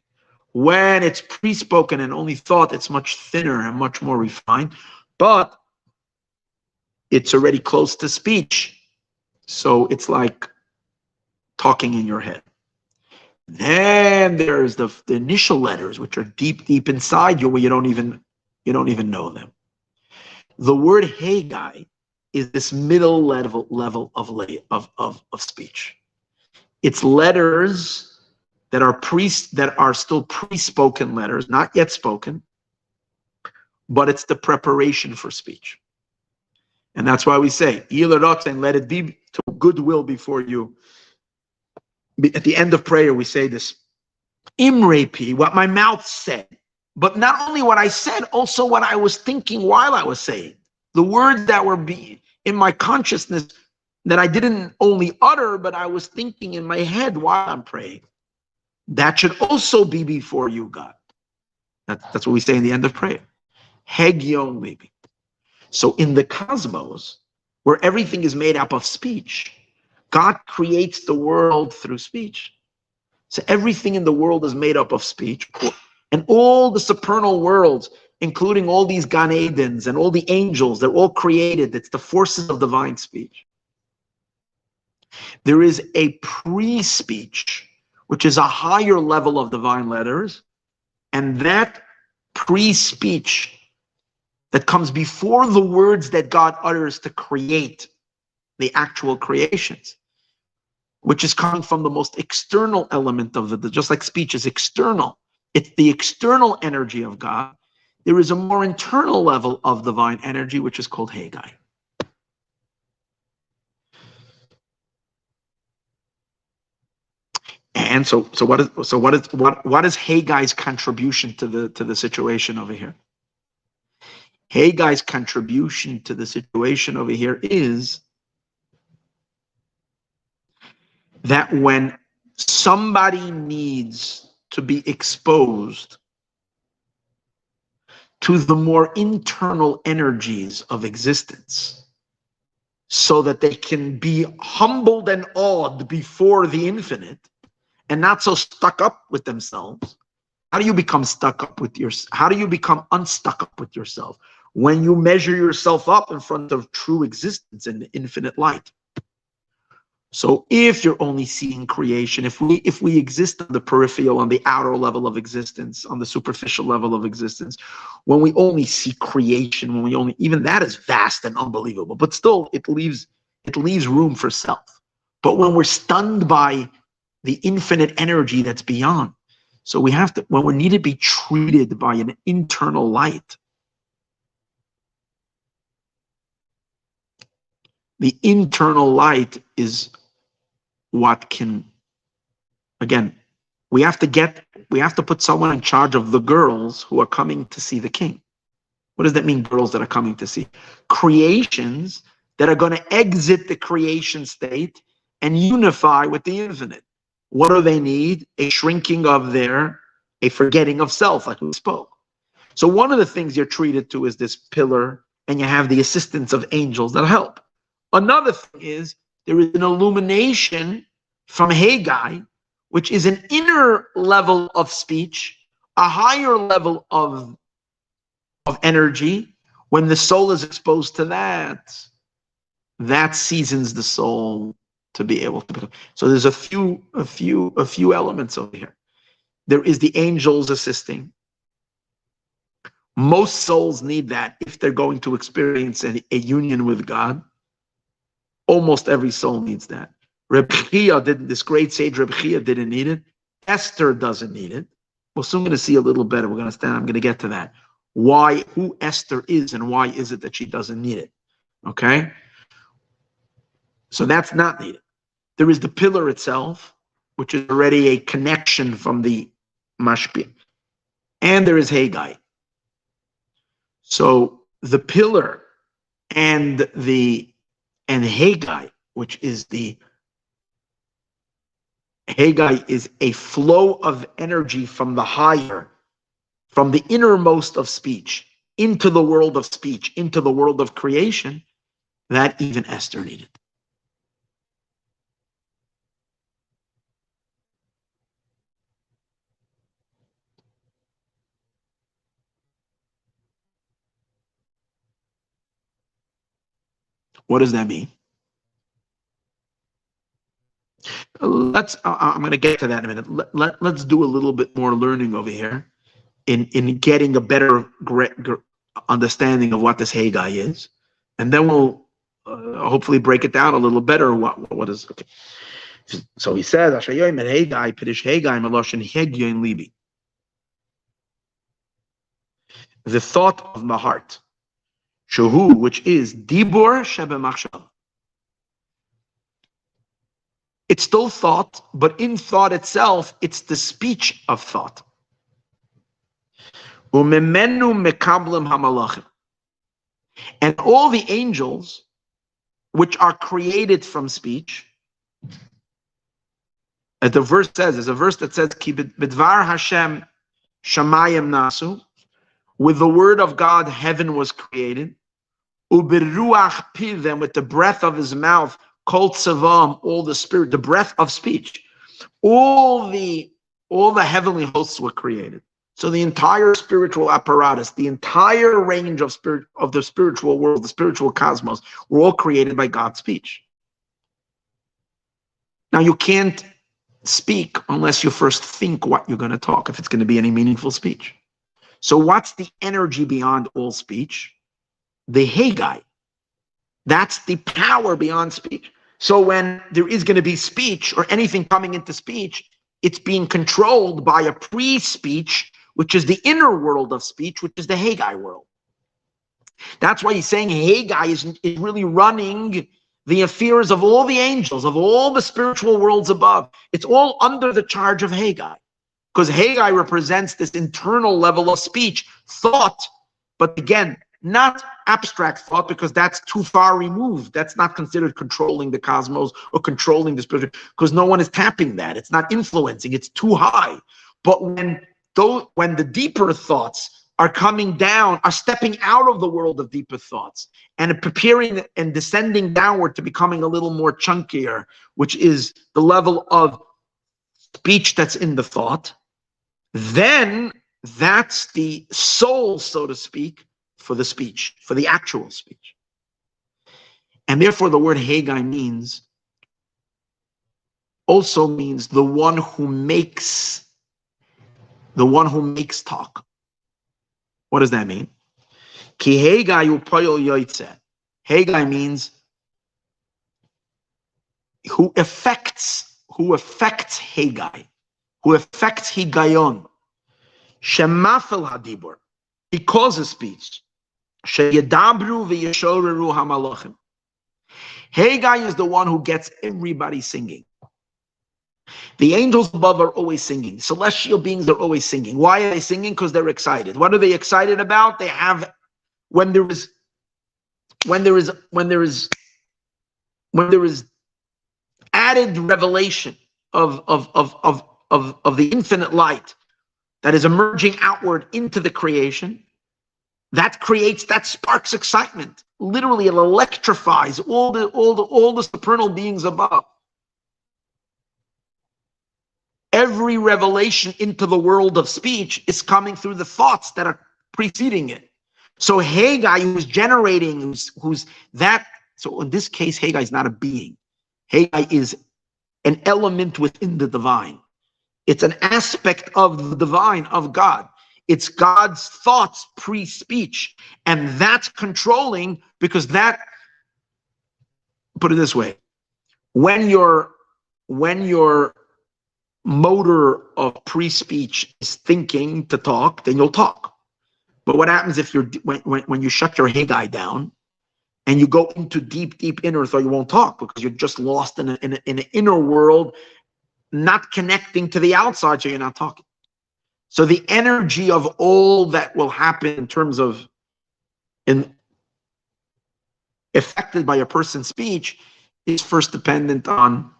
When it's pre-spoken and only thought, it's much thinner and much more refined. But it's already close to speech. So it's like talking in your head. Then there's the initial letters, which are deep, deep inside you, where you don't even know them. The word Haggai is this middle level of speech. It's letters that are still pre-spoken letters, not yet spoken, but it's the preparation for speech. And that's why we say, and let it be to goodwill before you. At the end of prayer, we say this, Imrepi, what my mouth said. But not only what I said, also what I was thinking while I was saying. The words that were in my consciousness that I didn't only utter, but I was thinking in my head while I'm praying. That should also be before you, God. That's what we say in the end of prayer. Hegion maybe. So in the cosmos, where everything is made up of speech, God creates the world through speech. So everything in the world is made up of speech. And all the supernal worlds, including all these Gan Edens and all the angels, they're all created. It's the forces of divine speech. There is a pre-speech, which is a higher level of divine letters. And that pre-speech that comes before the words that God utters to create the actual creations, which is coming from the most external element of just like speech is external. It's the external energy of God. There is a more internal level of divine energy, which is called Haggai. And so what is Haggai's contribution to the situation over here? Haggai's contribution to the situation over here is that when somebody needs to be exposed to the more internal energies of existence so that they can be humbled and awed before the infinite and not so stuck up with themselves. How do you become how do you become unstuck up with yourself? When you measure yourself up in front of true existence and infinite light. So if you're only seeing creation, if we exist on the peripheral, on the outer level of existence, on the superficial level of existence, when we only see creation, even that is vast and unbelievable, but still it leaves room for self. But when we're stunned by the infinite energy that's beyond, so when we need to be treated by an internal light, the internal light is what can, again, we have to put someone in charge of the girls who are coming to see the king. What does that mean, girls that are coming to see? Creations that are going to exit the creation state and unify with the infinite. What do they need? A shrinking of a forgetting of self, like we spoke. So one of the things you're treated to is this pillar, and you have the assistance of angels that help. Another thing is there is an illumination from Haggai, which is an inner level of speech, a higher level of energy. When the soul is exposed to that seasons the soul to be able to become. So there's a few elements over here. There is the angels assisting. Most souls need that if they're going to experience a union with God. Almost every soul needs that. This great sage Reb Chia didn't need it. Esther doesn't need it. We're soon going to see a little better. I'm going to get to that. Who Esther is and why is it that she doesn't need it? Okay? So that's not needed. There is the pillar itself, which is already a connection from the mashpia. And there is Haggai. So the pillar and Haggai, which is Haggai is a flow of energy from the higher, from the innermost of speech into the world of speech, into the world of creation, that even Esther needed. What does that mean? I'm going to get to that in a minute. Let's do a little bit more learning over here in getting a better understanding of what this Haggai is. And then we'll hopefully break it down a little better. What is, okay. So he says, Haggai, Pidish Haggai, Meloshin Hegyon Libi. The thought of my heart. Shuhu, which is Dibur Shebe Machshav. It's still thought, but in thought itself, it's the speech of thought. Umemenu mekablim hamalachim. And all the angels, which are created from speech, as the verse says, there's a verse that says, Ki bidvar Hashem shamayim nasu, with the word of God, heaven was created. Ubiruach pivem, with the breath of his mouth, kol tzavam, all the spirit, the breath of speech. All the heavenly hosts were created. So the entire spiritual apparatus, the entire range of the spiritual world, the spiritual cosmos, were all created by God's speech. Now you can't speak unless you first think what you're going to talk, if it's going to be any meaningful speech. So what's the energy beyond all speech? The Haggai. That's the power beyond speech. So when there is going to be speech or anything coming into speech, it's being controlled by a pre-speech, which is the inner world of speech, which is the Haggai world. That's why he's saying Haggai is really running the affairs of all the angels, of all the spiritual worlds above. It's all under the charge of Haggai, because Haggai represents this internal level of speech, thought, but again, not abstract thought, because that's too far removed. That's not considered controlling the cosmos or controlling the spirit, because no one is tapping that. It's not influencing. It's too high. But when the deeper thoughts are coming down, are stepping out of the world of deeper thoughts and preparing and descending downward to becoming a little more chunkier, which is the level of speech that's in the thought, then that's the soul, so to speak, for the speech, for the actual speech. And therefore the word Haggai also means the one who makes talk. What does that mean? Ki Haggai upoyol yoytze. Haggai means who affects Haggai, who affects Higgayon. Shemafel hadibur, he causes speech. Sheyadabru v'yeshoreru hamalachim. Haggai is the one who gets everybody singing. The angels above are always singing. Celestial beings are always singing. Why are they singing? Because they're excited. What are they excited about? They have when there is added revelation of the infinite light that is emerging outward into the creation. That sparks excitement. Literally, it electrifies all the supernal beings above. Every revelation into the world of speech is coming through the thoughts that are preceding it. So Haggai, who's generating, who's that. So in this case, Haggai is not a being. Haggai is an element within the divine. It's an aspect of the divine, of God. It's God's thoughts pre-speech, and that's controlling, because that, put it this way, when your motor of pre-speech is thinking to talk, then you'll talk. But what happens if when you shut your Haggai down and you go into deep inner thought, you won't talk, because you're just lost in an inner world, not connecting to the outside, so you're not talking. So the energy of all that will happen in terms of affected by a person's speech is first dependent on,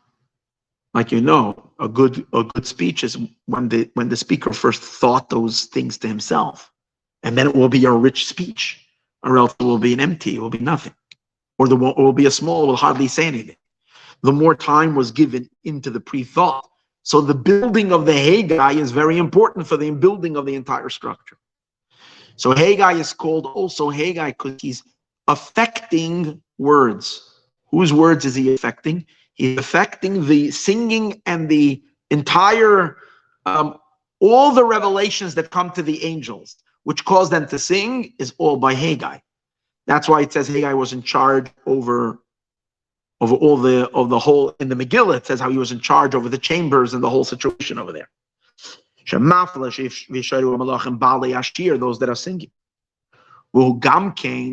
like a good speech is when the speaker first thought those things to himself, and then it will be a rich speech, or else it will be an empty, it will be nothing, or it will be a small, it will hardly say anything. The more time was given into the pre-thought. So the building of the Haggai is very important for the building of the entire structure. So Haggai is called also Haggai because he's affecting words. Whose words is he affecting? He's affecting the singing and the entire, all the revelations that come to the angels, which cause them to sing, is all by Haggai. That's why it says Haggai was in charge over all the whole, in the Megillah, it says how he was in charge over the chambers and the whole situation over there. Those that are singing.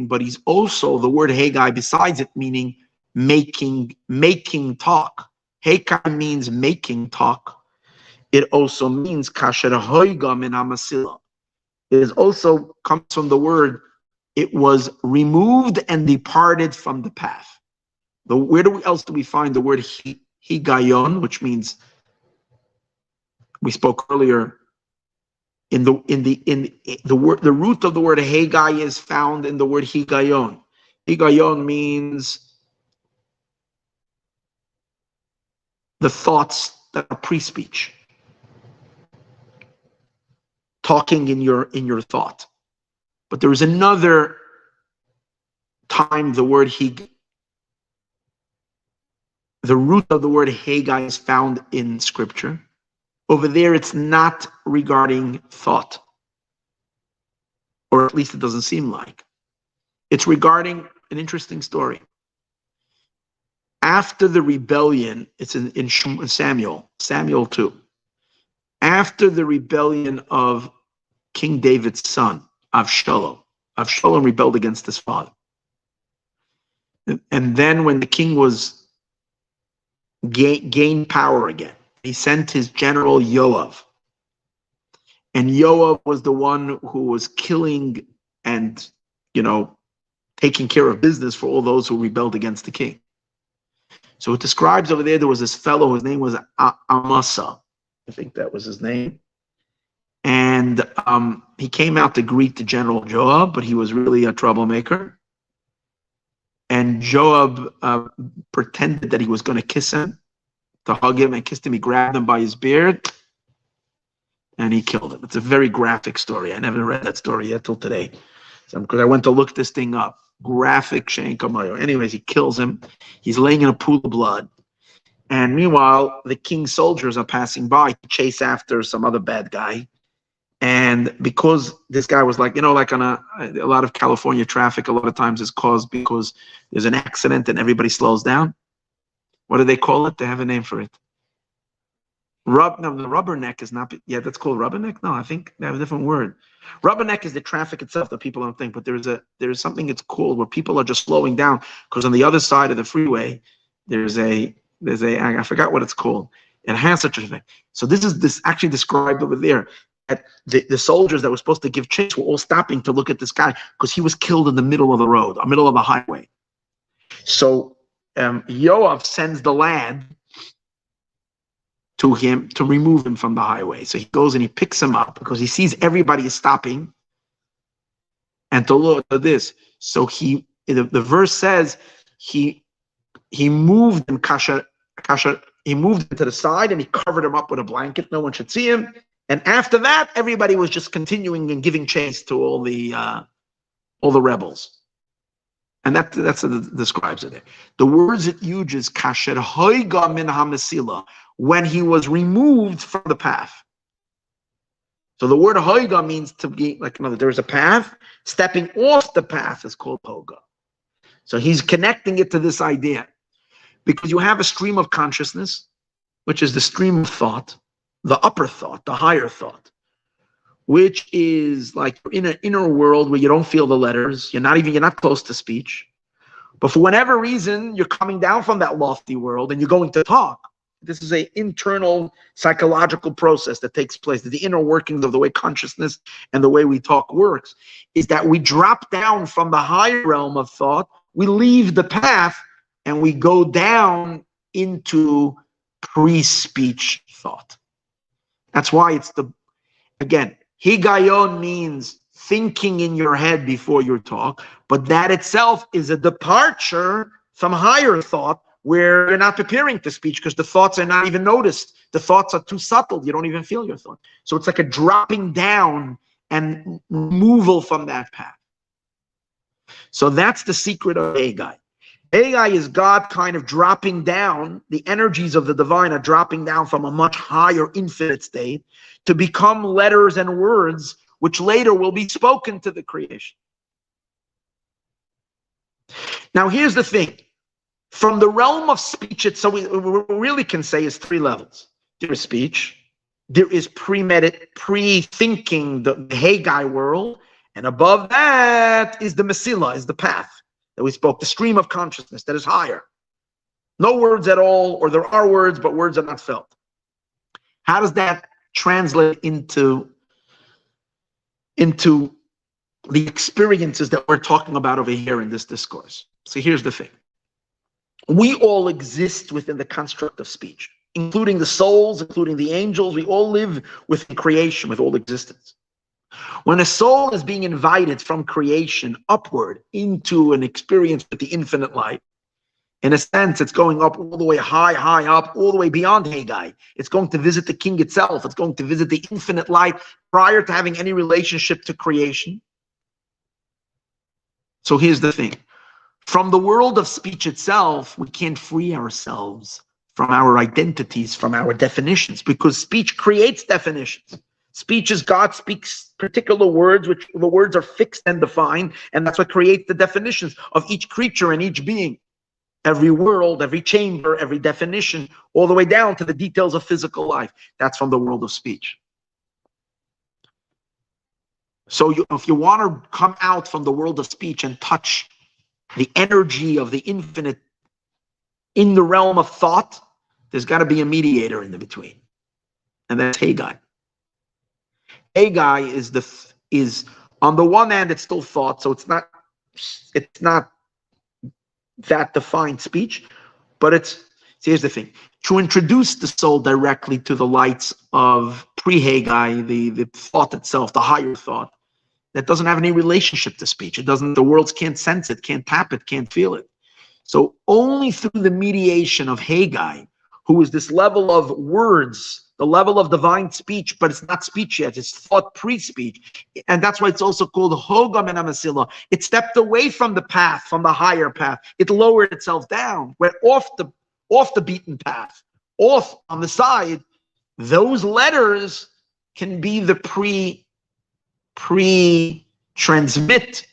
But he's also, the word Haggai besides it meaning making talk. Haggai means making talk. It also means kasher hoiga min hamasila. It also comes from the word, it was removed and departed from the path. Where else do we find the word higayon, which means, we spoke earlier, the root of the word Haggai is found in the word higayon. Higayon means the thoughts that are pre-speech, talking in your thought. But there is another time the root of the word Haggai is found in scripture. Over there, it's not regarding thought, or at least it doesn't seem like. It's regarding an interesting story. After the rebellion, it's in Samuel 2. After the rebellion of King David's son, Avshalom rebelled against his father. And then when the king was gained power again, he sent his general Yoav. And Yoav was the one who was killing and, taking care of business for all those who rebelled against the king. So it describes over there was this fellow whose name was Amasa. I think that was his name. And he came out to greet the General Joab, but he was really a troublemaker. And Joab pretended that he was going to kiss him, to hug him and kissed him. He grabbed him by his beard and he killed him. It's a very graphic story. I never read that story yet till today. Because I went to look this thing up. Graphic Shane Kamayo. Anyways, he kills him. He's laying in a pool of blood. And meanwhile, the king's soldiers are passing by to chase after some other bad guy. And because this guy was like on a lot of California traffic, a lot of times is caused because there's an accident and everybody slows down. What do they call it? They have a name for it. The rubberneck is not, that's called rubberneck? No, I think they have a different word. Rubberneck is the traffic itself that people don't think, but there's something it's called where people are just slowing down because on the other side of the freeway, there's a I forgot what it's called. It has such a thing. So this actually described over there. The soldiers that were supposed to give chase were all stopping to look at this guy because he was killed in the middle of the road, the middle of the highway. So Yoav sends the lad to him to remove him from the highway. So he goes and he picks him up because he sees everybody is stopping. And to look at this, so the verse says he moved him he moved him to the side and he covered him up with a blanket. No one should see him. And after that, everybody was just continuing and giving chase to all the rebels. And that's what it describes it there. The words it uses, kasher hoiga min hamasila, when he was removed from the path. So the word hoiga means to be like there's a path. Stepping off the path is called hoga. So he's connecting it to this idea. Because you have a stream of consciousness, which is the stream of thought, the upper thought, the higher thought, which is like in an inner world where you don't feel the letters, you're not close to speech. But for whatever reason, you're coming down from that lofty world and you're going to talk. This is an internal psychological process that takes place. The inner workings of the way consciousness and the way we talk works is that we drop down from the higher realm of thought we leave the path and we go down into pre-speech thought. That's why it's again, higayon means thinking in your head before you talk, but that itself is a departure from higher thought where you're not preparing to speech because the thoughts are not even noticed. The thoughts are too subtle. You don't even feel your thought. So it's like a dropping down and removal from that path. So that's the secret of Haggai. Haggai is God kind of dropping down. The energies of the divine are dropping down from a much higher infinite state to become letters and words which later will be spoken to the creation. Now here's the thing. From the realm of speech, so we really can say is three levels. There is speech, there is pre-thinking, the Haggai world, and above that is the Mesilah, is the path that we spoke, the stream of consciousness that is higher. No words at all, or there are words, but words are not felt. How does that translate into the experiences that we're talking about over here in this discourse? So here's the thing. We all exist within the construct of speech, including the souls, including the angels. We all live within creation, with all existence. When a soul is being invited from creation upward into an experience with the infinite light, in a sense, it's going up all the way high, high up, all the way beyond Haggai. It's going to visit the king itself. It's going to visit the infinite light prior to having any relationship to creation. So here's the thing. From the world of speech itself, we can't free ourselves from our identities, from our definitions, because speech creates definitions. Speech is God speaks particular words, which the words are fixed and defined, and that's what creates the definitions of each creature and each being. Every world, every chamber, every definition, all the way down to the details of physical life. That's from the world of speech. So if you want to come out from the world of speech and touch the energy of the infinite in the realm of thought, there's got to be a mediator in the between. And that's Haggai. Haggai is on the one hand, it's still thought, so it's not that defined speech, but here's the thing. To introduce the soul directly to the lights of pre-Haggai, the thought itself, the higher thought, that doesn't have any relationship to speech. The worlds can't sense it, can't tap it, can't feel it. So only through the mediation of Haggai, who is this level of words, the level of divine speech, but it's not speech yet, it's thought pre-speech. And that's why it's also called Hogam and Mesilah. It stepped away from the path, from the higher path. It lowered itself down, went off the beaten path, off on the side. Those letters can be the pre-transmit.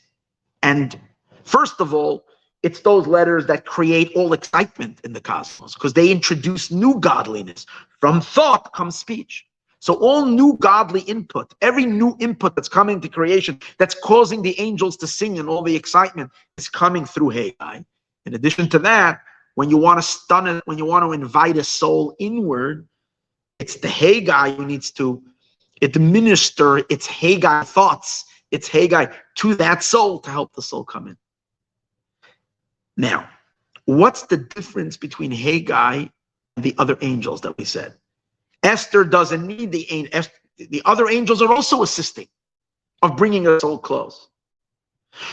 And first of all, it's those letters that create all excitement in the cosmos because they introduce new godliness. From thought comes speech. So all new godly input, every new input that's coming to creation, that's causing the angels to sing and all the excitement is coming through Haggai. In addition to that, when you want to stun it, when you want to invite a soul inward, it's the Haggai who needs to administer its Haggai thoughts, its Haggai to that soul to help the soul come in. Now, what's the difference between Haggai and the other angels that we said? Esther doesn't need the other angels are also assisting of bringing a soul close.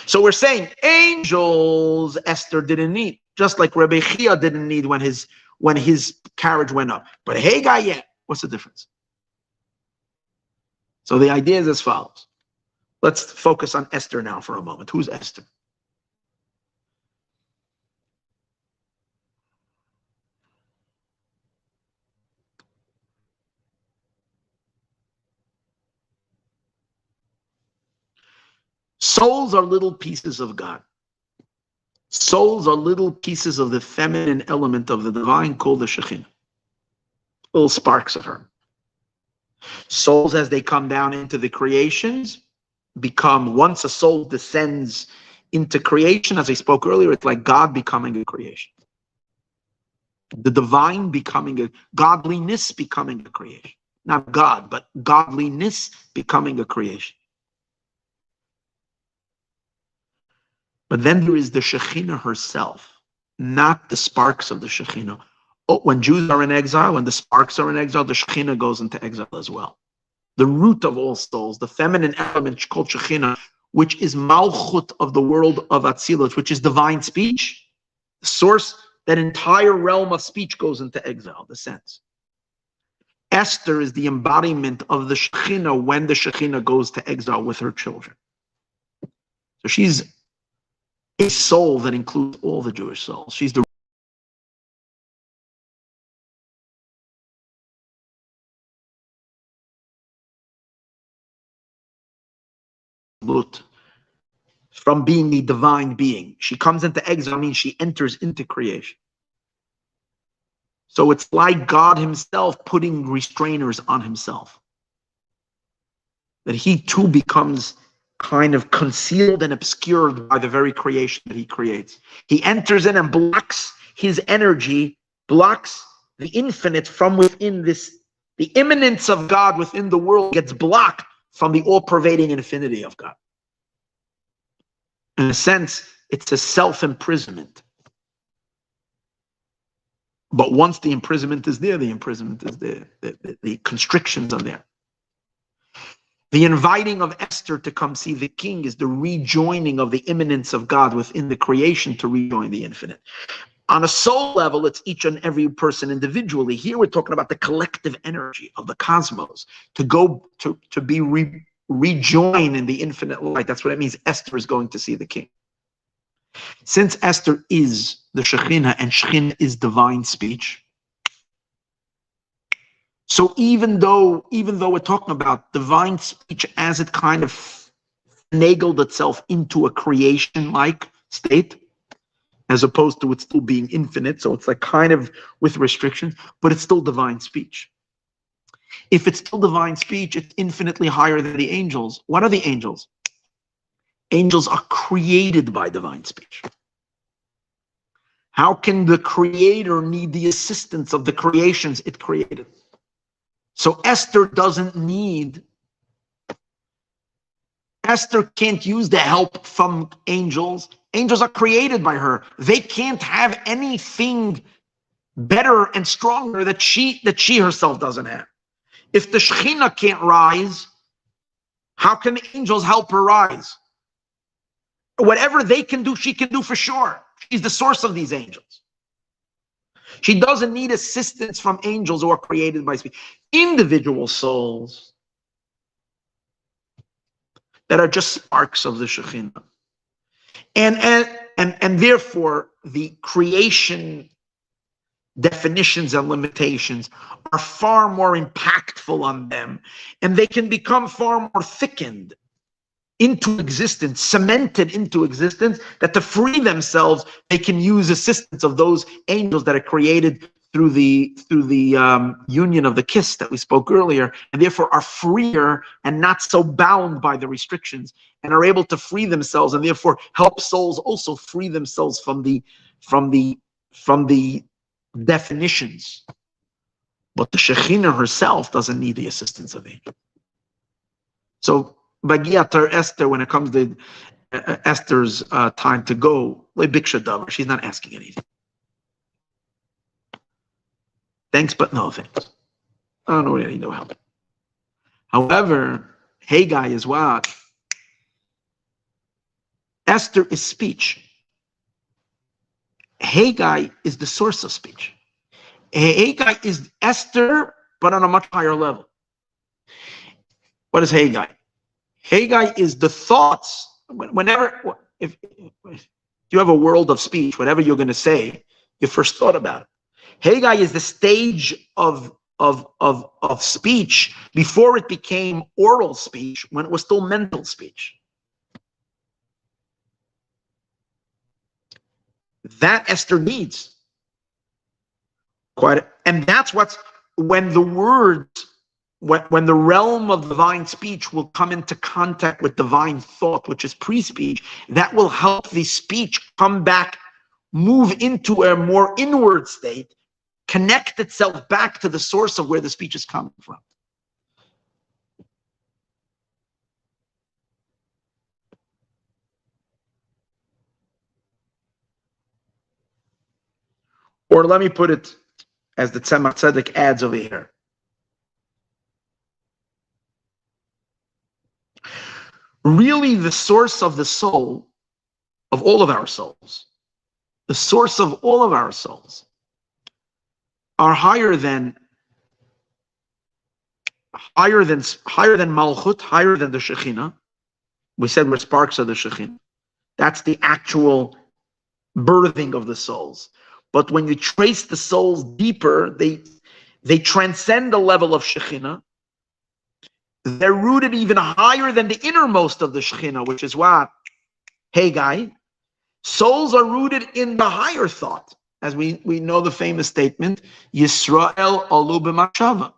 So we're saying angels Esther didn't need, just like Rebbe Chia didn't need when his carriage went up. But Haggai, yeah. What's the difference? So the idea is as follows. Let's focus on Esther now for a moment. Who's Esther? Souls are little pieces of God. Souls are little pieces of the feminine element of the divine called the Shekhinah. Little sparks of her. Souls, as they come down into the creations, become, once a soul descends into creation, as I spoke earlier, it's like God becoming a creation. The divine becoming godliness becoming a creation. Not God, but godliness becoming a creation. But then there is the Shekhinah herself, not the sparks of the Shekhinah. Oh, when Jews are in exile, when the sparks are in exile, the Shekhinah goes into exile as well. The root of all souls, the feminine element called Shekhinah, which is Malchut of the world of Atzilus, which is divine speech, the source, that entire realm of speech goes into exile, the sense. Esther is the embodiment of the Shekhinah when the Shekhinah goes to exile with her children. So she's a soul that includes all the Jewish souls. She's the root from being a divine being. She comes into exile, means she enters into creation. So it's like God himself putting restrainers on himself. That he too becomes kind of concealed and obscured by the very creation that he creates. He enters in and blocks his energy, blocks the infinite from within this, the immanence of God within the world gets blocked from the all-pervading infinity of God. In a sense, it's a self-imprisonment. But once the imprisonment is there, the imprisonment is there. The constrictions are there. The inviting of Esther to come see the king is the rejoining of the immanence of God within the creation to rejoin the infinite. On a soul level, it's each and every person individually. Here we're talking about the collective energy of the cosmos to go to be rejoined in the infinite light. That's what it means. Esther is going to see the king. Since Esther is the Shekhinah and Shekhinah is divine speech, so even though we're talking about divine speech as it kind of finagled itself into a creation-like state, as opposed to it still being infinite, so it's like kind of with restrictions, but it's still divine speech. If it's still divine speech, it's infinitely higher than the angels. What are the angels? Angels are created by divine speech. How can the creator need the assistance of the creations it created? So Esther can't use the help from angels. Angels are created by her. They can't have anything better and stronger that she herself doesn't have. If the Shekhinah can't rise, how can the angels help her rise? Whatever they can do, she can do for sure. She's the source of these angels. She doesn't need assistance from angels who are created by speech. Individual souls that are just sparks of the Shekhinah. And therefore, the creation definitions and limitations are far more impactful on them, and they can become far more thickened into existence, cemented into existence, that to free themselves, they can use assistance of those angels that are created through the union of the kiss that we spoke earlier, and therefore are freer and not so bound by the restrictions, and are able to free themselves, and therefore help souls also free themselves from the definitions. But the Shekhinah herself doesn't need the assistance of angels. So Bagiatar Esther, when it comes to Esther's time to go, she's not asking anything. Thanks, but no thanks. I don't really know help. However, Haggai is what? Esther is speech. Haggai is the source of speech. Haggai is Esther, but on a much higher level. What is Haggai? Haggai is the thoughts. Whenever, if you have a world of speech, whatever you're going to say, you first thought about it. Haggai is the stage of speech before it became oral speech, when it was still mental speech. That Esther needs. And that's what's, when the words, when the realm of divine speech will come into contact with divine thought, which is pre-speech, that will help the speech come back, move into a more inward state, connect itself back to the source of where the speech is coming from. Or let me put it as the Tzemach Tzedek adds over here. Really, the source of the soul, of all of our souls, the source of all of our souls, are higher than Malchut, higher than the Shekhinah. We said we're sparks of the Shekhinah. That's the actual birthing of the souls. But when you trace the souls deeper, they transcend the level of Shekhinah. They're rooted even higher than the innermost of the Shekhinah, which is what? Haggai. Souls are rooted in the higher thought. As we know the famous statement, Yisrael alu b'machshava.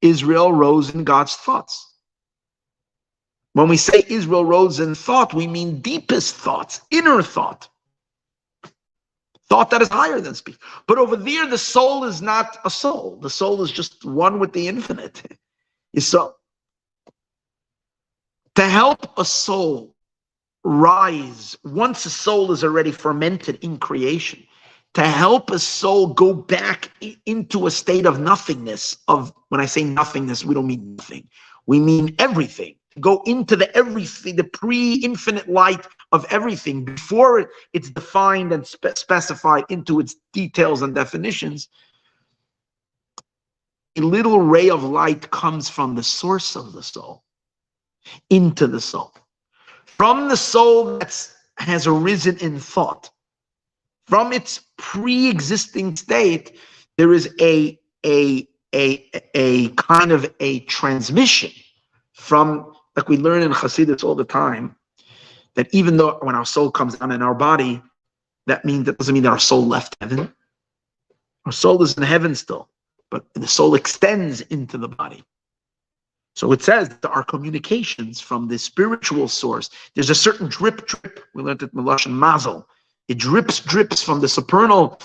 Israel rose in God's thoughts. When we say Israel rose in thought, we mean deepest thoughts, inner thought. Thought that is higher than speech. But over there, the soul is not a soul. The soul is just one with the infinite. So, to help a soul rise, once a soul is already fermented in creation, to help a soul go back into a state of nothingness, when I say nothingness, we don't mean nothing. We mean everything. Go into the everything, the pre-infinite light of everything, before it's defined and specified into its details and definitions. A little ray of light comes from the source of the soul into the soul. From the soul that has arisen in thought, from its pre-existing state, there is a kind of a transmission from, like we learn in Hasidus all the time, that even though when our soul comes down in our body, that doesn't mean that our soul left heaven. Our soul is in heaven still, but the soul extends into the body. So it says that our communications from the spiritual source, there's a certain drip. We learned it in Lashon Mazel. It drips from the supernal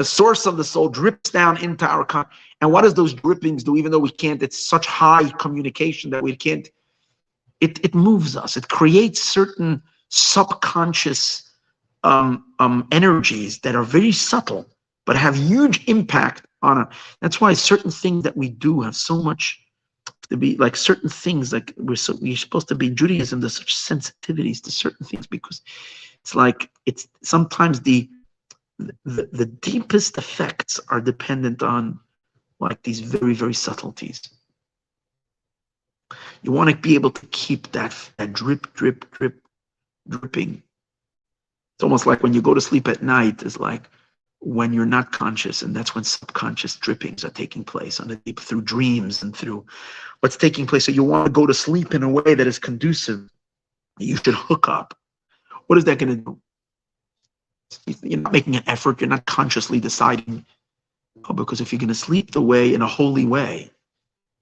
source of the soul, drips down into our and what does those drippings do? Even though we can't, it's such high communication that we can't. It moves us. It creates certain subconscious energies that are very subtle, but have huge impact on it. That's why certain things that we do have so much to be like certain things. Like we're supposed to be in Judaism. There's such sensitivities to certain things because it's like it's sometimes the deepest effects are dependent on like these very, very subtleties. You want to be able to keep that dripping. It's almost like when you go to sleep at night, it's like when you're not conscious, and that's when subconscious drippings are taking place on the deep through dreams and through what's taking place. So you want to go to sleep in a way that is conducive. You should hook up. What is that going to do? You're not making an effort. You're not consciously deciding. Oh, because if you're going to sleep the way in a holy way,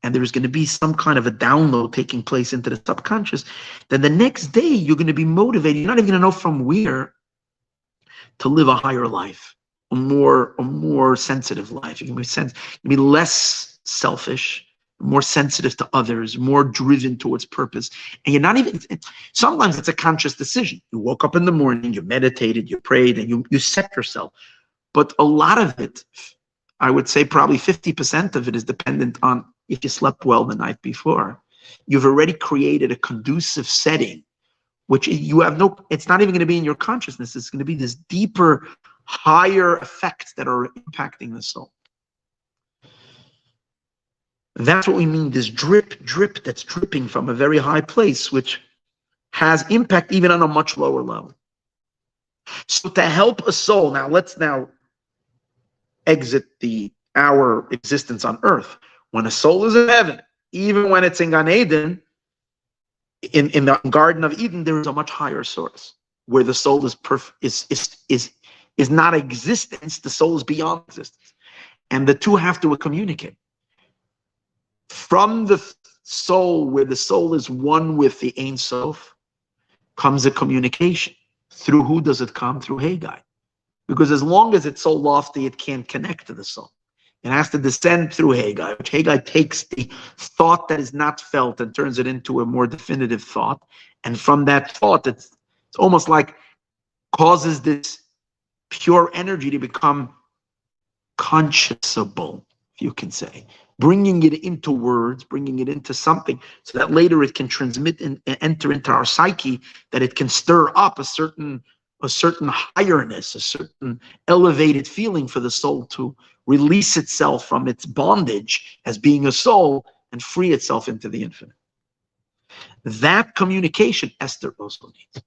and there's going to be some kind of a download taking place into the subconscious, then the next day you're going to be motivated. You're not even going to know from where to live a higher life, a more sensitive life. You can be less selfish, more sensitive to others, more driven towards purpose. And you're not even, sometimes it's a conscious decision. You woke up in the morning, you meditated, you prayed, and you set yourself. But a lot of it, I would say probably 50% of it is dependent on if you slept well the night before. You've already created a conducive setting, which you have it's not even going to be in your consciousness. It's going to be this deeper, higher effects that are impacting the soul. That's what we mean, this drip that's dripping from a very high place, which has impact even on a much lower level. So to help a soul, let's exit our existence on earth. When a soul is in heaven, even when it's in Gan Eden, in the Garden of Eden, there is a much higher source where the soul is not existence. The soul is beyond existence, and the two have to communicate. From the soul, where the soul is one with the Ein Sof, comes a communication. Through who does it come? Through Haggai. Because as long as it's so lofty, it can't connect to the soul. It has to descend through Haggai, which Haggai takes the thought that is not felt and turns it into a more definitive thought. And from that thought, it's almost like causes this pure energy to become consciousable, if you can say, bringing it into words, bringing it into something, so that later it can transmit and enter into our psyche, that it can stir up a certain higherness, a certain elevated feeling for the soul to release itself from its bondage as being a soul and free itself into the infinite. That communication Esther also needs.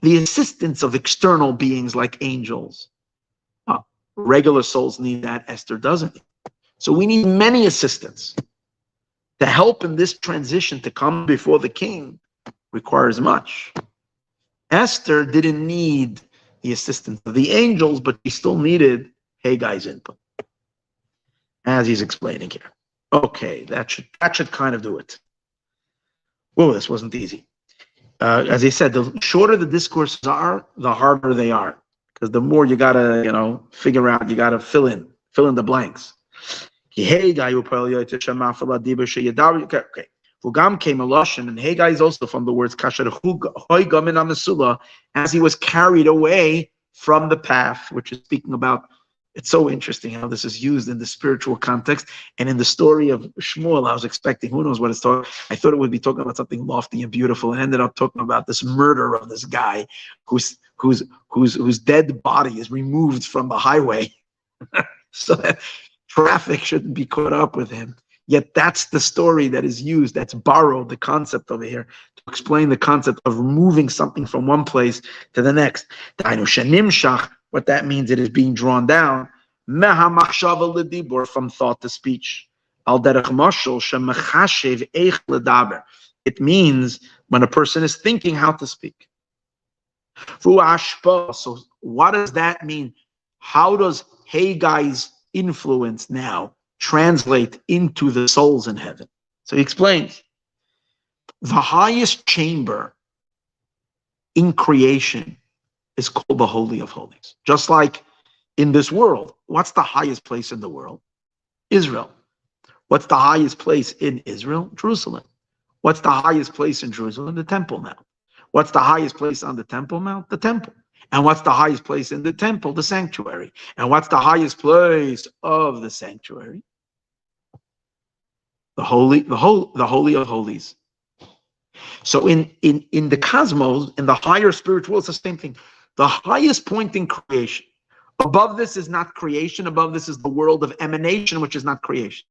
The assistance of external beings like angels. Regular souls need that, Esther doesn't. So we need many assistants. To help in this transition to come before the king requires much. Esther didn't need the assistance of the angels, but she still needed Haggai's input, as he's explaining here. Okay, that should kind of do it. Whoa, this wasn't easy. As he said, the shorter the discourses are, the harder they are, because the more you gotta, figure out, you gotta fill in the blanks. Okay. Vugam came a lashon, and Haggai is also from the words kasher hoigam in amasula, as he was carried away from the path, which is speaking about. It's so interesting how this is used in the spiritual context. And in the story of Shmuel, I was expecting, who knows what it's talking. I thought it would be talking about something lofty and beautiful, and ended up talking about this murder of this guy whose dead body is removed from the highway, so that traffic shouldn't be caught up with him. Yet that's the story that is used, that's borrowed, the concept over here, to explain the concept of removing something from one place to the next. What that means, it is being drawn down from thought to speech. It means when a person is thinking how to speak. So what does that mean? How does Haggai's influence now translate into the souls in heaven? So he explains, the highest chamber in creation is called the Holy of Holies. Just like in this world, what's the highest place in the world? Israel. What's the highest place in Israel? Jerusalem. What's the highest place in Jerusalem? The Temple Mount. What's the highest place on the Temple Mount? The temple. And what's the highest place in the temple? The sanctuary. And what's the highest place of the sanctuary? The Holy of Holies. So in the cosmos, in the higher spiritual world, it's the same thing. The highest point in creation. Above this is not creation. Above this is the world of emanation, which is not creation.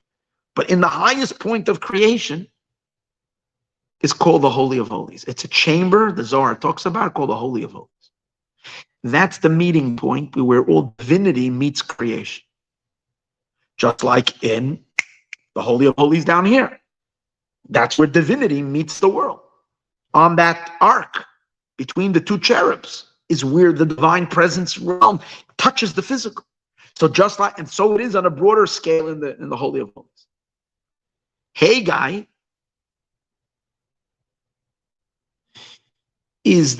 But in the highest point of creation is called the Holy of Holies. It's a chamber, the Zohar talks about, called the Holy of Holies. That's the meeting point where all divinity meets creation. Just like in the Holy of Holies down here. That's where divinity meets the world. On that ark between the two cherubs is where the divine presence realm touches the physical. So just like, and so it is on a broader scale in the Holy of Holies. Haggai is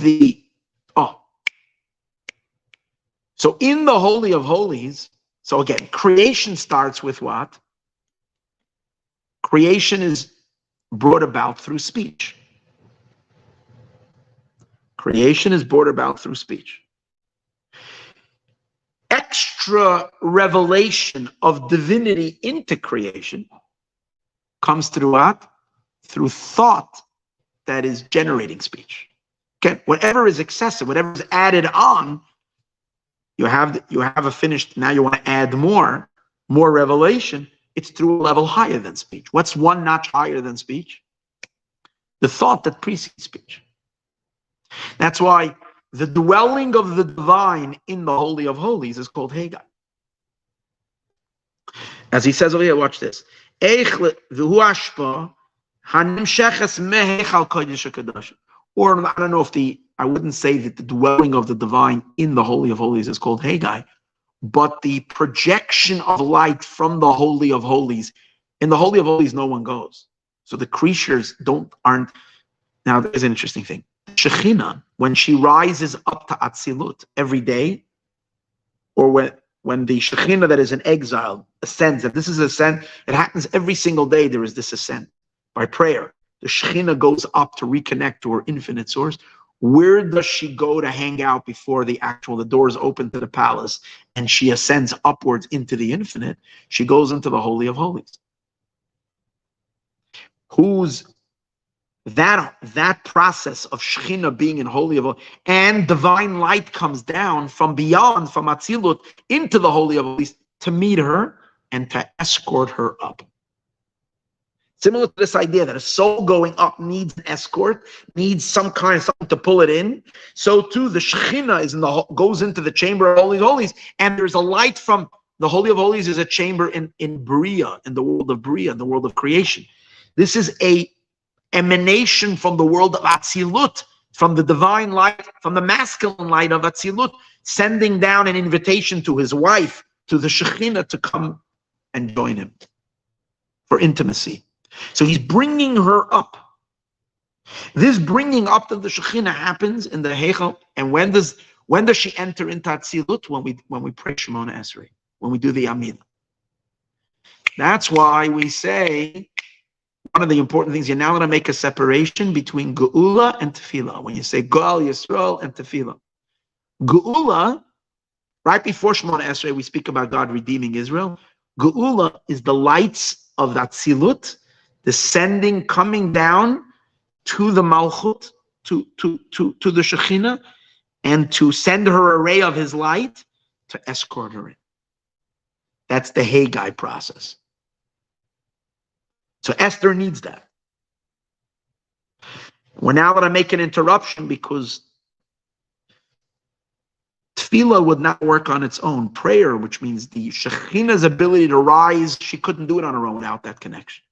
so in the Holy of Holies, so again, creation starts with what? Creation is brought about through speech. Creation is brought about through speech. Extra revelation of divinity into creation comes through what? Through thought that is generating speech. Okay, whatever is excessive, whatever is added on, you have a finished, now you want to add more revelation, it's through a level higher than speech. What's one notch higher than speech? The thought that precedes speech. That's why the dwelling of the divine in the Holy of Holies is called Haggai. As he says over here, watch this. Or I don't know if I wouldn't say that the dwelling of the divine in the Holy of Holies is called Haggai, but the projection of light from the Holy of Holies. In the Holy of Holies, no one goes. So the creatures aren't. Now, there's an interesting thing. Shekhinah, when she rises up to Atzilut every day, or when the Shekhinah that is in exile ascends, if this is ascent, it happens every single day. There is this ascent by prayer. The Shekhinah goes up to reconnect to her infinite source. Where does she go to hang out before the doors open to the palace and she ascends upwards into the infinite? She goes into the Holy of Holies. That process of Shekhinah being in Holy of Holies and divine light comes down from beyond, from Atzilut, into the Holy of Holies to meet her and to escort her up. Similar to this idea that a soul going up needs an escort, needs some kind of something to pull it in. So too, the Shekhinah goes into the chamber of Holy of Holies, and there's a light from the Holy of Holies is a chamber in Bria, in the world of Bria, in the world of creation. This is a emanation from the world of Atzilut, from the divine light, from the masculine light of Atzilut, sending down an invitation to his wife, to the Shekhinah, to come and join him for intimacy. So he's bringing her up. This bringing up of the Shekhinah happens in the Heichal. And when does she enter into Atzilut? When we pray Shemona Esrei, when we do the Amidah. That's why we say one of the important things, you're now going to make a separation between Geula and Tefillah. When you say Goal Yisrael and Tefillah. Geula, right before Shemona Esrei, we speak about God redeeming Israel. Geula is the lights of that Tzilut, descending, coming down to the Malchut, to the Shekhinah, and to send her a ray of his light to escort her in. That's the Haggai process. So Esther needs that. We're now going to make an interruption because Tefillah would not work on its own. Prayer, which means the Shekhinah's ability to rise, she couldn't do it on her own without that connection.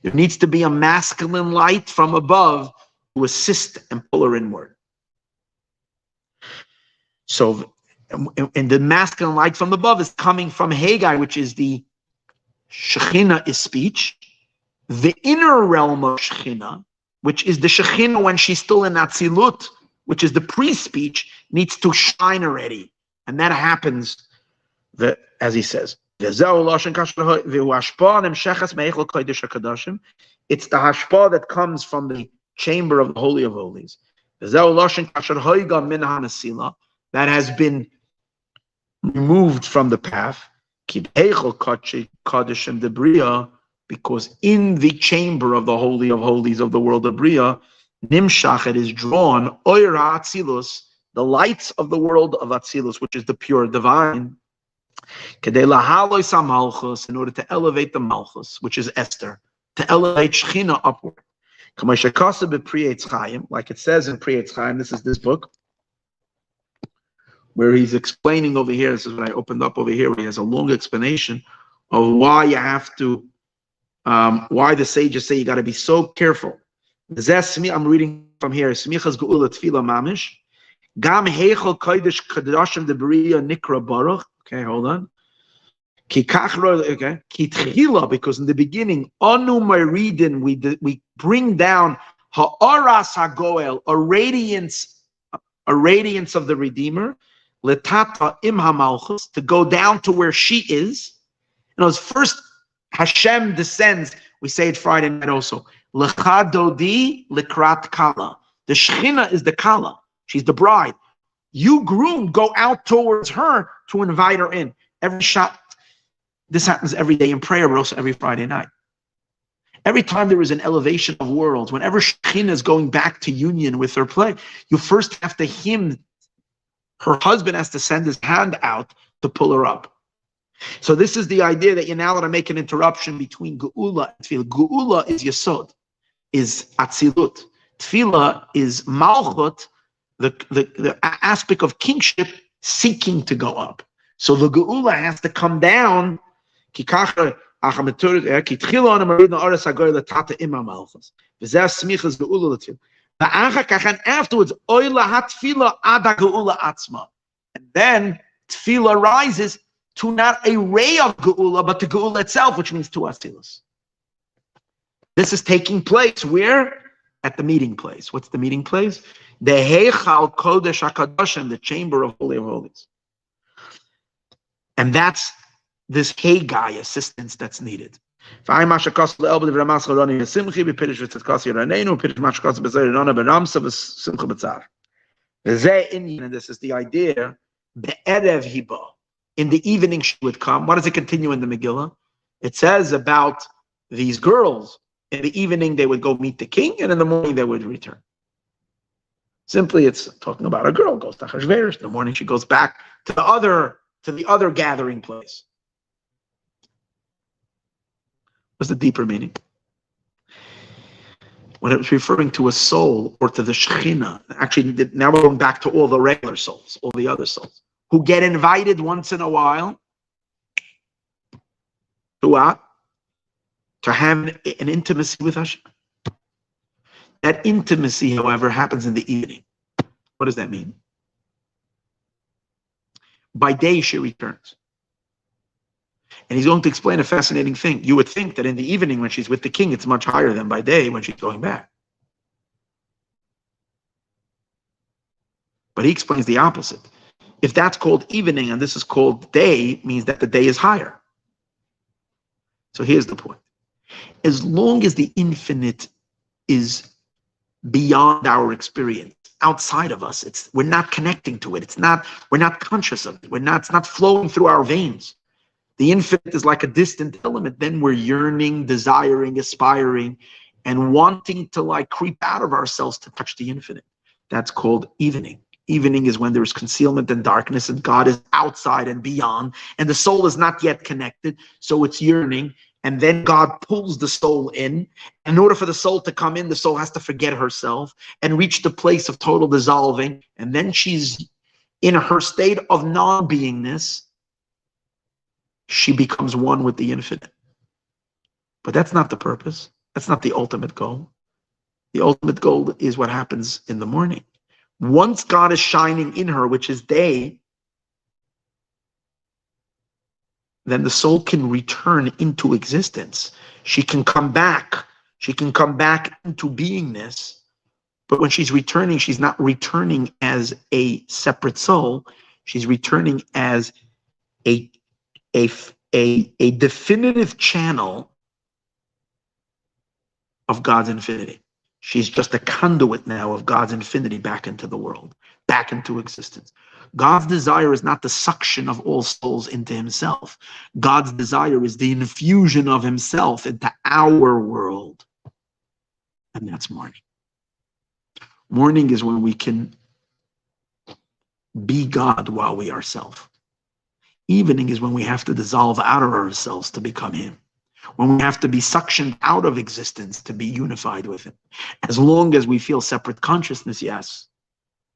There needs to be a masculine light from above to assist and pull her inward. So, and the masculine light from above is coming from Haggai, which is the Shekhinah is speech. The inner realm of Shekhinah, which is the Shekhinah when she's still in Atzilut, which is the pre-speech, needs to shine already. And that happens, as he says, it's the hashpah that comes from the chamber of the Holy of Holies. That has been removed from the path. Because in the chamber of the Holy of Holies of the world of Bria, Nimshach, it is drawn, Oira Atzilus, the lights of the world of Atzilus, which is the pure divine, in order to elevate the Malchus, which is Esther, to elevate Shechina upward. Like it says in Pri Etz Chaim, this is this book, where he's explaining over here, this is what I opened up over here, where he has a long explanation of why you have to, why the sages say you got to be so careful. I'm reading from here. Smichas geula tefila mamish. Gam heichel kodesh kadashim debriya nikra baruch. Okay, hold on. Okay. Kitchila, because in the beginning, anu meridin, we bring down ha'aras hagoel, a radiance of the Redeemer, letata im hamalchus, to go down to where she is. And as first Hashem descends, we say it Friday night also. Lecha dodi likrat kala. The Shechina is the kala. She's the bride. You groom go out towards her to invite her in. Every shot. This happens every day in prayer, but also every Friday night. Every time there is an elevation of worlds, whenever Shechina is going back to union with her play, you first have to her husband has to send his hand out to pull her up. So this is the idea that you're now going to make an interruption between Geula and Tefillah. Geula is Yesod, is Atzilut. Tefillah is Malchut, the aspect of kingship seeking to go up. So the Geula has to come down. And afterwards, and then Tefillah rises to not a ray of Geula, but to Geula itself, which means to Atzilus. This is taking place where? At the meeting place. What's the meeting place? The Heichal Kodesh HaKadoshim, the chamber of Holy of Holies. And that's this Haggai assistance that's needed. And this is the idea. In the evening she would come. What does it continue in the Megillah? It says about these girls. In the evening they would go meet the king, and in the morning they would return. Simply, it's talking about a girl goes to Achashverosh. In the morning she goes back to the other gathering place. What's the deeper meaning? When it was referring to a soul or to the Shekhinah, actually now we're going back to all the regular souls, all the other souls, who get invited once in a while to what? To have an intimacy with Hashem. That intimacy, however, happens in the evening. What does that mean? By day she returns. And he's going to explain a fascinating thing. You would think that in the evening when she's with the king, it's much higher than by day when she's going back. But he explains the opposite. If that's called evening and this is called day, it means that the day is higher. So here's the point. As long as the infinite is beyond our experience, outside of us, we're not connecting to it. We're not conscious of it. It's not flowing through our veins. The infinite is like a distant element. Then we're yearning, desiring, aspiring, and wanting to creep out of ourselves to touch the infinite. That's called evening. Evening is when there's concealment and darkness, and God is outside and beyond, and the soul is not yet connected, so it's yearning, and then God pulls the soul in. In order for the soul to come in, the soul has to forget herself and reach the place of total dissolving, and then she's in her state of non-beingness. She becomes one with the infinite. But that's not the purpose. That's not the ultimate goal. The ultimate goal is what happens in the morning. Once God is shining in her, which is day, then the soul can return into existence. She can come back. She can come back into beingness. But when she's returning, she's not returning as a separate soul. She's returning as a definitive channel of God's infinity. She's just a conduit now of God's infinity back into the world, back into existence. God's desire is not the suction of all souls into himself. God's desire is the infusion of himself into our world. And that's morning. Morning is when we can be God while we are self. Evening is when we have to dissolve out of ourselves to become him. When we have to be suctioned out of existence to be unified with him. As long as we feel separate consciousness, yes,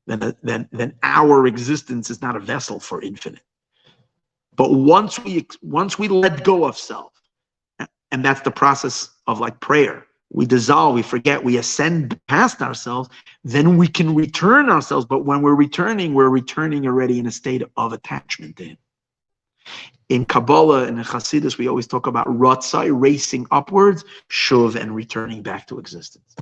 then our existence is not a vessel for infinite. But once we let go of self, and that's the process of prayer, we dissolve, we forget, we ascend past ourselves, then we can return ourselves. But when we're returning already in a state of attachment to him. In Kabbalah and in Hasidus, we always talk about Ratzai, racing upwards, Shuv, and returning back to existence.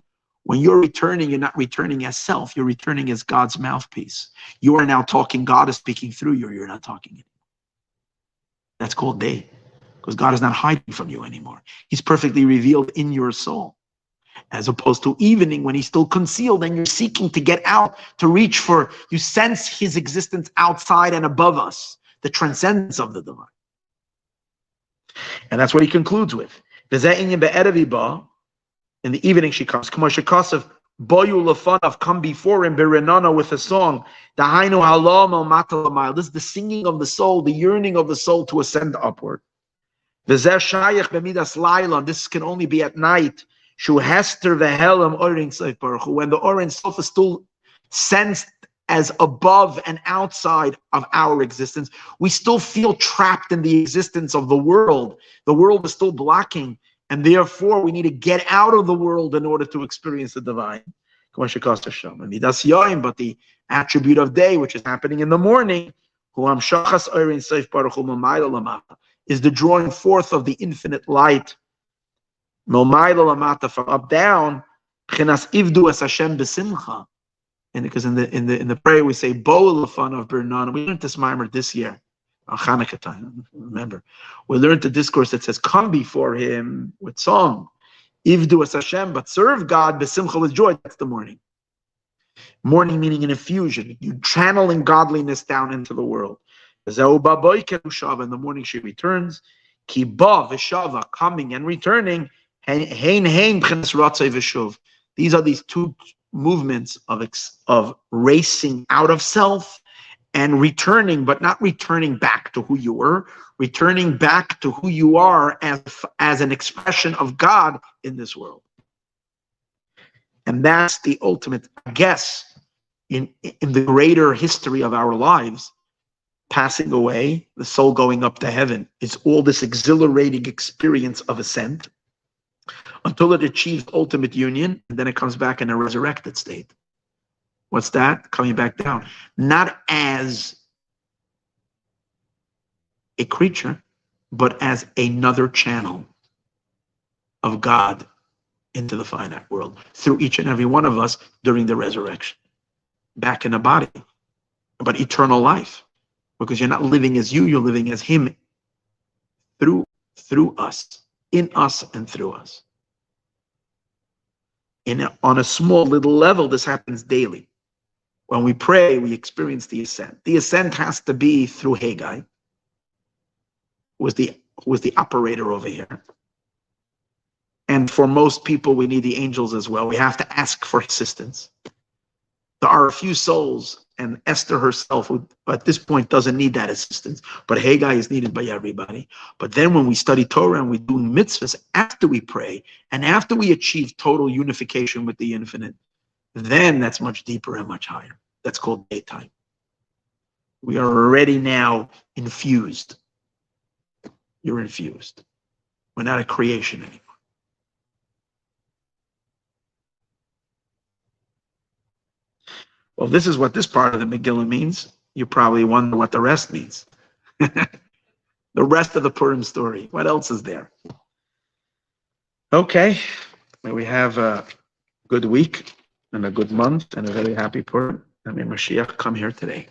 When you're returning, you're not returning as self, you're returning as God's mouthpiece. You are now talking, God is speaking through you, you're not talking anymore. That's called day, because God is not hiding from you anymore. He's perfectly revealed in your soul. As opposed to evening, when he's still concealed and you're seeking to get out, to reach for, you sense his existence outside and above us, the transcendence of the divine. And that's what he concludes with. In the evening she comes. Come before him with a song. This is the singing of the soul, the yearning of the soul to ascend upward. This can only be at night. When the Oren Sof is still sensed as above and outside of our existence, we still feel trapped in the existence of the world. The world is still blocking, and therefore we need to get out of the world in order to experience the divine. But the attribute of day, which is happening in the morning, is the drawing forth of the infinite light. From up down, and because in the prayer we say Bo Lefan of Bernan, we learned this mimer this year. on Hanukkah time, remember. We learned the discourse that says, come before him with song. Ivdu as Hashem, but serve God, besimcha with joy. That's the morning. Morning meaning an infusion. You channeling godliness down into the world. In the morning she returns. Kiba v'shava, coming and returning. These are these two movements of racing out of self and returning, but not returning back to who you were, returning back to who you are as an expression of God in this world. And that's the ultimate, I guess, in the greater history of our lives, passing away, the soul going up to heaven, is all this exhilarating experience of ascent until it achieves ultimate union, and then it comes back in a resurrected state. What's that? Coming back down. Not as a creature, but as another channel of God into the finite world through each and every one of us during the resurrection. Back in a body, but eternal life. Because you're not living as you, you're living as him through us, in us and through us. On a small little level, this happens daily. When we pray, we experience the ascent. The ascent has to be through Haggai, who was the operator over here. And for most people, we need the angels as well. We have to ask for assistance. There are a few souls, and Esther herself, who at this point doesn't need that assistance, but Haggai is needed by everybody. But then when we study Torah and we do mitzvahs after we pray, and after we achieve total unification with the infinite, then that's much deeper and much higher. That's called daytime. We are already now infused. You're infused. We're not a creation anymore. Well, this is what this part of the Megillah means. You probably wonder what the rest means. The rest of the Purim story. What else is there? Okay. May we have a good week and a good month and a very happy Purim. And may Mashiach come here today.